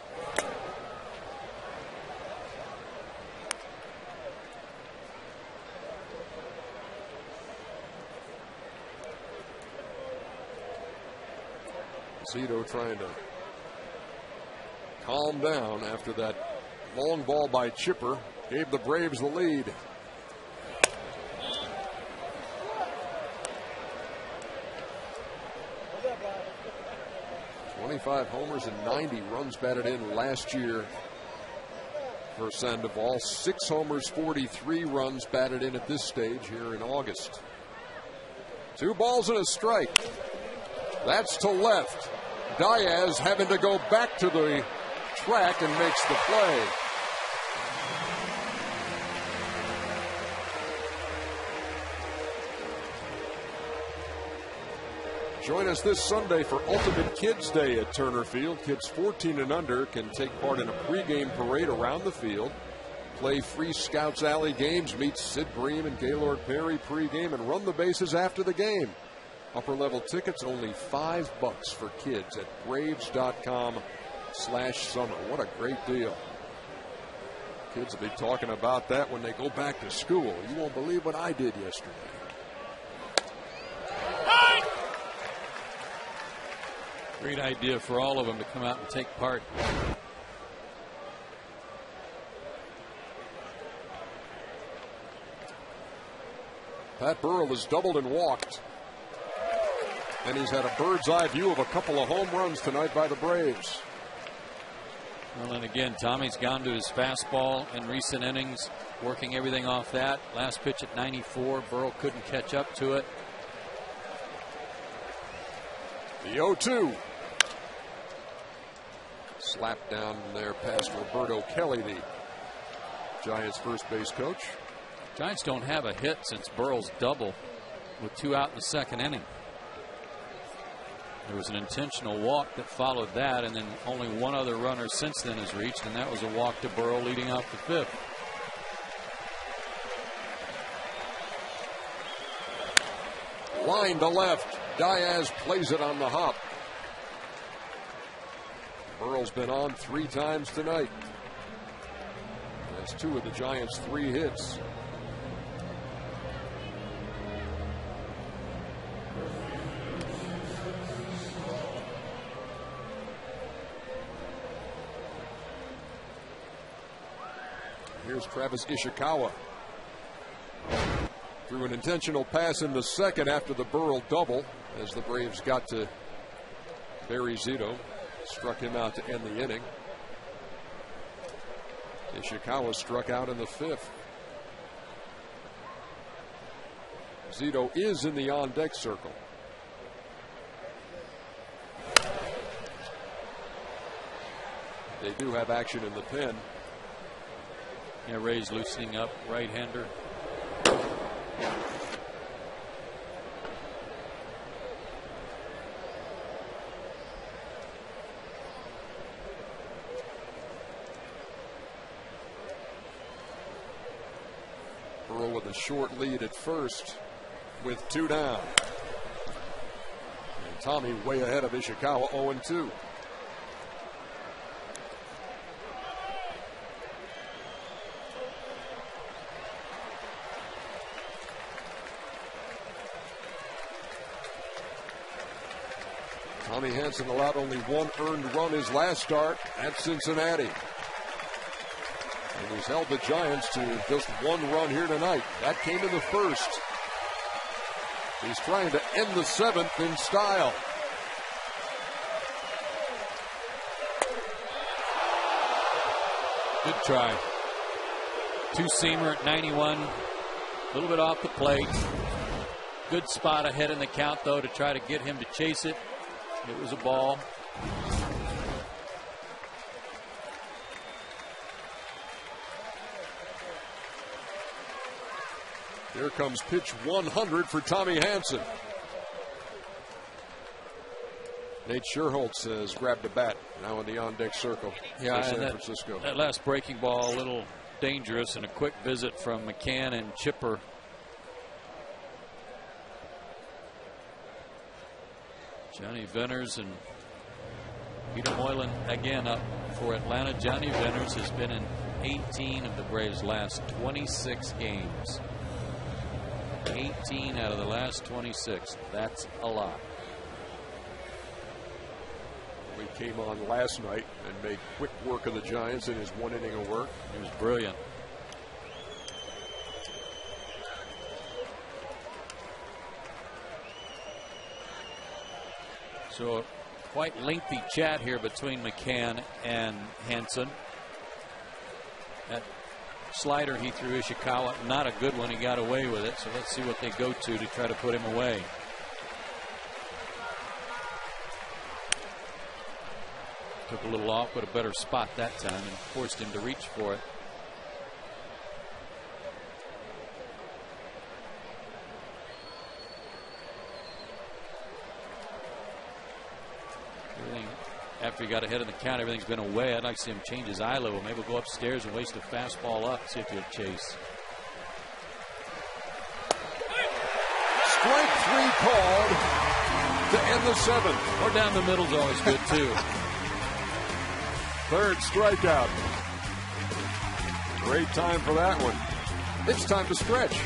Zito trying to calm down after that long ball by Chipper gave the Braves the lead. 25 homers and 90 runs batted in last year for Sandoval. 6 homers, 43 runs batted in at this stage here in August. 2 balls and a strike. That's to left. Diaz having to go back to the track and makes the play. Join us this Sunday for Ultimate Kids Day at Turner Field. Kids 14 and under can take part in a pregame parade around the field, play free Scouts Alley games, meet Sid Bream and Gaylord Perry pregame, and run the bases after the game. Upper level tickets only $5 for kids at Braves.com/summer. What a great deal. Kids will be talking about that when they go back to school. You won't believe what I did yesterday. Great idea for all of them to come out and take part. Pat Burrell has doubled and walked. And he's had a bird's eye view of a couple of home runs tonight by the Braves. Well, and again, Tommy's gone to his fastball in recent innings, working everything off that. Last pitch at 94, Burrell couldn't catch up to it. The 0-2. Slapped down there past Roberto Kelly, the Giants first base coach. Giants don't have a hit since Burrell's double with 2 out in the second inning. There was an intentional walk that followed that, and then only one other runner since then has reached, and that was a walk to Burrell leading off the fifth. Line to left. Diaz plays it on the hop. Burrell's been on 3 times tonight. That's 2 of the Giants' 3 hits. Here's Travis Ishikawa. Threw an intentional pass in the second after the Burrell double as the Braves got to Barry Zito. Struck him out to end the inning. Ishikawa struck out in the 5th. Zito is in the on-deck circle. They do have action in the pen. Yeah, Ray's loosening up, right-hander. Burrell with a short lead at first with 2 down. And Tommy way ahead of Ishikawa, 0-2. Tommy Hanson allowed only 1 earned run his last start at Cincinnati. And he's held the Giants to just 1 run here tonight. That came in the first. He's trying to end the 7th in style. Good try. 2-seamer at 91. A little bit off the plate. Good spot ahead in the count, though, to try to get him to chase it. It was a ball. Here comes pitch 100 for Tommy Hanson. Nate Scherholtz has grabbed a bat now in the on-deck circle for San Francisco. That last breaking ball a little dangerous, and a quick visit from McCann and Chipper. Johnny Venners and Peter Moylan again up for Atlanta. Johnny Venners has been in 18 of the Braves' last 26 games. 18 out of the last 26. That's a lot. He came on last night and made quick work of the Giants in his 1 inning of work. He was brilliant. So a quite lengthy chat here between McCann and Hansen. That slider he threw Ishikawa, not a good one. He got away with it. So let's see what they go to try to put him away. Took a little off, but a better spot that time and forced him to reach for it. Everything, after he got ahead of the count, everything's been away. I'd like to see him change his eye level. Maybe we'll go upstairs and waste a fastball up, see if he'll chase. Strike 3 called to end the 7th. Or down the middle's always good, too. Third strikeout. Great time for that one. It's time to stretch.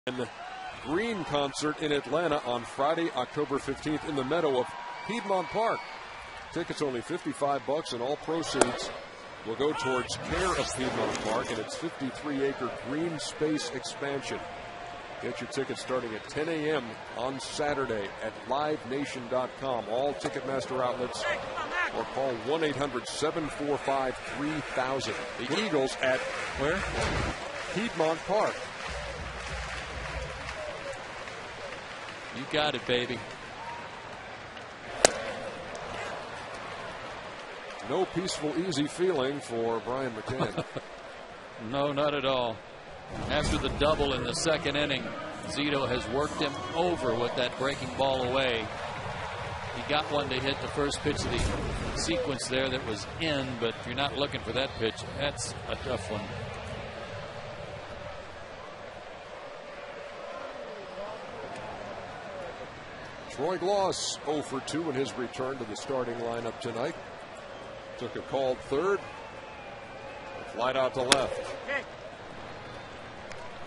And Green concert in Atlanta on Friday, October 15th in the meadow of Piedmont Park. Tickets only $55, and all proceeds will go towards care of Piedmont Park and its 53-acre green space expansion. Get your tickets starting at 10 a.m. on Saturday at livenation.com. All Ticketmaster outlets, or call 1-800-745-3000. The Eagles at where? Piedmont Park. You got it, baby. No peaceful, easy feeling for Brian McCann. No, not at all. After the double in the second inning, Zito has worked him over with that breaking ball away. He got one to hit the first pitch of the sequence there that was in, but if you're not looking for that pitch, that's a tough one. Troy Gloss 0 for 2 in his return to the starting lineup tonight. Took a called third. Flight out to left.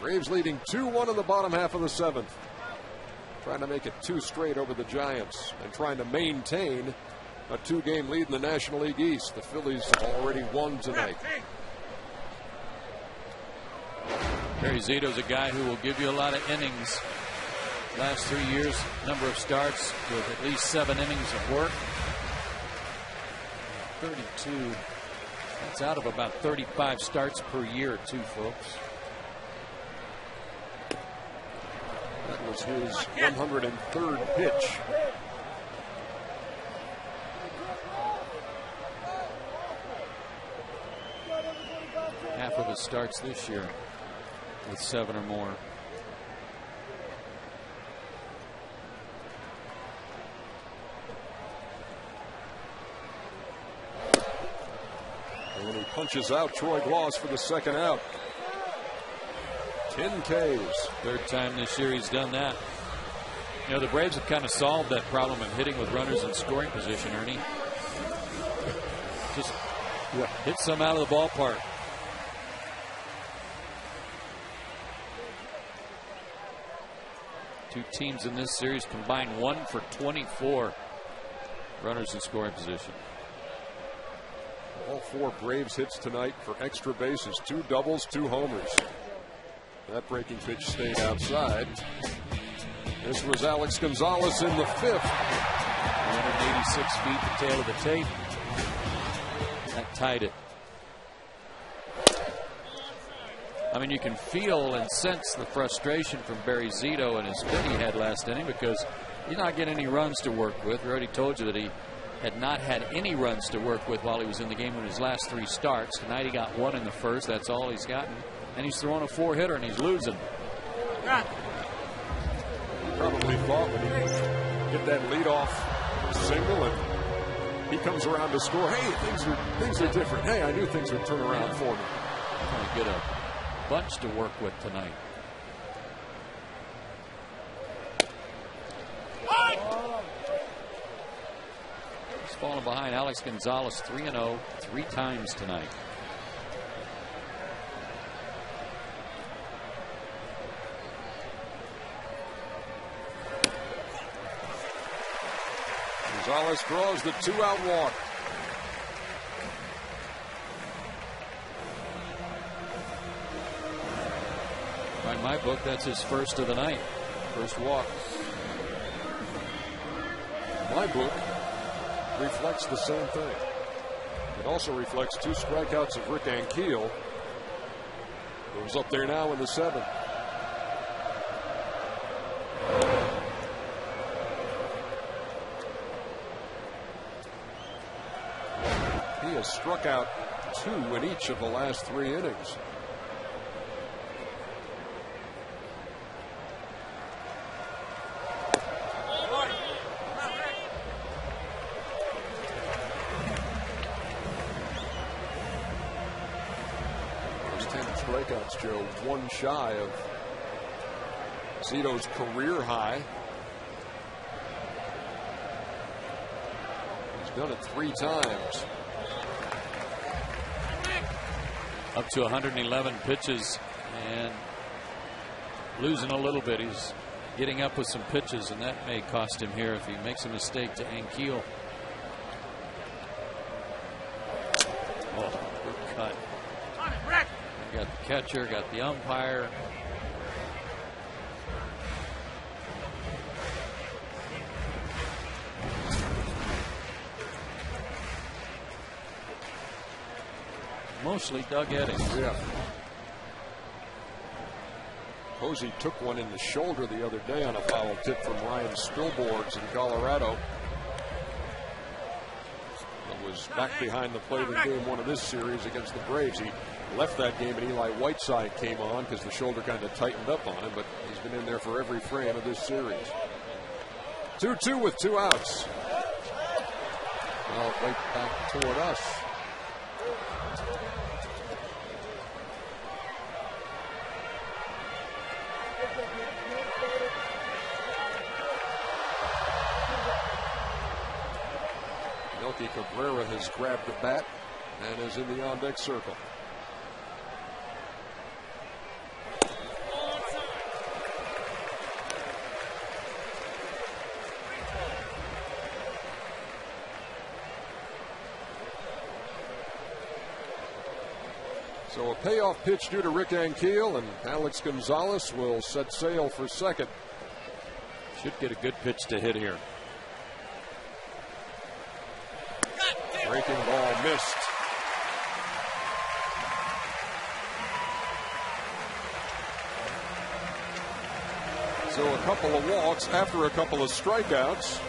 Braves leading 2-1 in the bottom half of the 7th. Trying to make it 2 straight over the Giants and trying to maintain a 2-game lead in the National League East. The Phillies have already won tonight. Barry Zito's a guy who will give you a lot of innings. Last 3 years, number of starts with at least 7 innings of work. 32. That's out of about 35 starts per year, too, folks. That was his 103rd pitch. Half of his starts this year with 7 or more. And when he punches out Troy Gloss for the second out. 10 Ks. Third time this year he's done that. You know, the Braves have kind of solved that problem of hitting with runners in scoring position, Ernie. Just hit some out of the ballpark. Two teams in this series combined 1 for 24 runners in scoring position. All 4 Braves hits tonight for extra bases. 2 doubles, 2 homers. That breaking pitch stayed outside. This was Alex Gonzalez in the 5th. 186 feet, the tail of the tape. That tied it. I mean, you can feel and sense the frustration from Barry Zito and his fit he had last inning because he's not getting any runs to work with. We already told you that he had not had any runs to work with while he was in the game in his last 3 starts. Tonight he got 1 in the 1st. That's all he's gotten. And he's throwing a 4-hitter and he's losing. He probably thought when he get that leadoff single and he comes around to score, hey, things are different. Hey, I knew things would turn around for me. Trying to get a bunch to work with tonight. He's falling behind Alex Gonzalez 3-0 3 times tonight. Gonzalez draws the 2-out walk. By my book, that's his first of the night. First walk. My book reflects the same thing. It also reflects 2 strikeouts of Rick Ankiel, who's up there now in the 7th. He has struck out 2 in each of the last 3 innings. Strikeouts, Joe, 1 shy of Zito's career high. He's done it 3 times. Up to 111 pitches and losing a little bit. He's getting up with some pitches, and that may cost him here if he makes a mistake to Ankiel. Oh, good cut. Got the catcher, got the umpire. Mostly Doug Eddings. Yeah. Posey took one in the shoulder the other day on a foul tip from Ryan Spilborghs in Colorado. It was back behind the plate in game 1 of this series against the Braves. He left that game and Eli Whiteside came on because the shoulder kind of tightened up on him, but he's been in there for every frame of this series. 2-2 with 2 outs. Well, right back toward us. Melky Cabrera has grabbed the bat and is in the on-deck circle. So a payoff pitch due to Rick Ankiel, and Alex Gonzalez will set sail for second. Should get a good pitch to hit here. Breaking ball missed. So a couple of walks after a couple of strikeouts.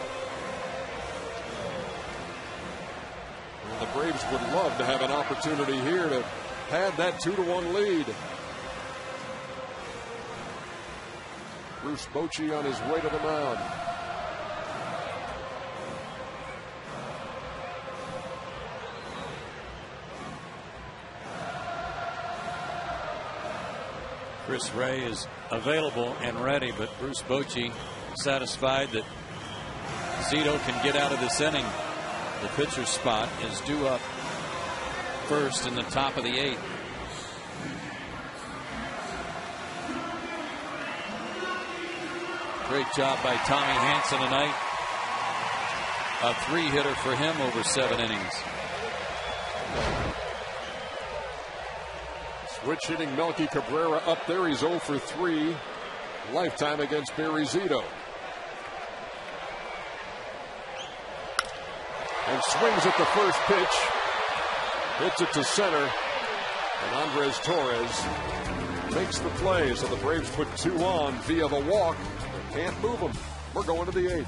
And the Braves would love to have an opportunity here to pad that 2-1 lead. Bruce Bochy on his way to the mound. Chris Ray is available and ready, but Bruce Bochy satisfied that Zito can get out of this inning. The pitcher's spot is due up first in the top of the 8th. Great job by Tommy Hanson tonight. A 3-hitter for him over 7 innings. Switch hitting Melky Cabrera up there. He's 0 for 3 lifetime against Barry Zito. And swings at the first pitch. Hits it to center. And Andres Torres makes the play. So the Braves put 2 on via the walk. Can't move them. We're going to the 8th.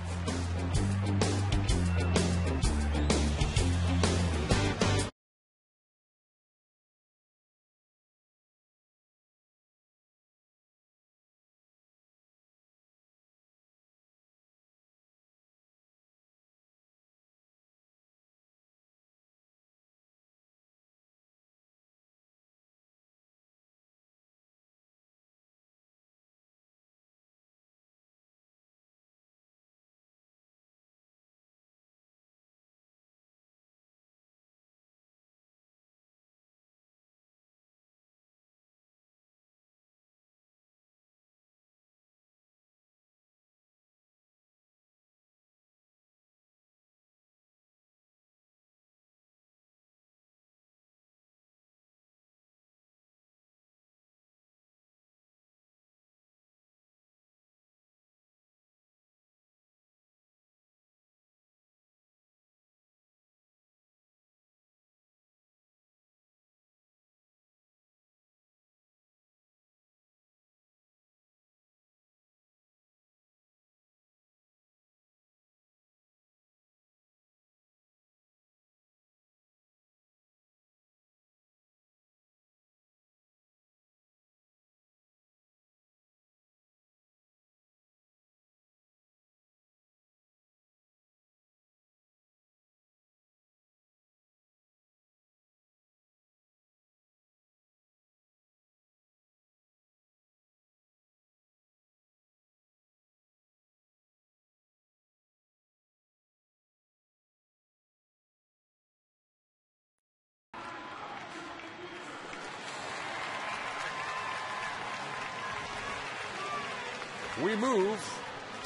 We move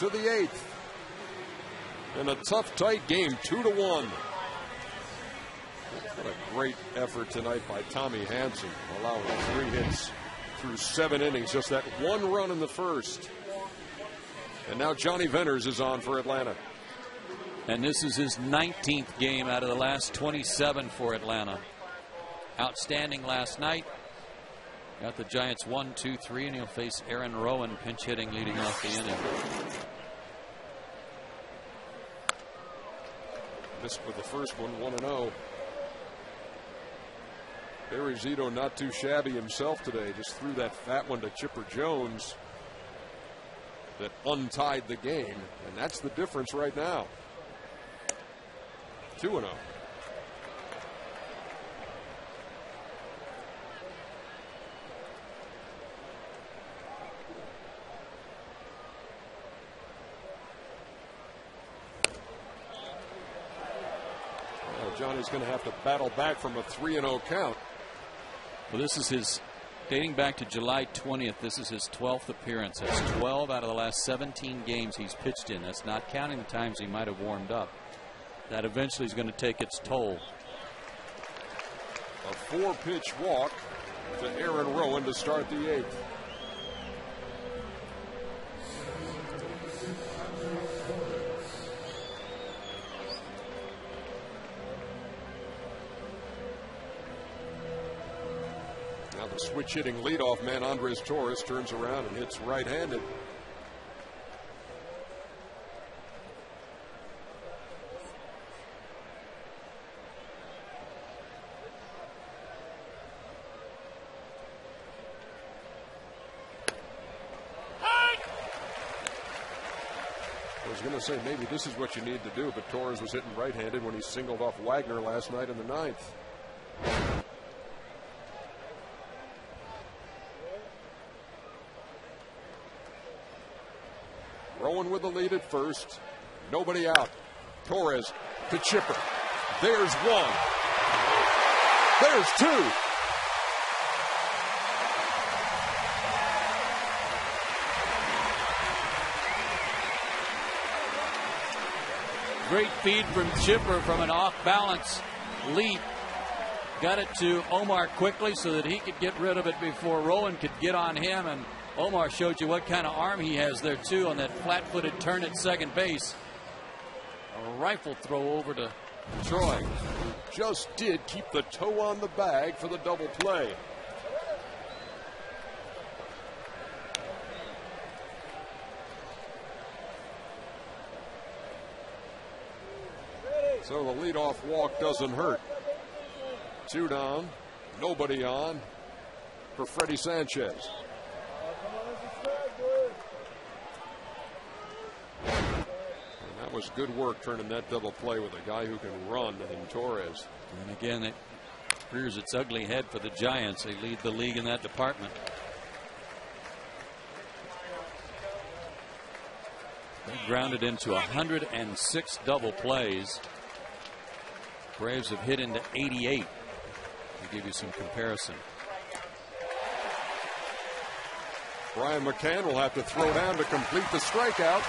to the 8th in a tough, tight game, 2-1. What a great effort tonight by Tommy Hanson, allowing 3 hits through 7 innings, just that 1 run in the first. And now Johnny Venters is on for Atlanta. And this is his 19th game out of the last 27 for Atlanta. Outstanding last night. Got the Giants 1-2-3, and he'll face Aaron Rowan pinch hitting leading off the inning. Missed with the first one, 1-0. Barry Zito not too shabby himself today. Just threw that fat one to Chipper Jones that untied the game, and that's the difference right now. 2-0. Johnny's going to have to battle back from a 3-0 count. Well, this is his, dating back to July 20th, this is his 12th appearance. That's 12 out of the last 17 games he's pitched in. That's not counting the times he might have warmed up. That eventually is going to take its toll. A 4-pitch walk to Aaron Rowan to start the 8th. Now the switch hitting leadoff man Andres Torres turns around and hits right-handed. I was going to say maybe this is what you need to do, but Torres was hitting right-handed when he singled off Wagner last night in the 9th. Rowan with the lead at first. Nobody out. Torres to Chipper. There's one. There's two. Great feed from Chipper from an off-balance leap. Got it to Omar quickly so that he could get rid of it before Rowan could get on him. And Omar showed you what kind of arm he has there, too, on that flat-footed turn at second base. A rifle throw over to Troy. Just did keep the toe on the bag for the double play. So the leadoff walk doesn't hurt. 2 down, nobody on for Freddie Sanchez. And that was good work turning that double play with a guy who can run in Torres. And again, it rears its ugly head for the Giants. They lead the league in that department. They grounded into 106 double plays. Braves have hit into 88 to give you some comparison. Brian McCann will have to throw down to complete the strikeout.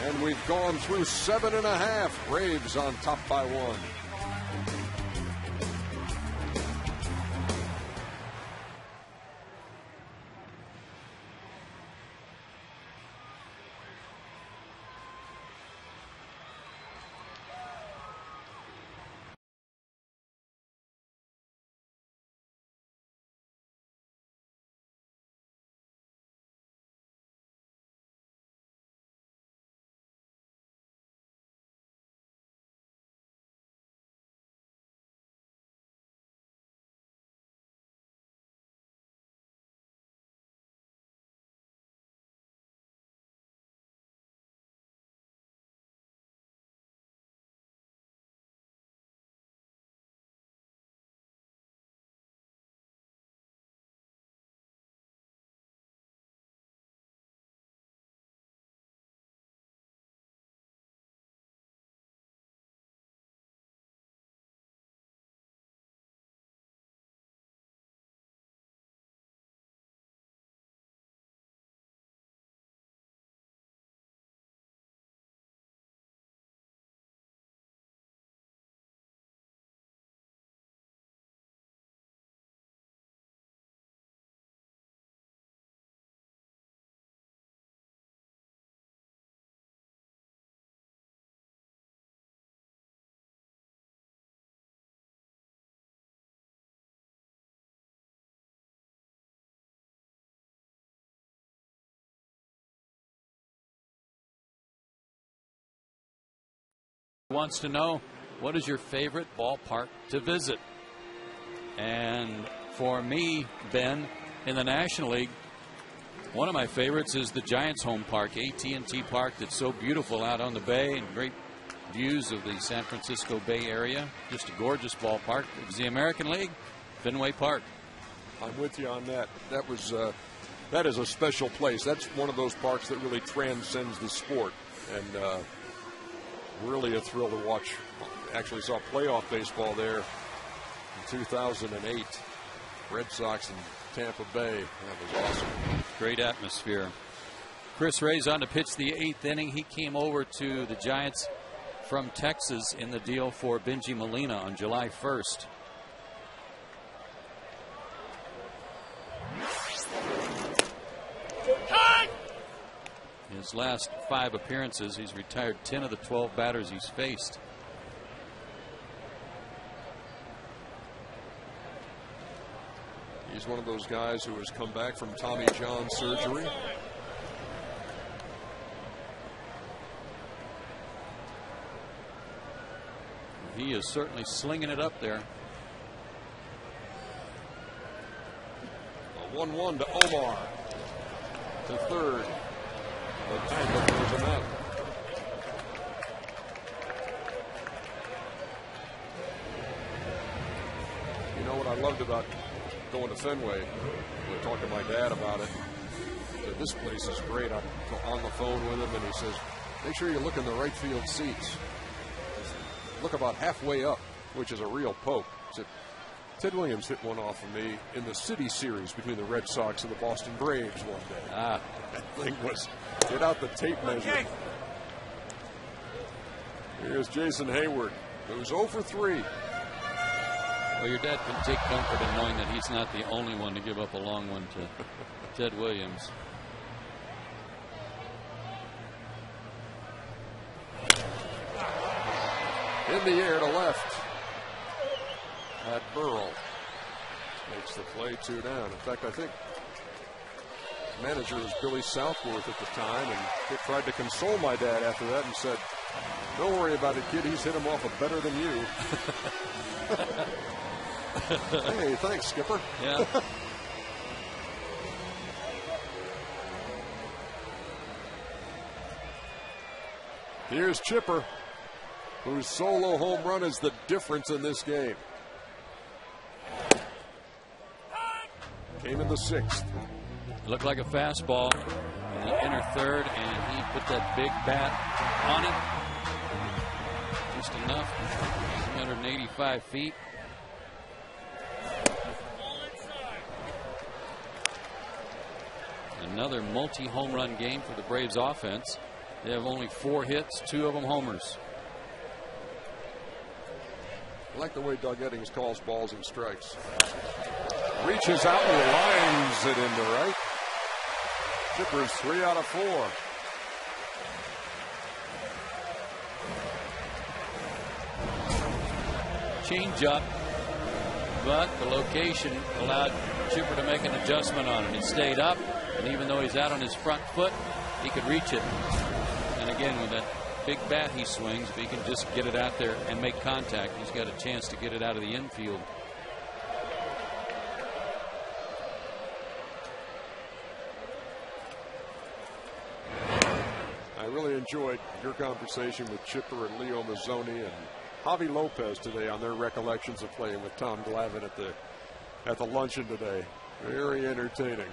And we've gone through 7.5. Braves on top by 1. Wants to know, what is your favorite ballpark to visit? And for me, Ben, in the National League, one of my favorites is the Giants' home park, AT&T Park, that's so beautiful out on the bay and great views of the San Francisco Bay Area. Just a gorgeous ballpark. It was the American League, Fenway Park. I'm with you on that. That is a special place. That's one of those parks that really transcends the sport. And really a thrill to watch. Actually saw playoff baseball there in 2008. Red Sox and Tampa Bay. That was awesome. Great atmosphere. Chris Ray's on to pitch the 8th inning. He came over to the Giants from Texas in the deal for Benji Molina on July 1st. his last 5 appearances, he's retired 10 of the 12 batters he's faced. He's one of those guys who has come back from Tommy John surgery. He is certainly slinging it up there. A 1-1 to Omar. To third. The tangle goes him out. You know what I loved about going to Fenway? I talked to my dad about it. Said, this place is great. I'm on the phone with him, and he says, make sure you look in the right field seats. Look about halfway up, which is a real poke. Said, Ted Williams hit one off of me in the City Series between the Red Sox and the Boston Braves one day. That thing was, get out the tape measure. Here's Jason Hayward, who's 0 for 3. Well, your dad can take comfort in knowing that he's not the only one to give up a long one to Ted Williams. In the air to left. At Burrell. Makes the play 2 down. In fact, I think his manager was Billy Southworth at the time, and he tried to console my dad after that and said, don't worry about it, kid. He's hit him off a better than you. Hey, thanks, Skipper. Yeah. Here's Chipper, whose solo home run is the difference in this game. Came in the 6th. Looked like a fastball in the inner third, and he put that big bat on it. Just enough. 285 feet. Another multi-home run game for the Braves offense. They have only 4 hits, 2 of them homers. I like the way Doug Eddings calls balls and strikes. Reaches out and lines it into right. Chipper's 3 out of 4. Change up, but the location allowed Chipper to make an adjustment on it. It stayed up, and even though he's out on his front foot, he could reach it. And again, with that big bat he swings, if he can just get it out there and make contact, he's got a chance to get it out of the infield. I really enjoyed your conversation with Chipper and Leo Mazzoni and Javi Lopez today on their recollections of playing with Tom Glavine at the luncheon today. Very entertaining.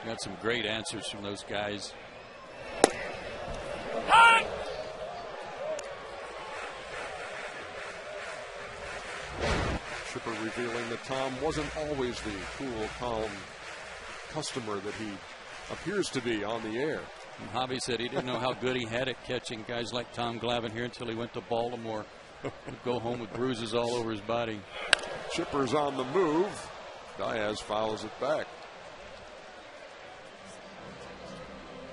Got some great answers from those guys. Chipper revealing that Tom wasn't always the cool, calm customer that he appears to be on the air. And Javi said he didn't know how good he had it catching guys like Tom Glavine here until he went to Baltimore. He'd go home with bruises all over his body. Chipper's on the move. Diaz fouls it back.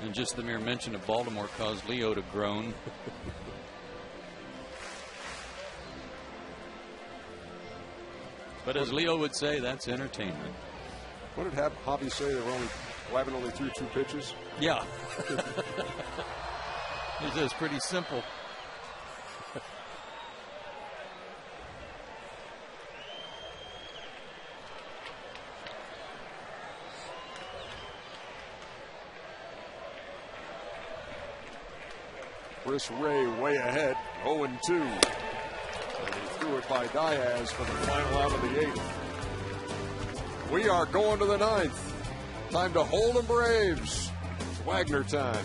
And just the mere mention of Baltimore caused Leo to groan. But as Leo would say, that's entertainment. What did Javi say? Glavine only threw 2 pitches? Yeah. He says pretty simple. Chris Ray way ahead, 0-2. And he threw it by Diaz for the final out of the 8th. We are going to the 9th. Time to hold 'em Braves. Wagner time.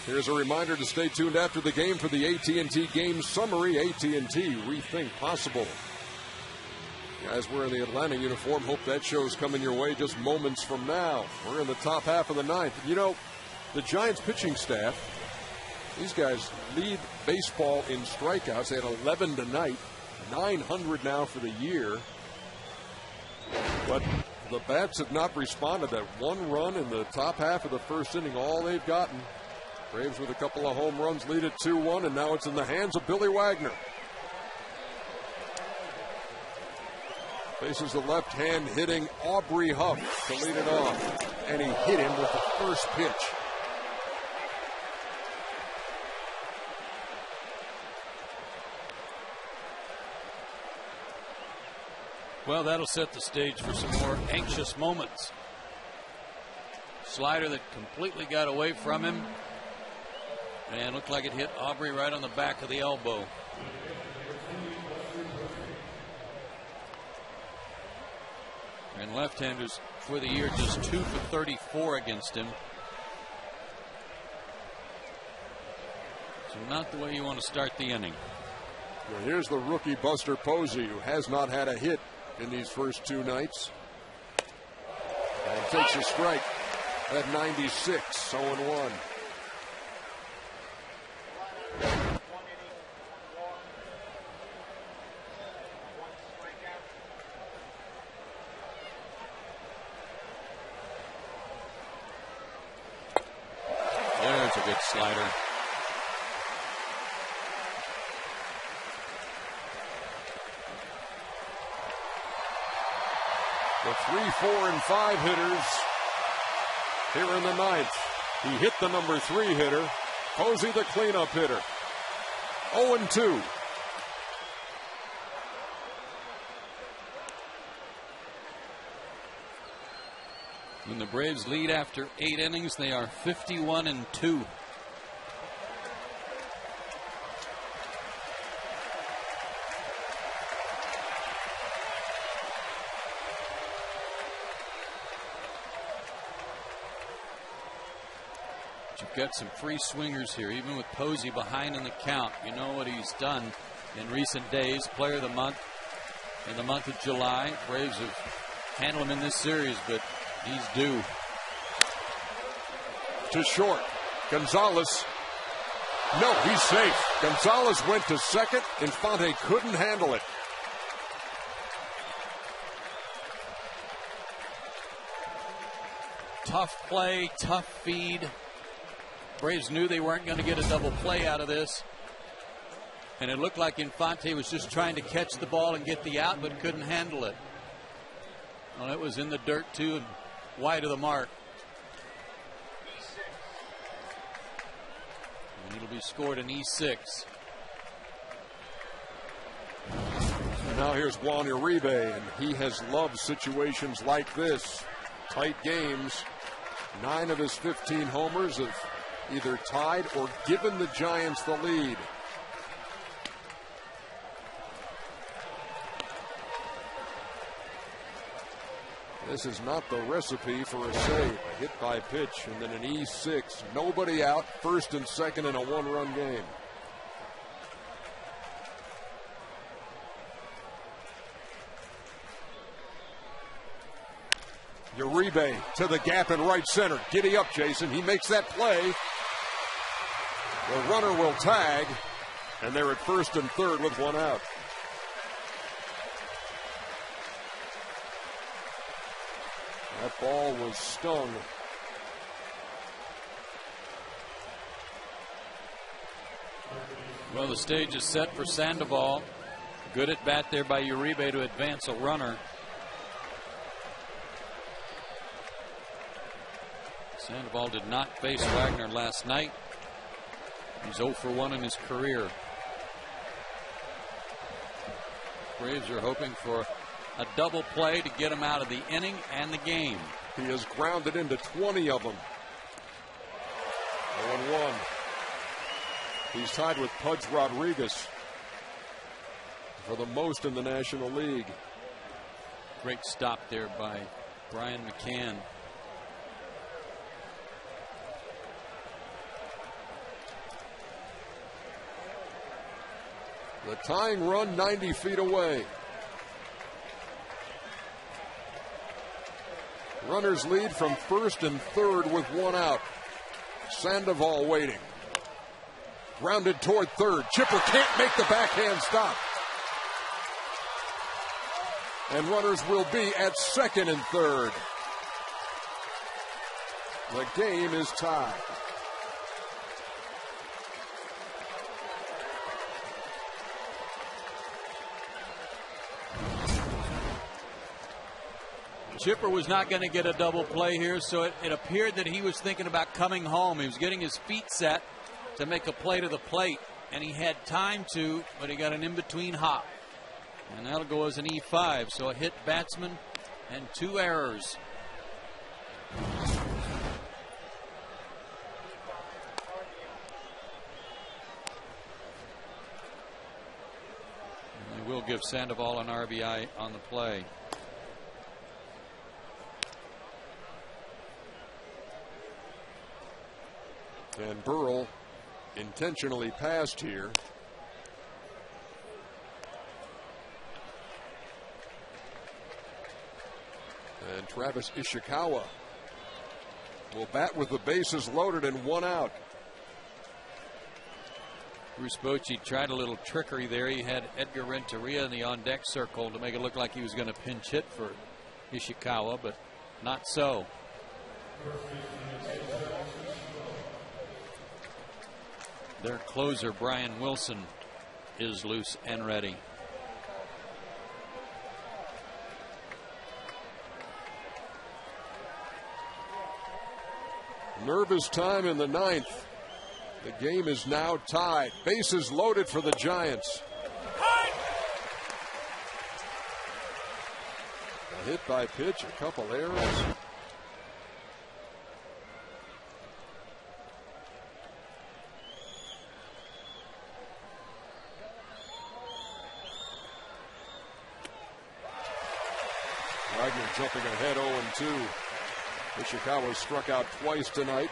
Here's a reminder to stay tuned after the game for the AT&T Game Summary. AT&T, rethink possible. Guys wearing the Atlanta uniform, hope that show's coming your way just moments from now. We're in the top half of the ninth. You know, the Giants pitching staff, these guys lead baseball in strikeouts. They had 11 tonight, 900 now for the year. But the bats have not responded. That one run in the top half of the first inning, all they've gotten. Braves with a couple of home runs lead it 2-1, and now it's in the hands of Billy Wagner. Faces the left-hand hitting Aubrey Huff to lead it off, and he hit him with the first pitch. Well, that'll set the stage for some more anxious moments. Slider that completely got away from him, and looked like it hit Aubrey right on the back of the elbow. And left-handers for the year just 2 for 34 against him. So not the way you want to start the inning. Well, here's the rookie Buster Posey, who has not had a hit in these first two nights. And takes a strike at 96, 0-1. There's a good slider. The 3, 4, and 5 hitters here in the ninth. He hit the number 3 hitter. Posey the cleanup hitter. 0-2. When the Braves lead after 8 innings, they are 51-2. You've got some free swingers here, even with Posey behind in the count. You know what he's done in recent days. Player of the month in the month of July. Braves have handled him in this series, but he's due. To short. Gonzalez. No, he's safe. Gonzalez went to second. Infante couldn't handle it. Tough play, tough feed. Braves knew they weren't going to get a double play out of this. And it looked like Infante was just trying to catch the ball and get the out, but couldn't handle it. Well, it was in the dirt, too, and wide of the mark. And it'll be scored an E6. Now here's Juan Uribe, and he has loved situations like this. Tight games. 9 of his 15 homers have either tied or given the Giants the lead. This is not the recipe for a save. A hit by pitch and then an E6. Nobody out, first and second in a one-run game. Uribe to the gap in right center. Giddy up, Jason. He makes that play. The runner will tag, and they're at first and third with one out. That ball was stung. Well, the stage is set for Sandoval. Good at bat there by Uribe to advance a runner. Sandoval did not face Wagner last night. He's 0 for 1 in his career. Braves are hoping for a double play to get him out of the inning and the game. He has grounded into 20 of them. 0-1. He's tied with Pudge Rodriguez for the most in the National League. Great stop there by Brian McCann. The tying run 90 feet away. Runners lead from first and third with one out. Sandoval waiting. Grounded toward third. Chipper can't make the backhand stop. And runners will be at second and third. The game is tied. Chipper was not going to get a double play here, so it appeared that he was thinking about coming home. He was getting his feet set to make a play to the plate, and he had time to, but he got an in-between hop. And that'll go as an E5, so a hit batsman and 2 errors. And they will give Sandoval an RBI on the play. And Burrell intentionally passed here. And Travis Ishikawa will bat with the bases loaded and one out. Bruce Bochy tried a little trickery there. He had Edgar Renteria in the on-deck circle to make it look like he was going to pinch hit for Ishikawa, but not so. Their closer, Brian Wilson, is loose and ready. Nervous time in the ninth. The game is now tied. Bases loaded for the Giants. A hit by pitch, a couple errors. Wagner jumping ahead 0-2. Ishikawa struck out twice tonight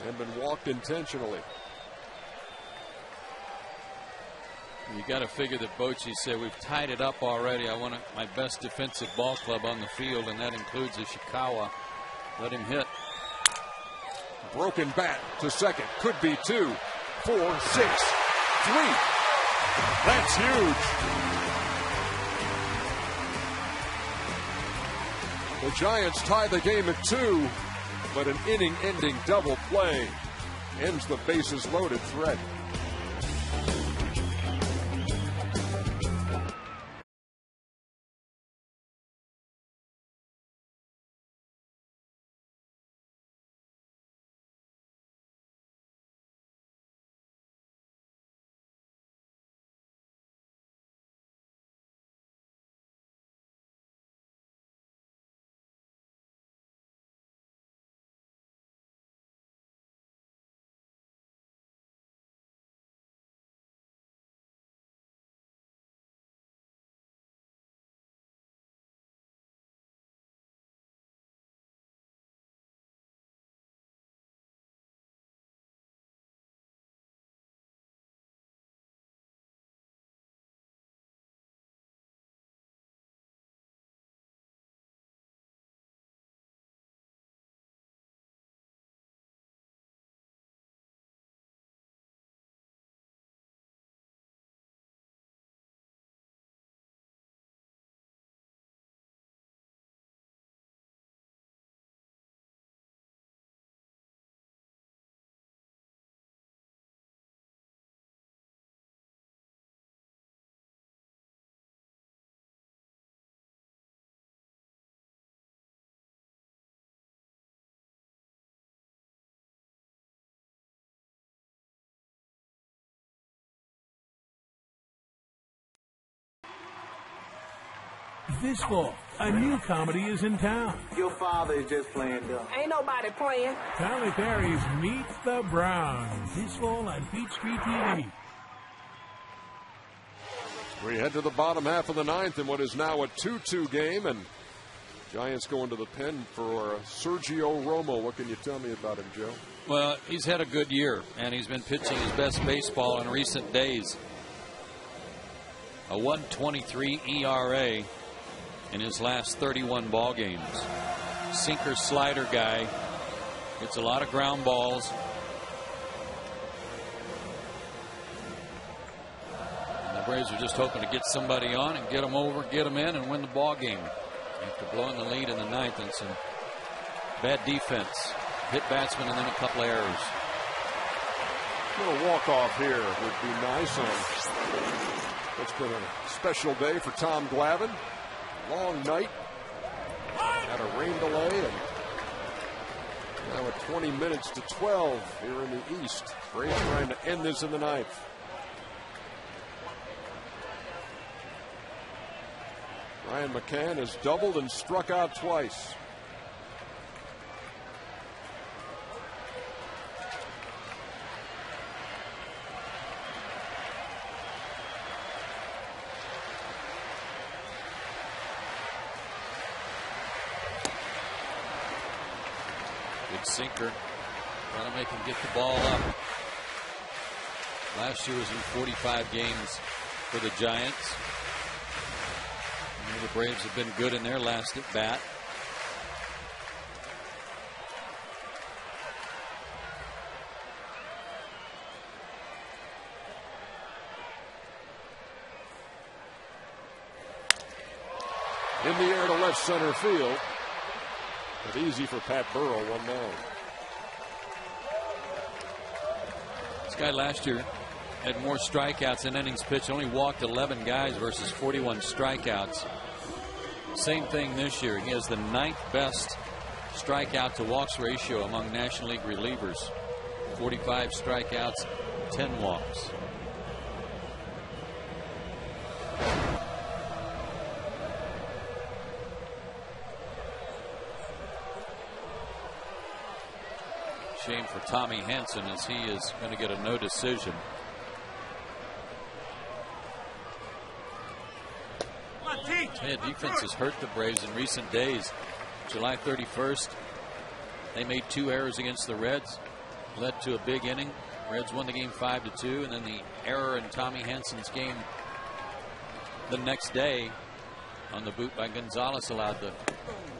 and been walked intentionally. You got to figure that Bochy said, we've tied it up already. I want my best defensive ball club on the field, and that includes Ishikawa. Let him hit. Broken bat to second. Could be 2, 4, 6, 3. That's huge. The Giants tie the game at 2, but an inning-ending double play ends the bases-loaded threat. This fall, a new comedy is in town. Your father is just playing dumb. Ain't nobody playing. Tyler Perry's Meet the Browns. This fall on Peachtree TV. We head to the bottom half of the ninth in what is now a 2-2 game, and Giants go into the pen for Sergio Romo. What can you tell me about him, Joe? Well, he's had a good year, and he's been pitching his best baseball in recent days. A 1.23 ERA in his last 31 ball games. Sinker slider guy. Gets a lot of ground balls. And the Braves are just hoping to get somebody on and get them over, get them in, and win the ball game. After blowing the lead in the ninth and some bad defense. Hit batsman and then a couple errors. A little walk-off here would be nice on what's been a special day for Tom Glavine. Long night. Had a rain delay, and now at 20 minutes to 12 here in the East. Braves trying to end this in the ninth. Ryan McCann has doubled and struck out twice. Good sinker. Trying to make him get the ball up. Last year was in 45 games for the Giants. The Braves have been good in their last at bat. In the air to left center field. But easy for Pat Burrow, 1-0. This guy last year had more strikeouts than innings pitched. Only walked 11 guys versus 41 strikeouts. Same thing this year. He has the 9th best strikeout to walks ratio among National League relievers. 45 strikeouts, 10 walks. Shame for Tommy Hanson, as he is going to get a no decision. Yeah, defense has hurt the Braves in recent days. July 31st, they made 2 errors against the Reds, led to a big inning. Reds won the game 5-2, and then the error in Tommy Hanson's game the next day on the boot by Gonzalez allowed the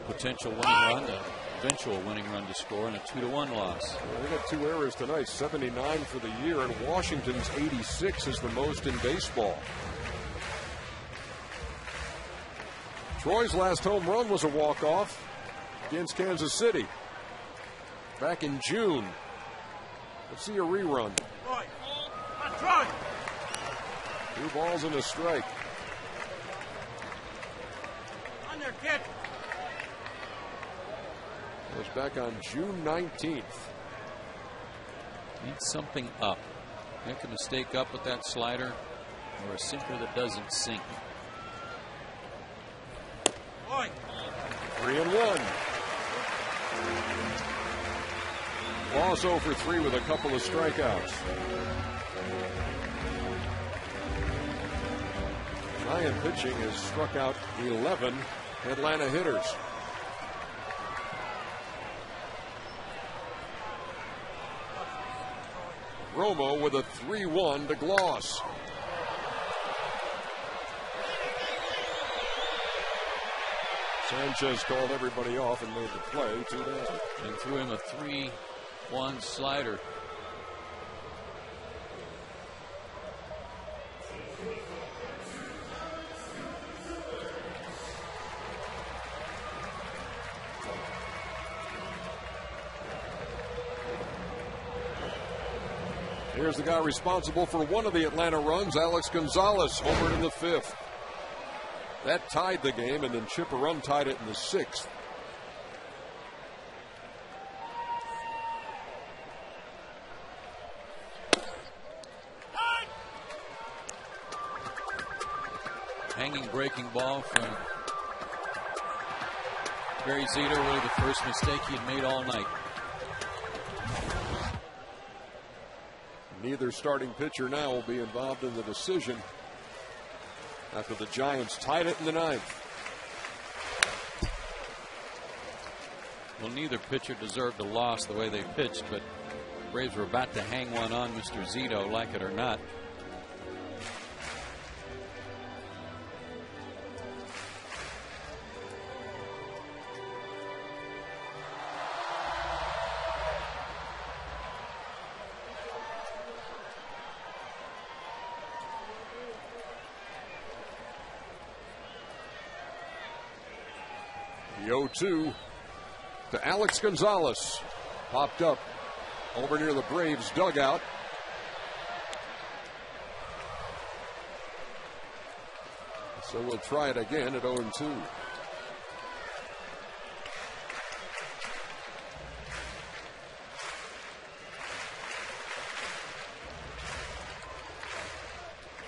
potential winning run, the eventual winning run to score, and a 2-1 loss. Well, they got 2 errors tonight, 79 for the year, and Washington's 86 is the most in baseball. Troy's last home run was a walk-off against Kansas City back in June. Let's see a rerun. 2 balls and a strike. It was back on June 19th. Needs something up. Make a mistake up with that slider, or a sinker that doesn't sink. 3-1. Loss 0 for 3 with a couple of strikeouts. Ryan pitching has struck out 11 Atlanta hitters. Romo with a 3-1 to Gloss. Sanchez called everybody off and made the play 2-0. And threw him a 3-1 slider. Here's the guy responsible for one of the Atlanta runs, Alex Gonzalez, homered in the 5th. That tied the game, and then Chipper Run tied it in the 6th. Hanging breaking ball from Barry Zito, really the first mistake he had made all night. Neither starting pitcher now will be involved in the decision after the Giants tied it in the 9th. Well, neither pitcher deserved a loss the way they pitched, but the Braves were about to hang one on Mr. Zito, like it or not. The 0-2 to Alex Gonzalez. Popped up over near the Braves dugout. So we'll try it again at 0-2.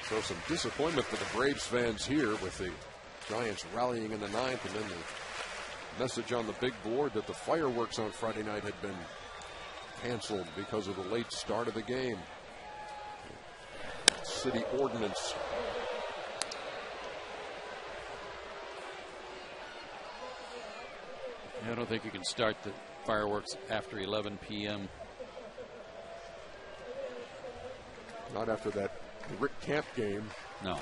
So some disappointment for the Braves fans here with the Giants rallying in the ninth, and then the message on the big board that the fireworks on Friday night had been canceled because of the late start of the game. City ordinance. I don't think you can start the fireworks after 11 p.m. Not after that Rick Camp game. No.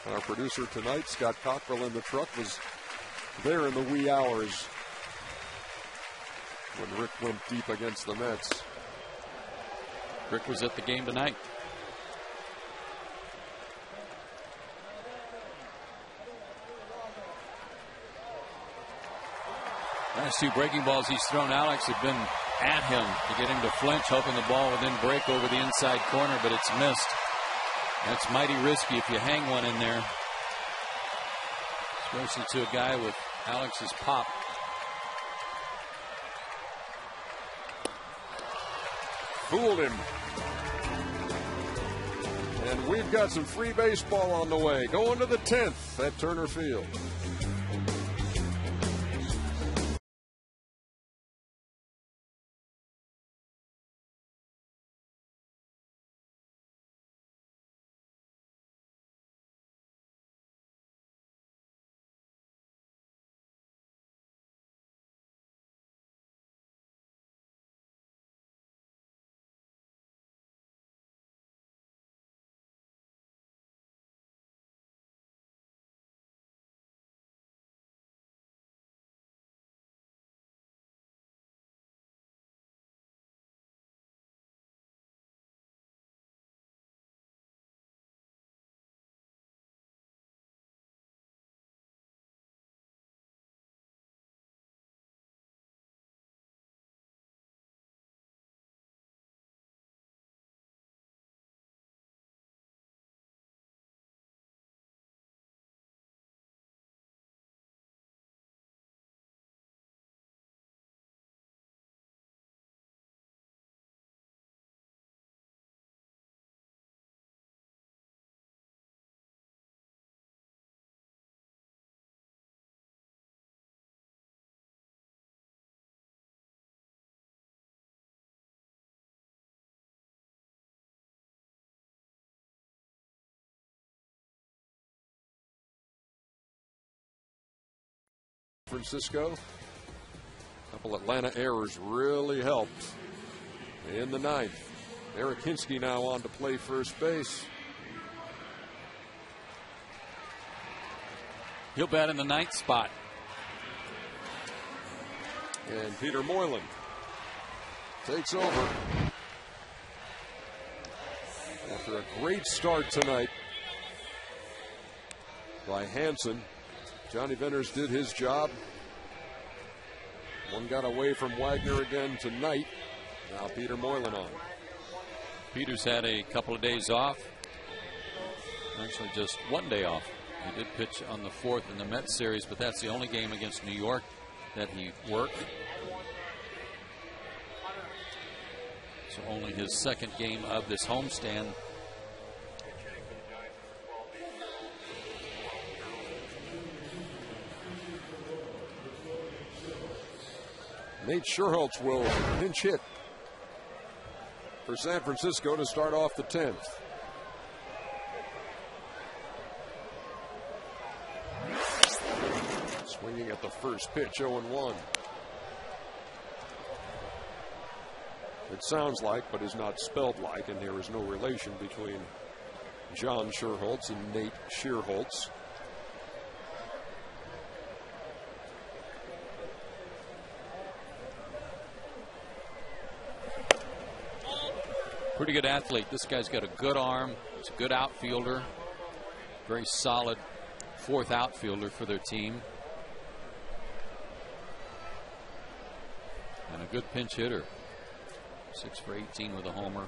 Our producer tonight, Scott Cockrell, in the truck, was there in the wee hours when Rick went deep against the Mets. Rick was at the game tonight. Last two breaking balls he's thrown, Alex, have been at him to get him to flinch, hoping the ball would then break over the inside corner, but it's missed. That's mighty risky if you hang one in there, especially to a guy with Alex's pop. Fooled him. And we've got some free baseball on the way. Going to the 10th at Turner Field. Francisco. A couple Atlanta errors really helped in the ninth. Eric Hinsky now on to play first base. He'll bat in the ninth spot. And Peter Moylan takes over after a great start tonight by Hansen. Johnny Venters did his job. One got away from Wagner again tonight. Now Peter Moylan on. Peter's had a couple of days off. Actually, just one day off. He did pitch on the 4th in the Mets series, but that's the only game against New York that he worked. So only his second game of this homestand. Nate Scherholtz will pinch hit for San Francisco to start off the 10th. Swinging at the first pitch, 0-1. It sounds like, but is not spelled like, and there is no relation between John Scherholtz and Nate Scherholtz. Pretty good athlete. This guy's got a good arm. He's a good outfielder. Very solid 4th outfielder for their team. good pinch hitter. 6 for 18 with a homer.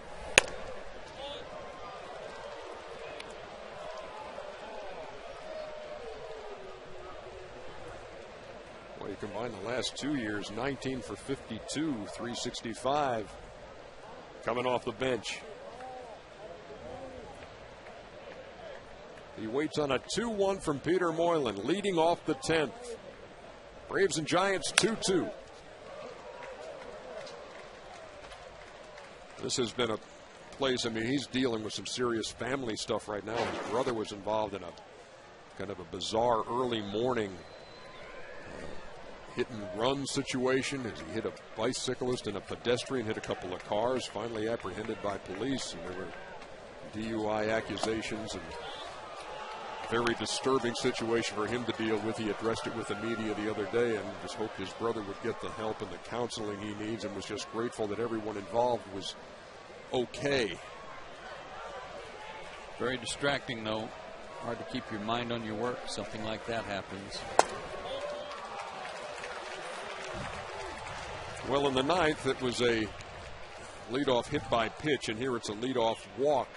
Well, you combine the last 2 years, 19 for 52, 365, coming off the bench. He waits on a 2-1 from Peter Moylan, leading off the 10th. Braves and Giants 2-2. This has been a place, I mean, he's dealing with some serious family stuff right now. His brother was involved in a kind of a bizarre early morning hit and run situation as he hit a bicyclist and a pedestrian, hit a couple of cars, finally apprehended by police, and there were DUI accusations, and very disturbing situation for him to deal with. He addressed it with the media the other day and just hoped his brother would get the help and the counseling he needs, and was just grateful that everyone involved was okay. Very distracting, though. Hard to keep your mind on your work. Something like that happens. Well, in the 9th, it was a leadoff hit by pitch, and here it's a leadoff walk.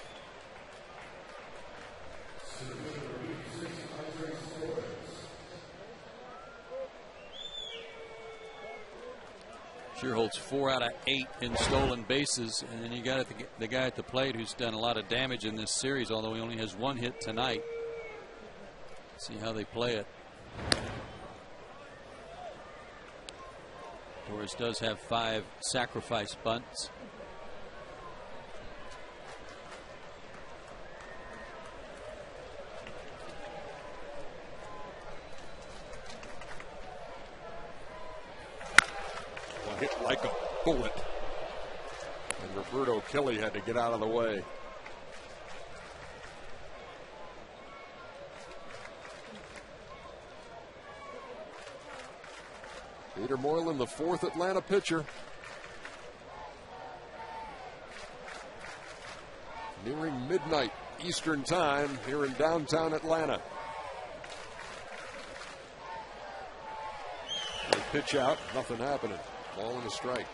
Sure holds 4 out of 8 in stolen bases, and then you got the guy at the plate who's done a lot of damage in this series, although he only has 1 hit tonight. See how they play it. Torres does have 5 sacrifice bunts. Well, hit like a bullet. And Roberto Kelly had to get out of the way. Peter Moylan, the 4th Atlanta pitcher. Nearing midnight Eastern time here in downtown Atlanta. They pitch out, nothing happening. Ball and a strike.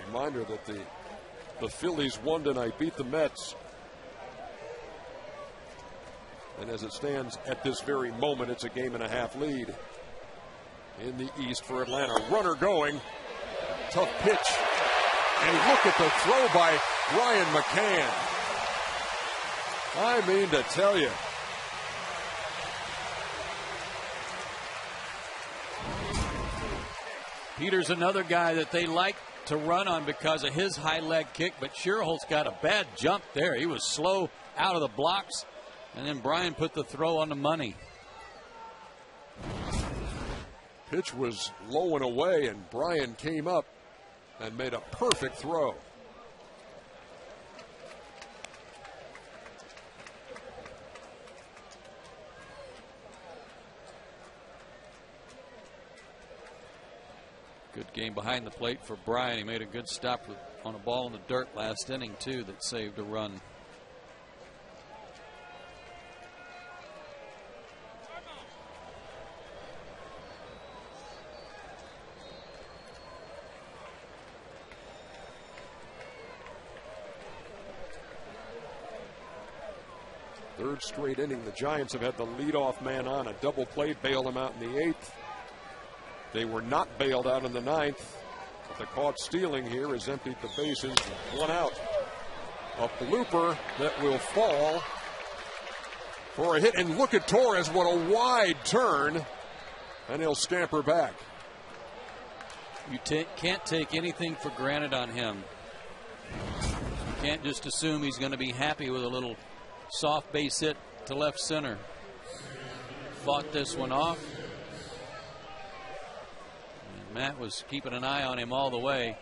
Reminder that the Phillies won tonight, beat the Mets. And as it stands at this very moment, it's a 1.5 game lead in the East for Atlanta. Runner going. Tough pitch. And look at the throw by Ryan McCann. I mean to tell you. Peter's another guy that they like to run on because of his high leg kick, but Scherholtz got a bad jump there. He was slow out of the blocks. And then Brian put the throw on the money. Pitch was low and away, and Brian came up and made a perfect throw. Good game behind the plate for Brian. He made a good stop on a ball in the dirt last inning, too, that saved a run. Third straight inning, the Giants have had the leadoff man on. A double play bailed them out in the 8th. They were not bailed out in the 9th. But the caught stealing here has emptied the bases. 1 out. A blooper that will fall for a hit. And look at Torres, what a wide turn. And he'll scamper back. You can't take anything for granted on him. You can't just assume he's going to be happy with a little soft base hit to left center. Fought this one off. And Matt was keeping an eye on him all the way.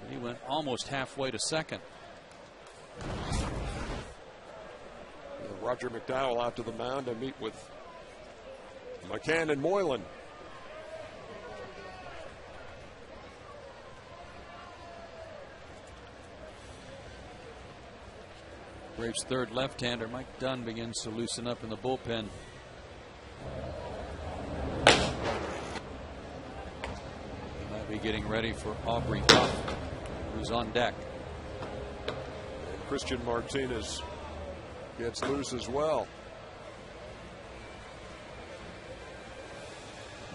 He went almost halfway to second. Roger McDowell out to the mound to meet with McCann and Moylan. Braves' third left-hander, Mike Dunn, begins to loosen up in the bullpen. He might be getting ready for Aubrey Huff, who's on deck. Christian Martinez gets loose as well.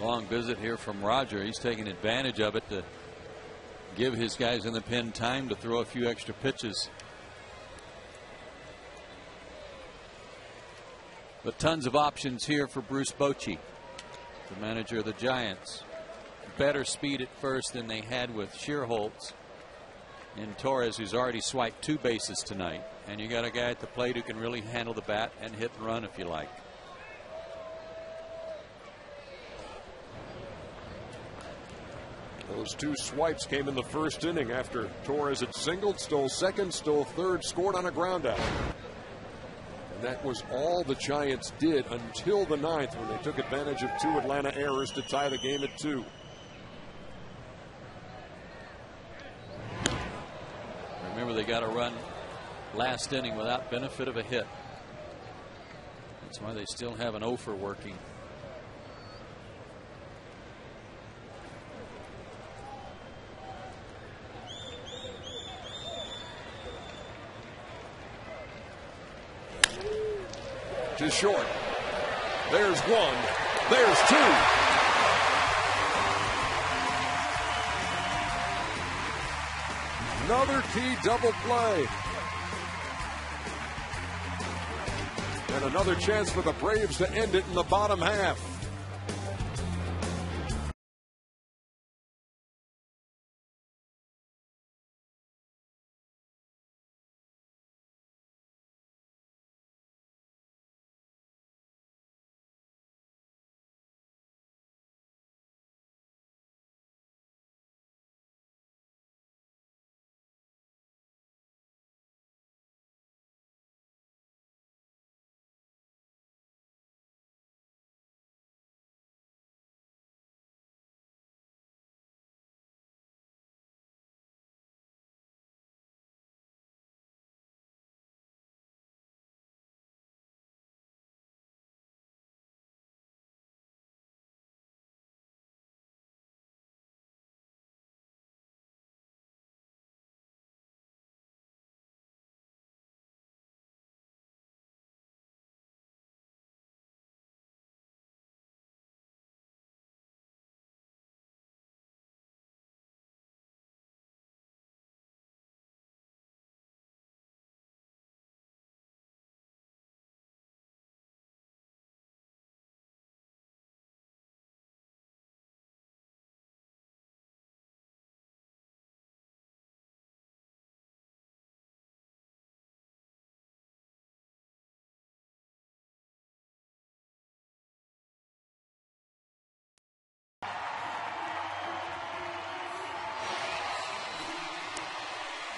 Long visit here from Roger. He's taking advantage of it to give his guys in the pen time to throw a few extra pitches. But tons of options here for Bruce Bochy, the manager of the Giants. Better speed at first than they had with Shearholtz and Torres, who's already swiped 2 bases tonight. And you got a guy at the plate who can really handle the bat and hit and run if you like. Those 2 swipes came in the first inning after Torres had singled, stole second, stole third, scored on a ground out. And that was all the Giants did until the 9th, when they took advantage of 2 Atlanta errors to tie the game at 2. Remember, they got a run last inning without benefit of a hit. That's why they still have an offer working. Just short. There's 1. There's 2. Another key double play. And another chance for the Braves to end it in the bottom half.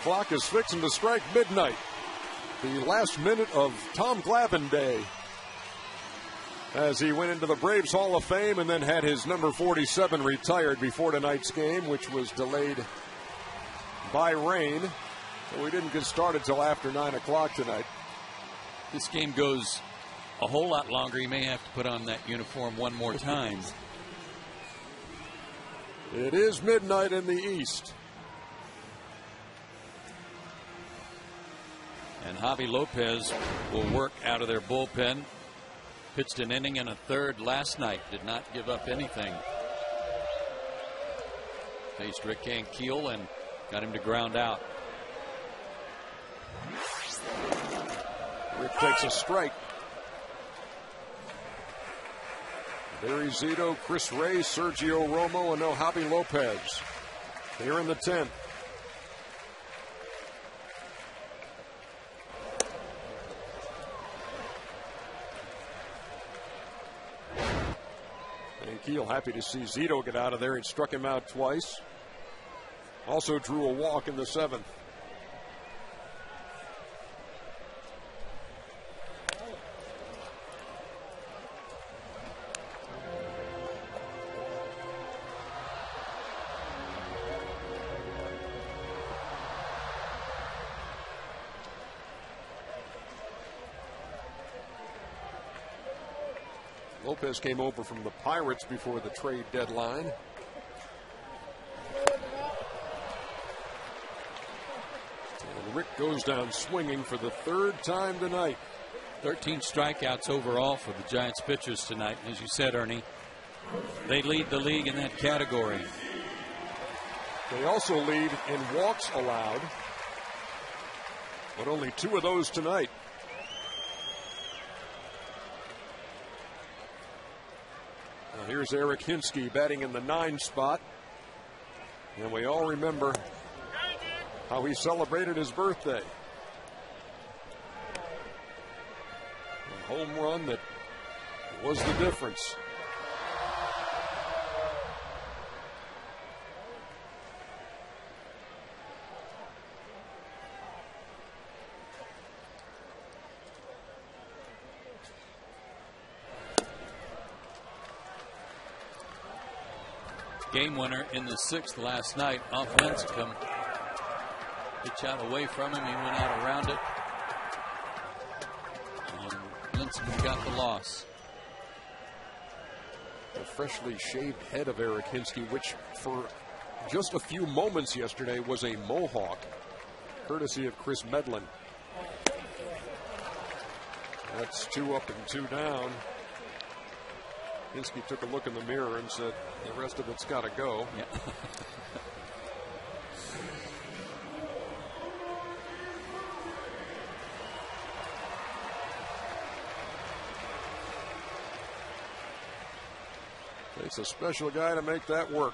Clock is fixing to strike midnight. The last minute of Tom Glavine Day, as he went into the Braves Hall of Fame and then had his number 47 retired before tonight's game, which was delayed by rain. So we didn't get started till after 9 o'clock tonight. This game goes a whole lot longer. He may have to put on that uniform one more time. It is midnight in the East. And Javi Lopez will work out of their bullpen. Pitched an inning and a third last night. Did not give up anything. Faced Rick Ankiel and got him to ground out. Rick takes a strike. Barry Zito, Chris Ray, Sergio Romo, and no Javi Lopez. Here in the 10th. Ankiel happy to see Zito get out of there. He struck him out twice. Also drew a walk in the 7th. Lopez came over from the Pirates before the trade deadline. And Rick goes down swinging for the third time tonight. 13 strikeouts overall for the Giants pitchers tonight. As you said, Ernie, they lead the league in that category. They also lead in walks allowed, but only 2 of those tonight. Now here's Eric Hinsky batting in the 9 spot. And we all remember how he celebrated his birthday. A home run that was the difference. Game winner in the 6th last night off Lincecum. Pitch out away from him. He went out around it. And Lincecum got the loss. The freshly shaved head of Eric Hinsky, which for just a few moments yesterday was a mohawk, courtesy of Chris Medlin. That's 2 up and 2 down. Hinsky took a look in the mirror and said, the rest of it's got to go. Yeah. Takes a special guy to make that work.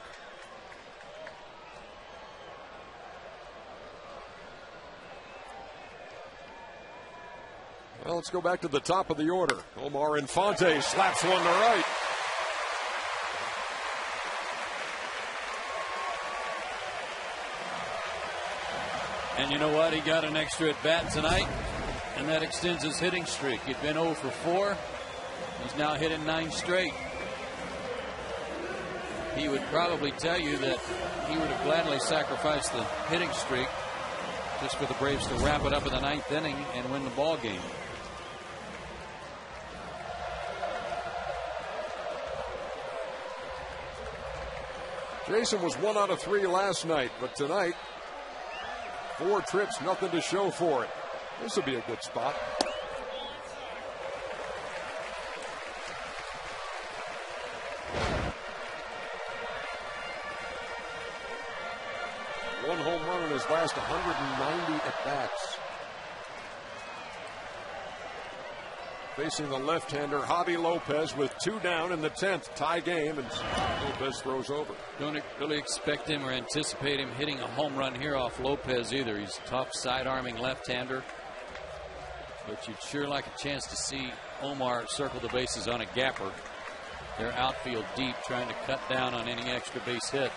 Well, let's go back to the top of the order. Omar Infante slaps one to right. And you know what? He got an extra at bat tonight, and that extends his hitting streak. He'd been 0 for 4. He's now hitting 9 straight. He would probably tell you that he would have gladly sacrificed the hitting streak just for the Braves to wrap it up in the 9th inning and win the ball game. Jason was 1 out of 3 last night, but tonight, 4 trips, nothing to show for it. This will be a good spot. One home run in his last 190 at-bats. Facing the left-hander, Javi Lopez, with 2 down in the 10th. Tie game, and Lopez throws over. Don't really expect him or anticipate him hitting a home run here off Lopez either. He's a tough side-arming left-hander. But you'd sure like a chance to see Omar circle the bases on a gapper. They're outfield deep, trying to cut down on any extra base hit.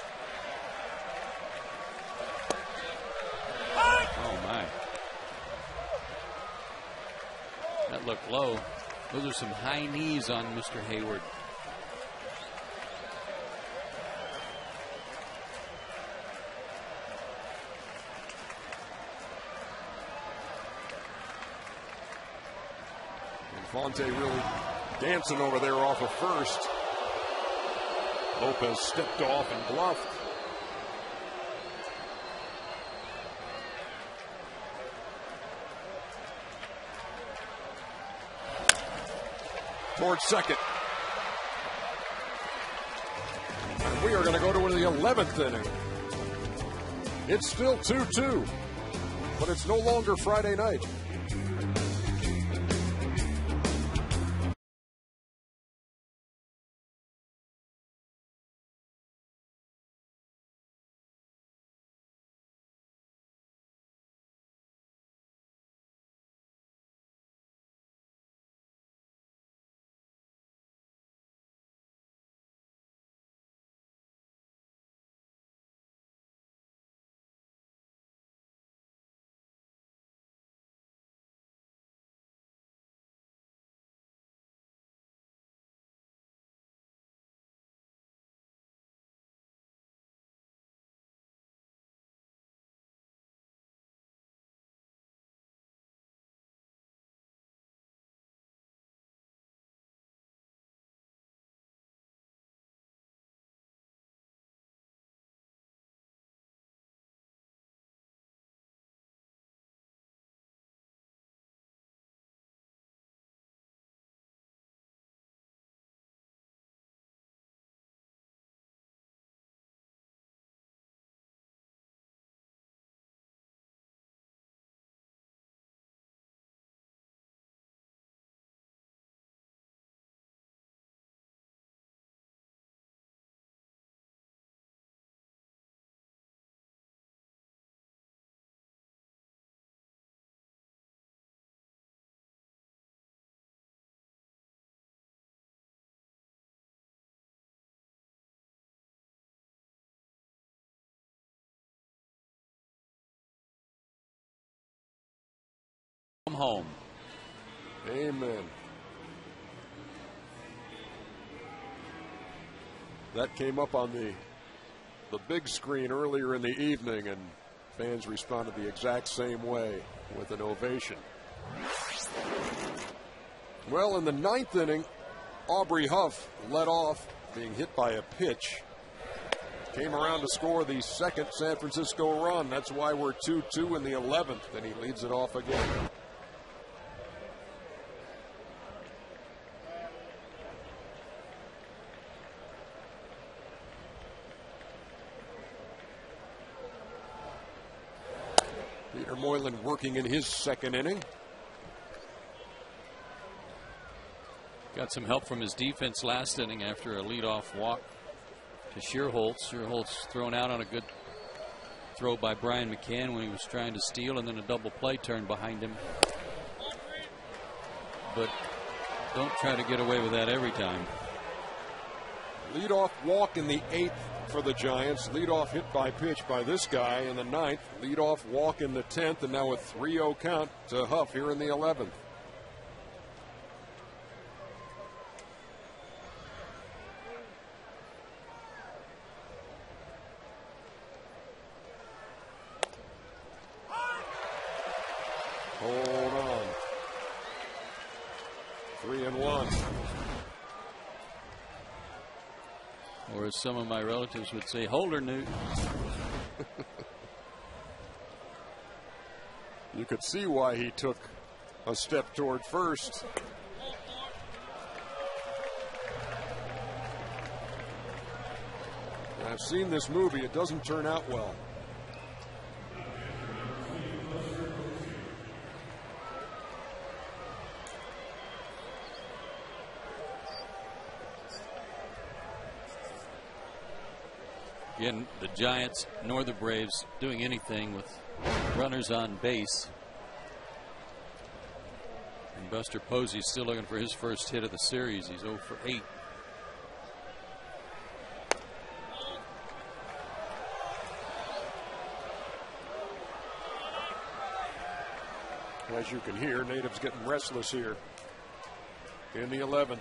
Oh, my. That looked low. Those are some high knees on Mr. Hayward. Infante really dancing over there off of first. Lopez stepped off and bluffed. Towards second. And we are going to go to the 11th inning. It's still 2-2, but it's no longer Friday night. home. Amen. That came up on the big screen earlier in the evening, and fans responded the exact same way with an ovation. Well, in the ninth inning, Aubrey Huff led off, being hit by a pitch. Came around to score the second San Francisco run. That's why we're 2-2 in the 11th, and he leads it off again. Peter Moylan working in his second inning. Got some help from his defense last inning after a leadoff walk to Shearholtz. Shearholtz thrown out on a good throw by Brian McCann when he was trying to steal, and then a double play turn behind him. But don't try to get away with that every time. Leadoff walk in the 8th for the Giants. Leadoff hit by pitch by this guy in the 9th. Leadoff walk in the 10th, and now a 3-0 count to Huff here in the 11th. Hold on. 3-1. Or as some of my relatives would say, Holder Newt. You could see why he took a step toward first. I've seen this movie. It doesn't turn out well. Again, the Giants nor the Braves doing anything with runners on base. And Buster Posey's still looking for his first hit of the series. He's 0 for 8. As you can hear, Native's getting restless here in the 11th.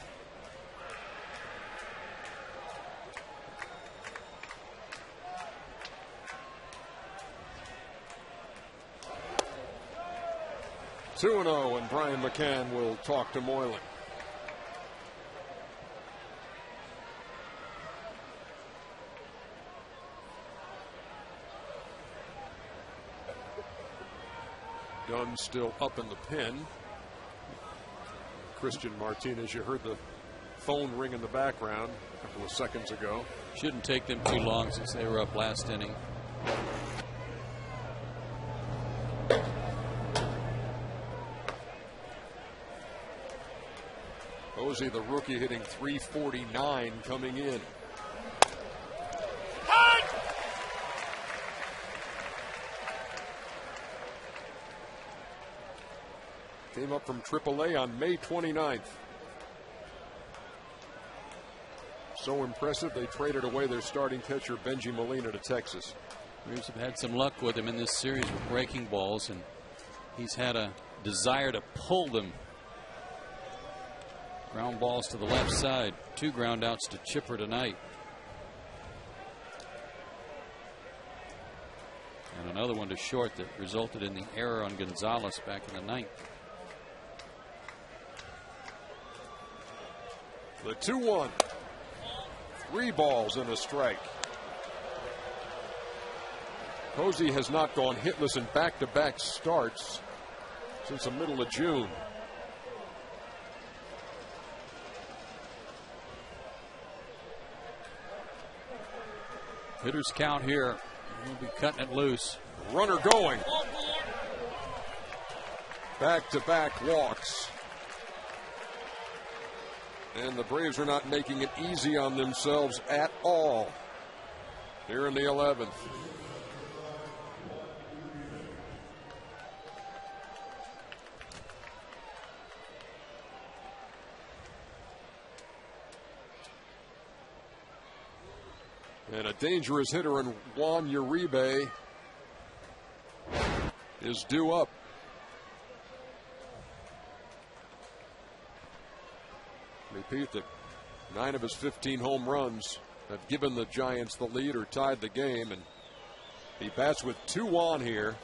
Two and 0, and Brian McCann will talk to Moylan. Dunn still up in the pen. Christian Martinez, you heard the phone ring in the background a couple of seconds ago. Shouldn't take them too long since they were up last inning. Posey, the rookie, hitting .349 coming in. Came up from AAA on May 29th. So impressive, they traded away their starting catcher, Benji Molina, to Texas. Braves have had some luck with him in this series with breaking balls, and he's had a desire to pull them. Ground balls to the left side. 2 ground outs to Chipper tonight. And another one to short that resulted in the error on Gonzalez back in the 9th. The 2-1. 3 balls and a strike. Posey has not gone hitless in back-to-back starts since the middle of June. Hitters count here. He'll be cutting it loose. Runner going. Back-to-back walks. And the Braves are not making it easy on themselves at all here in the 11th. And a dangerous hitter in Juan Uribe is due up. Repeat that 9 of his 15 home runs have given the Giants the lead or tied the game, and he bats with 2 on here,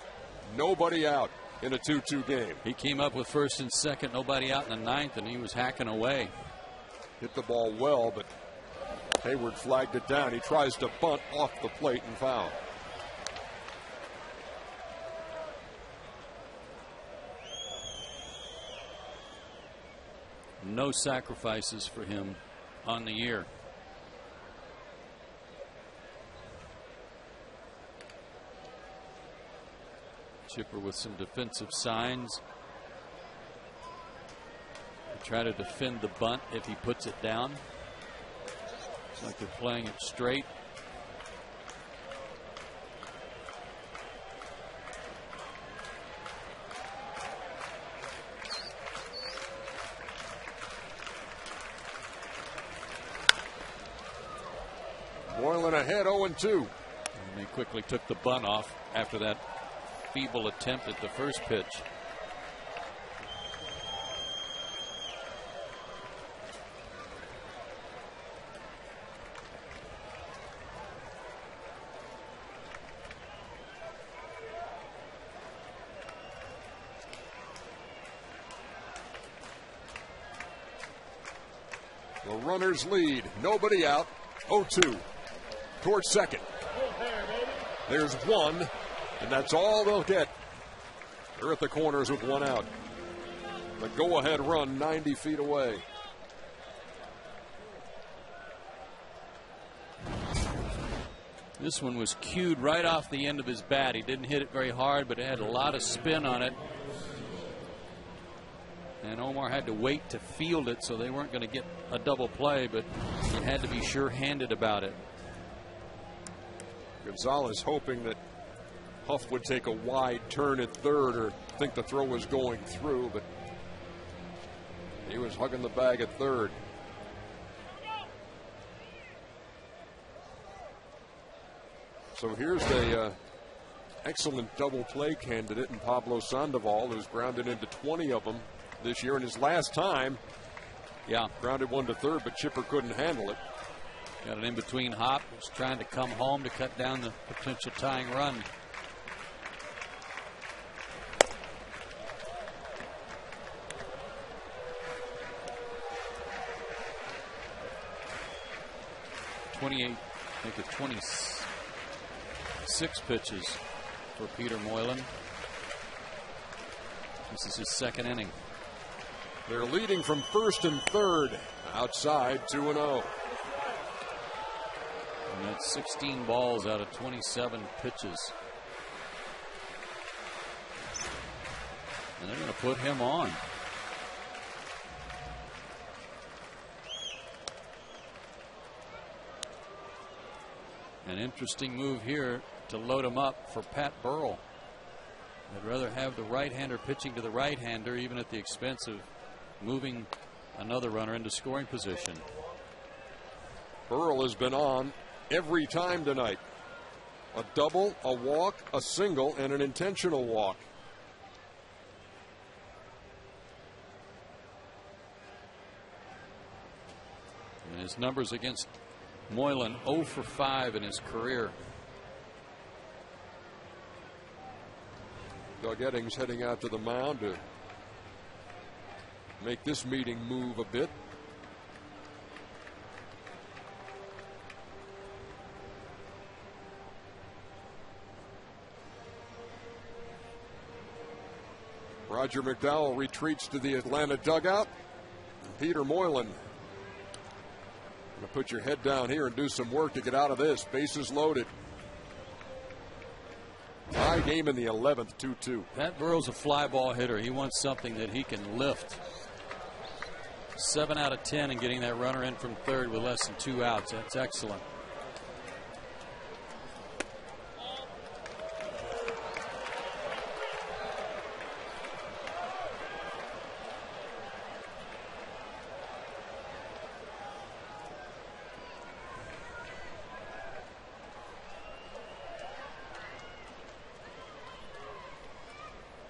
nobody out in a 2-2 game. He came up with first and second, nobody out in the 9th, and he was hacking away. Hit the ball well, but Hayward flagged it down. He tries to bunt off the plate and foul. No sacrifices for him on the year. Chipper with some defensive signs. They try to defend the bunt if he puts it down. It's like they're playing it straight. Moylan ahead 0-2. And they quickly took the bunt off after that feeble attempt at the first pitch. The runners lead, nobody out, 0-2. Towards second. There's one, and that's all they'll get. They're at the corners with 1 out. The go-ahead run 90 feet away. This one was cued right off the end of his bat. He didn't hit it very hard, but it had a lot of spin on it. And Omar had to wait to field it, so they weren't going to get a double play, but he had to be sure-handed about it. Gonzalez hoping that Huff would take a wide turn at third or think the throw was going through, but he was hugging the bag at third. So here's the excellent double play candidate in Pablo Sandoval, who's grounded into 20 of them this year. In his last time, grounded 1 to third, but Chipper couldn't handle it. Got an in-between hop. Was trying to come home to cut down the potential tying run. I think it's 26 pitches for Peter Moylan. This is his 2nd inning. They're leading from first and third. Outside 2-0. And that's 16 balls out of 27 pitches. And they're going to put him on. An interesting move here to load him up for Pat Burrell. I'd rather have the right-hander pitching to the right-hander, even at the expense of moving another runner into scoring position. Burrell has been on every time tonight. A double, a walk, a single, and an intentional walk. And his numbers against Moylan, 0 for 5 in his career. Doug Eddings heading out to the mound to make this meeting move a bit. Roger McDowell retreats to the Atlanta dugout. Peter Moylan, going to put your head down here and do some work to get out of this. Bases loaded. Tie game in the 11th, 2-2. Pat Burrell's a fly ball hitter. He wants something that he can lift. 7 out of 10 and getting that runner in from third with less than 2 outs. That's excellent.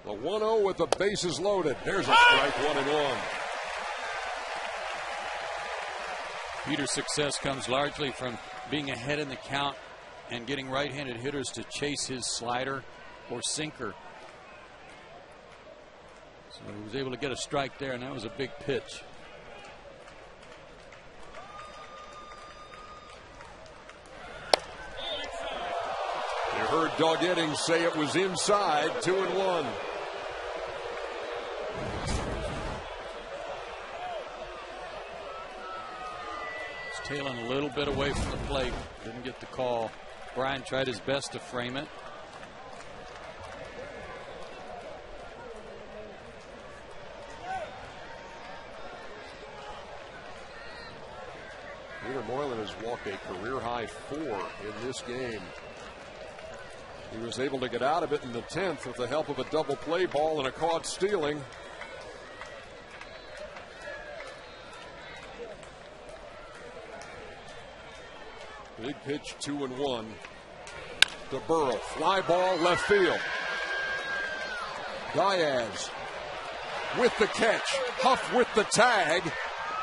The 1-0 with the bases loaded. There's a strike, 1-1. Peter's success comes largely from being ahead in the count and getting right-handed hitters to chase his slider or sinker. So he was able to get a strike there, and that was a big pitch. You heard Doug Eddings say it was inside, 2-1. Tailing a little bit away from the plate. Didn't get the call. Brian tried his best to frame it. Peter Moylan has walked a career-high 4 in this game. He was able to get out of it in the 10th with the help of a double play ball and a caught stealing. Big pitch, 2-1 to Burrow. Fly ball, left field. Diaz with the catch. Huff with the tag.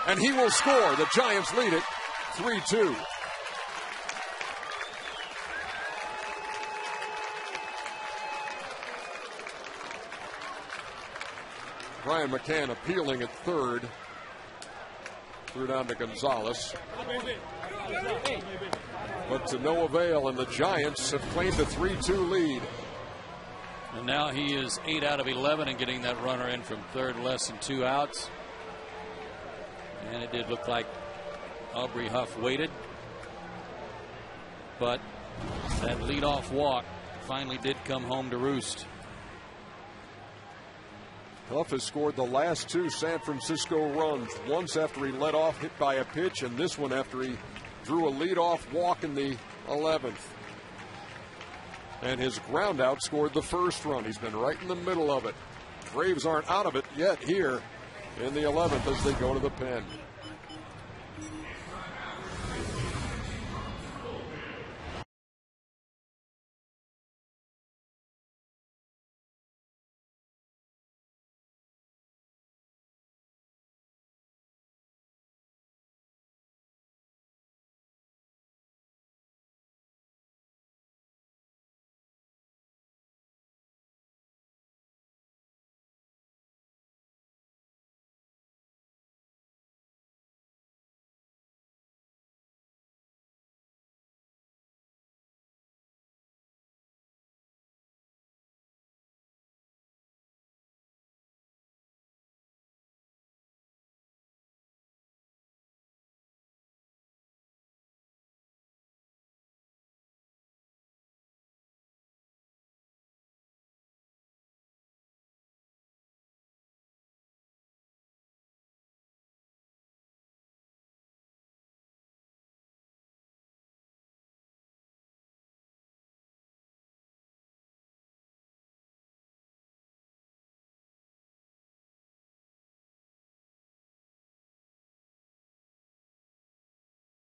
And he will score. The Giants lead it 3-2. Brian McCann appealing at third. Threw down to Gonzalez. But to no avail, and the Giants have claimed a 3-2 lead. And now he is 8 out of 11 and getting that runner in from third, less than 2 outs. And it did look like Aubrey Huff waited. But that leadoff walk finally did come home to roost. Huff has scored the last 2 San Francisco runs. Once after he led off, hit by a pitch, and this one after he drew a leadoff walk in the 11th. And his ground out scored the first run. He's been right in the middle of it. Braves aren't out of it yet here in the 11th as they go to the pen.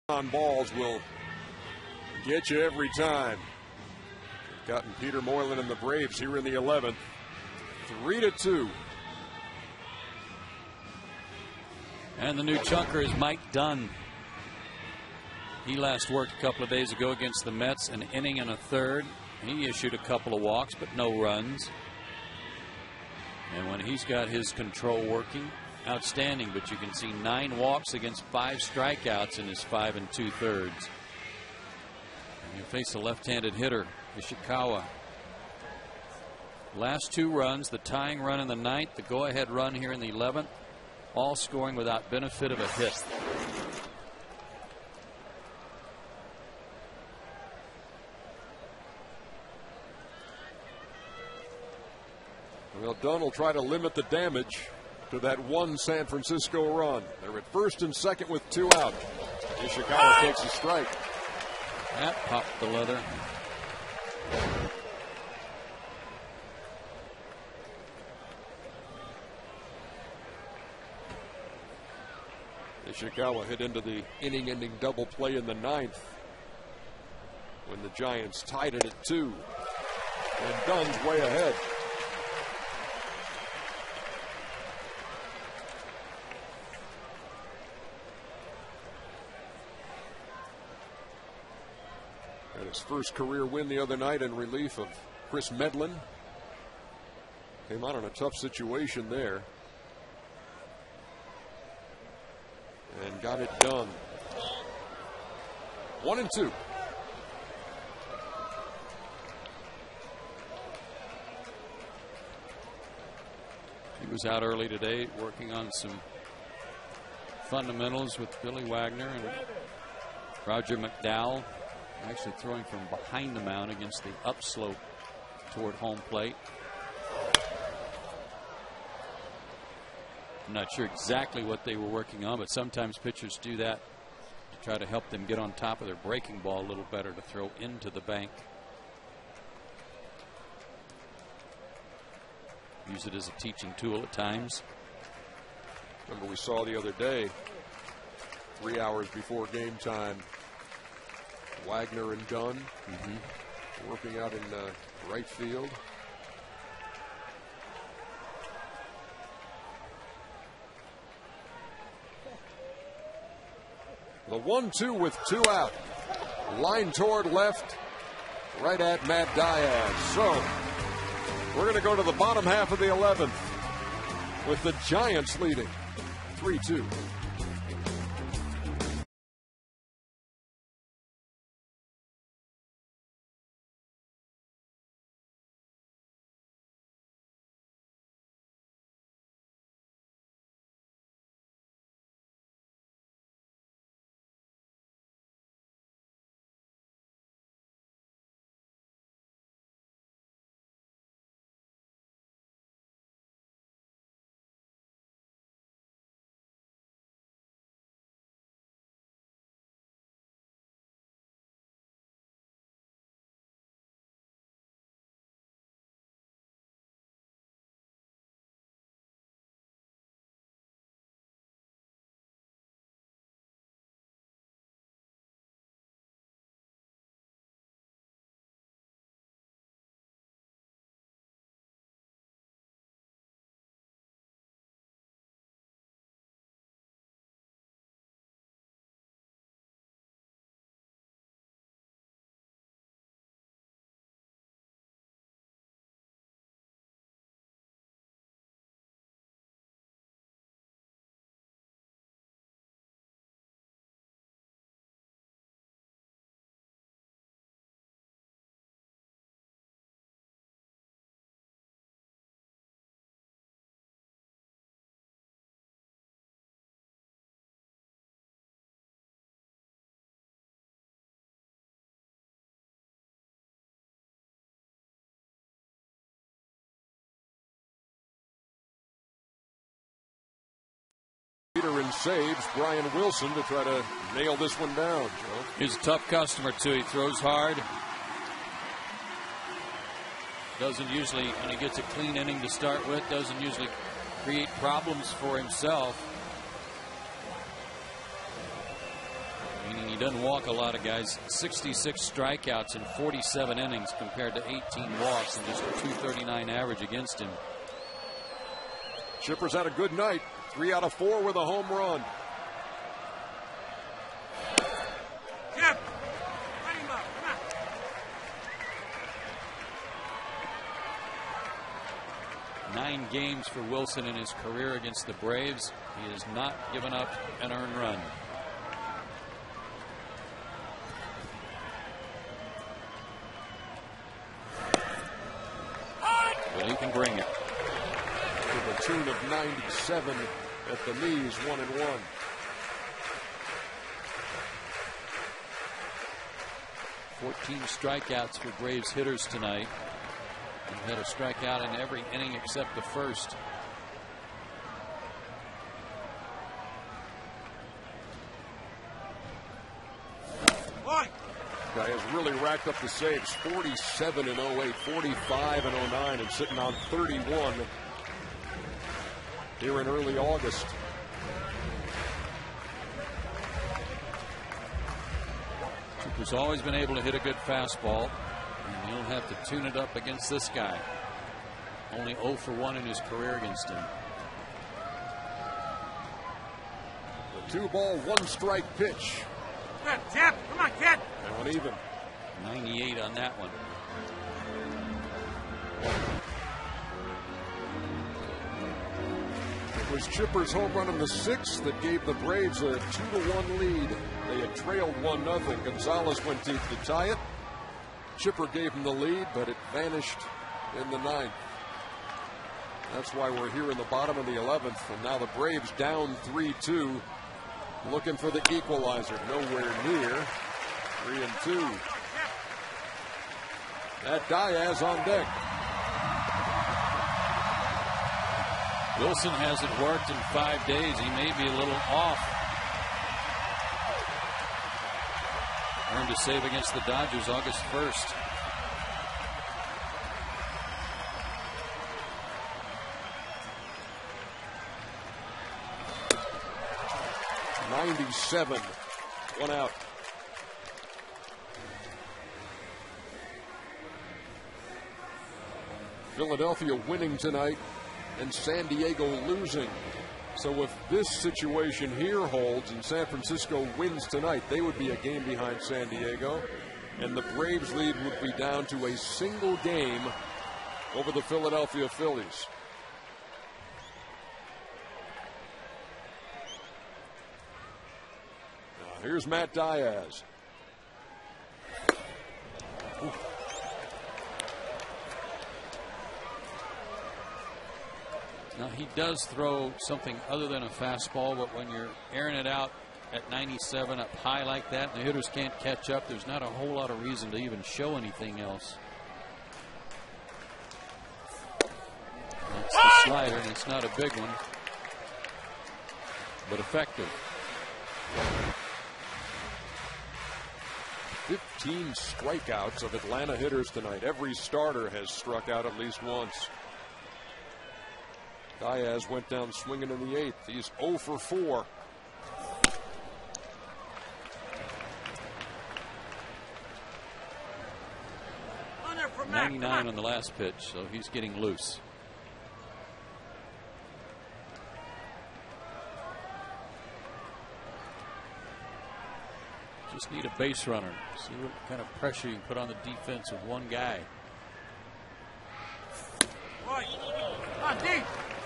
On balls will get you every time. They've gotten Peter Moylan and the Braves here in the 11th. 3-2. And the new chunker is Mike Dunn. He last worked a couple of days ago against the Mets, an inning and a third. He issued a couple of walks, but no runs. And when he's got his control working, outstanding, but you can see 9 walks against 5 strikeouts in his 5 2/3. And you face a left-handed hitter, Ishikawa. Last 2 runs, the tying run in the 9th, the go-ahead run here in the 11th, all scoring without benefit of a hit. Well, Dunn will try to limit the damage to that one San Francisco run. They're at first and second with 2 out. Ishikawa takes a strike. That popped the leather. Ishikawa hit into the inning-ending double play in the 9th when the Giants tied it at 2. And Dunn's way ahead. His first career win the other night in relief of Chris Medlin. Came out in a tough situation there. And got it done. 1-2. He was out early today working on some fundamentals with Billy Wagner and Roger McDowell, actually throwing from behind the mound against the upslope toward home plate. I'm not sure exactly what they were working on, but sometimes pitchers do that to try to help them get on top of their breaking ball a little better to throw into the bank. Use it as a teaching tool at times. Remember, we saw the other day, 3 hours before game time, Wagner and Dunn working out in right field. The 1-2 with 2 out. Line toward left, right at Matt Diaz. So we're going to go to the bottom half of the 11th with the Giants leading 3-2. Leader in saves, Brian Wilson, to try to nail this one down, Joe. He's a tough customer, too. He throws hard. Doesn't usually, when he gets a clean inning to start with, doesn't usually create problems for himself. Meaning he doesn't walk a lot of guys. 66 strikeouts in 47 innings compared to 18 walks and just a .239 average against him. Chipper's had a good night. 3 out of 4 with a home run. Chip! Line him up. Come on. 9 games for Wilson in his career against the Braves. He has not given up an earned run. But he can bring it. To the tune of 97 at the knees, 1-1. Fourteen strikeouts for Braves hitters tonight. He had a strikeout in every inning except the first. Guy has really racked up the saves. 47 in 08, 45 in 09, and sitting on 31 here in early August. Cooper's always been able to hit a good fastball, and he'll have to tune it up against this guy. Only 0 for 1 in his career against him. The 2-ball, 1-strike pitch. Good, Chip. Come on, kid. Now an even. 98 on that one. It was Chipper's home run in the 6th that gave the Braves a 2-1 lead. They had trailed 1-0. Gonzalez went deep to tie it. Chipper gave him the lead, but it vanished in the 9th. That's why we're here in the bottom of the 11th. And now the Braves down 3-2, looking for the equalizer. Nowhere near. 3-2. Matt Diaz on deck. Wilson hasn't worked in 5 days. He may be a little off. Earned a save against the Dodgers August 1st. '97, 1 out. Philadelphia winning tonight and San Diego losing. So if this situation here holds and San Francisco wins tonight, they would be a game behind San Diego, and the Braves lead would be down to a single game over the Philadelphia Phillies. Now here's Matt Diaz. Now, he does throw something other than a fastball, but when you're airing it out at 97 up high like that and the hitters can't catch up, there's not a whole lot of reason to even show anything else. That's the slider, and it's not a big one, but effective. 15 strikeouts of Atlanta hitters tonight. Every starter has struck out at least once. Diaz went down swinging in the 8th. He's 0 for 4. For 99 on the last pitch, so he's getting loose. Just need a base runner. See what kind of pressure you can put on the defense with one guy.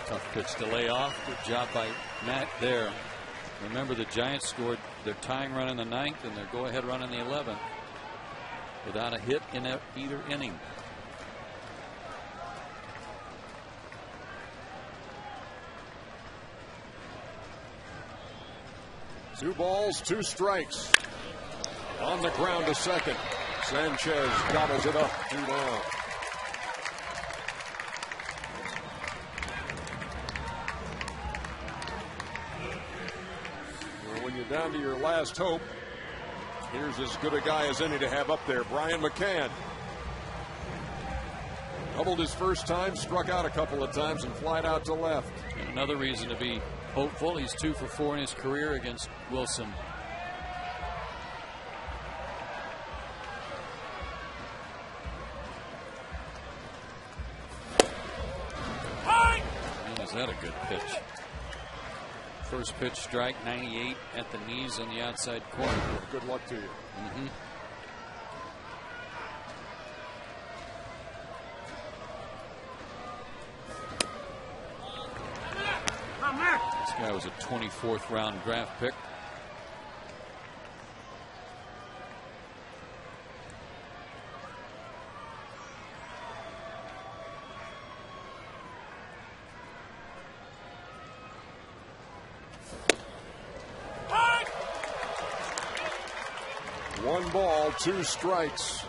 Tough pitch to lay off. Good job by Matt there. Remember, the Giants scored their tying run in the 9th and their go-ahead run in the 11th without a hit in either inning. Two balls, 2 strikes. On the ground to second. Sanchez gobbles it up. 2 down. Down to your last hope. Here's as good a guy as any to have up there, Brian McCann. Doubled his first time, struck out a couple of times, and flied out to left. And another reason to be hopeful. He's 2 for 4 in his career against Wilson. Man, is that a good pitch? First pitch strike, 98 at the knees on the outside corner. Good luck to you. This guy was a 24th round draft pick. One ball, 2 strikes.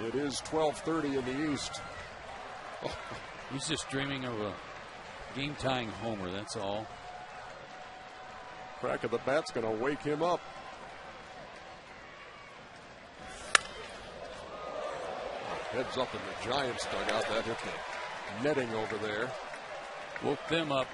It is 12:30 in the East. He's just dreaming of a game-tying homer, that's all. Crack of the bat's going to wake him up. Heads up in the Giants dugout. That hit the netting over there. Woke them up.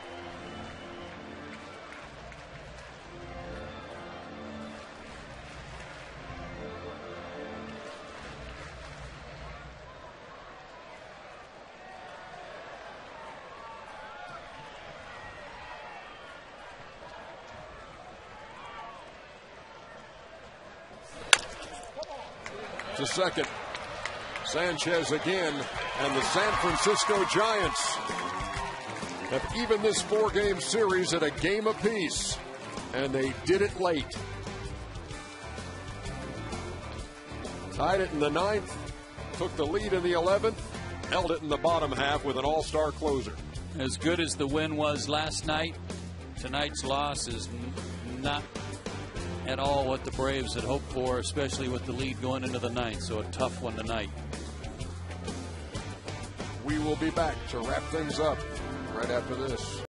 to second. Sanchez again, and the San Francisco Giants have evened this 4-game series at a game apiece, and they did it late. Tied it in the 9th, took the lead in the 11th, held it in the bottom half with an all-star closer. As good as the win was last night, tonight's loss is not at all what the Braves had hoped for, especially with the lead going into the 9th. So a tough one tonight. We will be back to wrap things up right after this.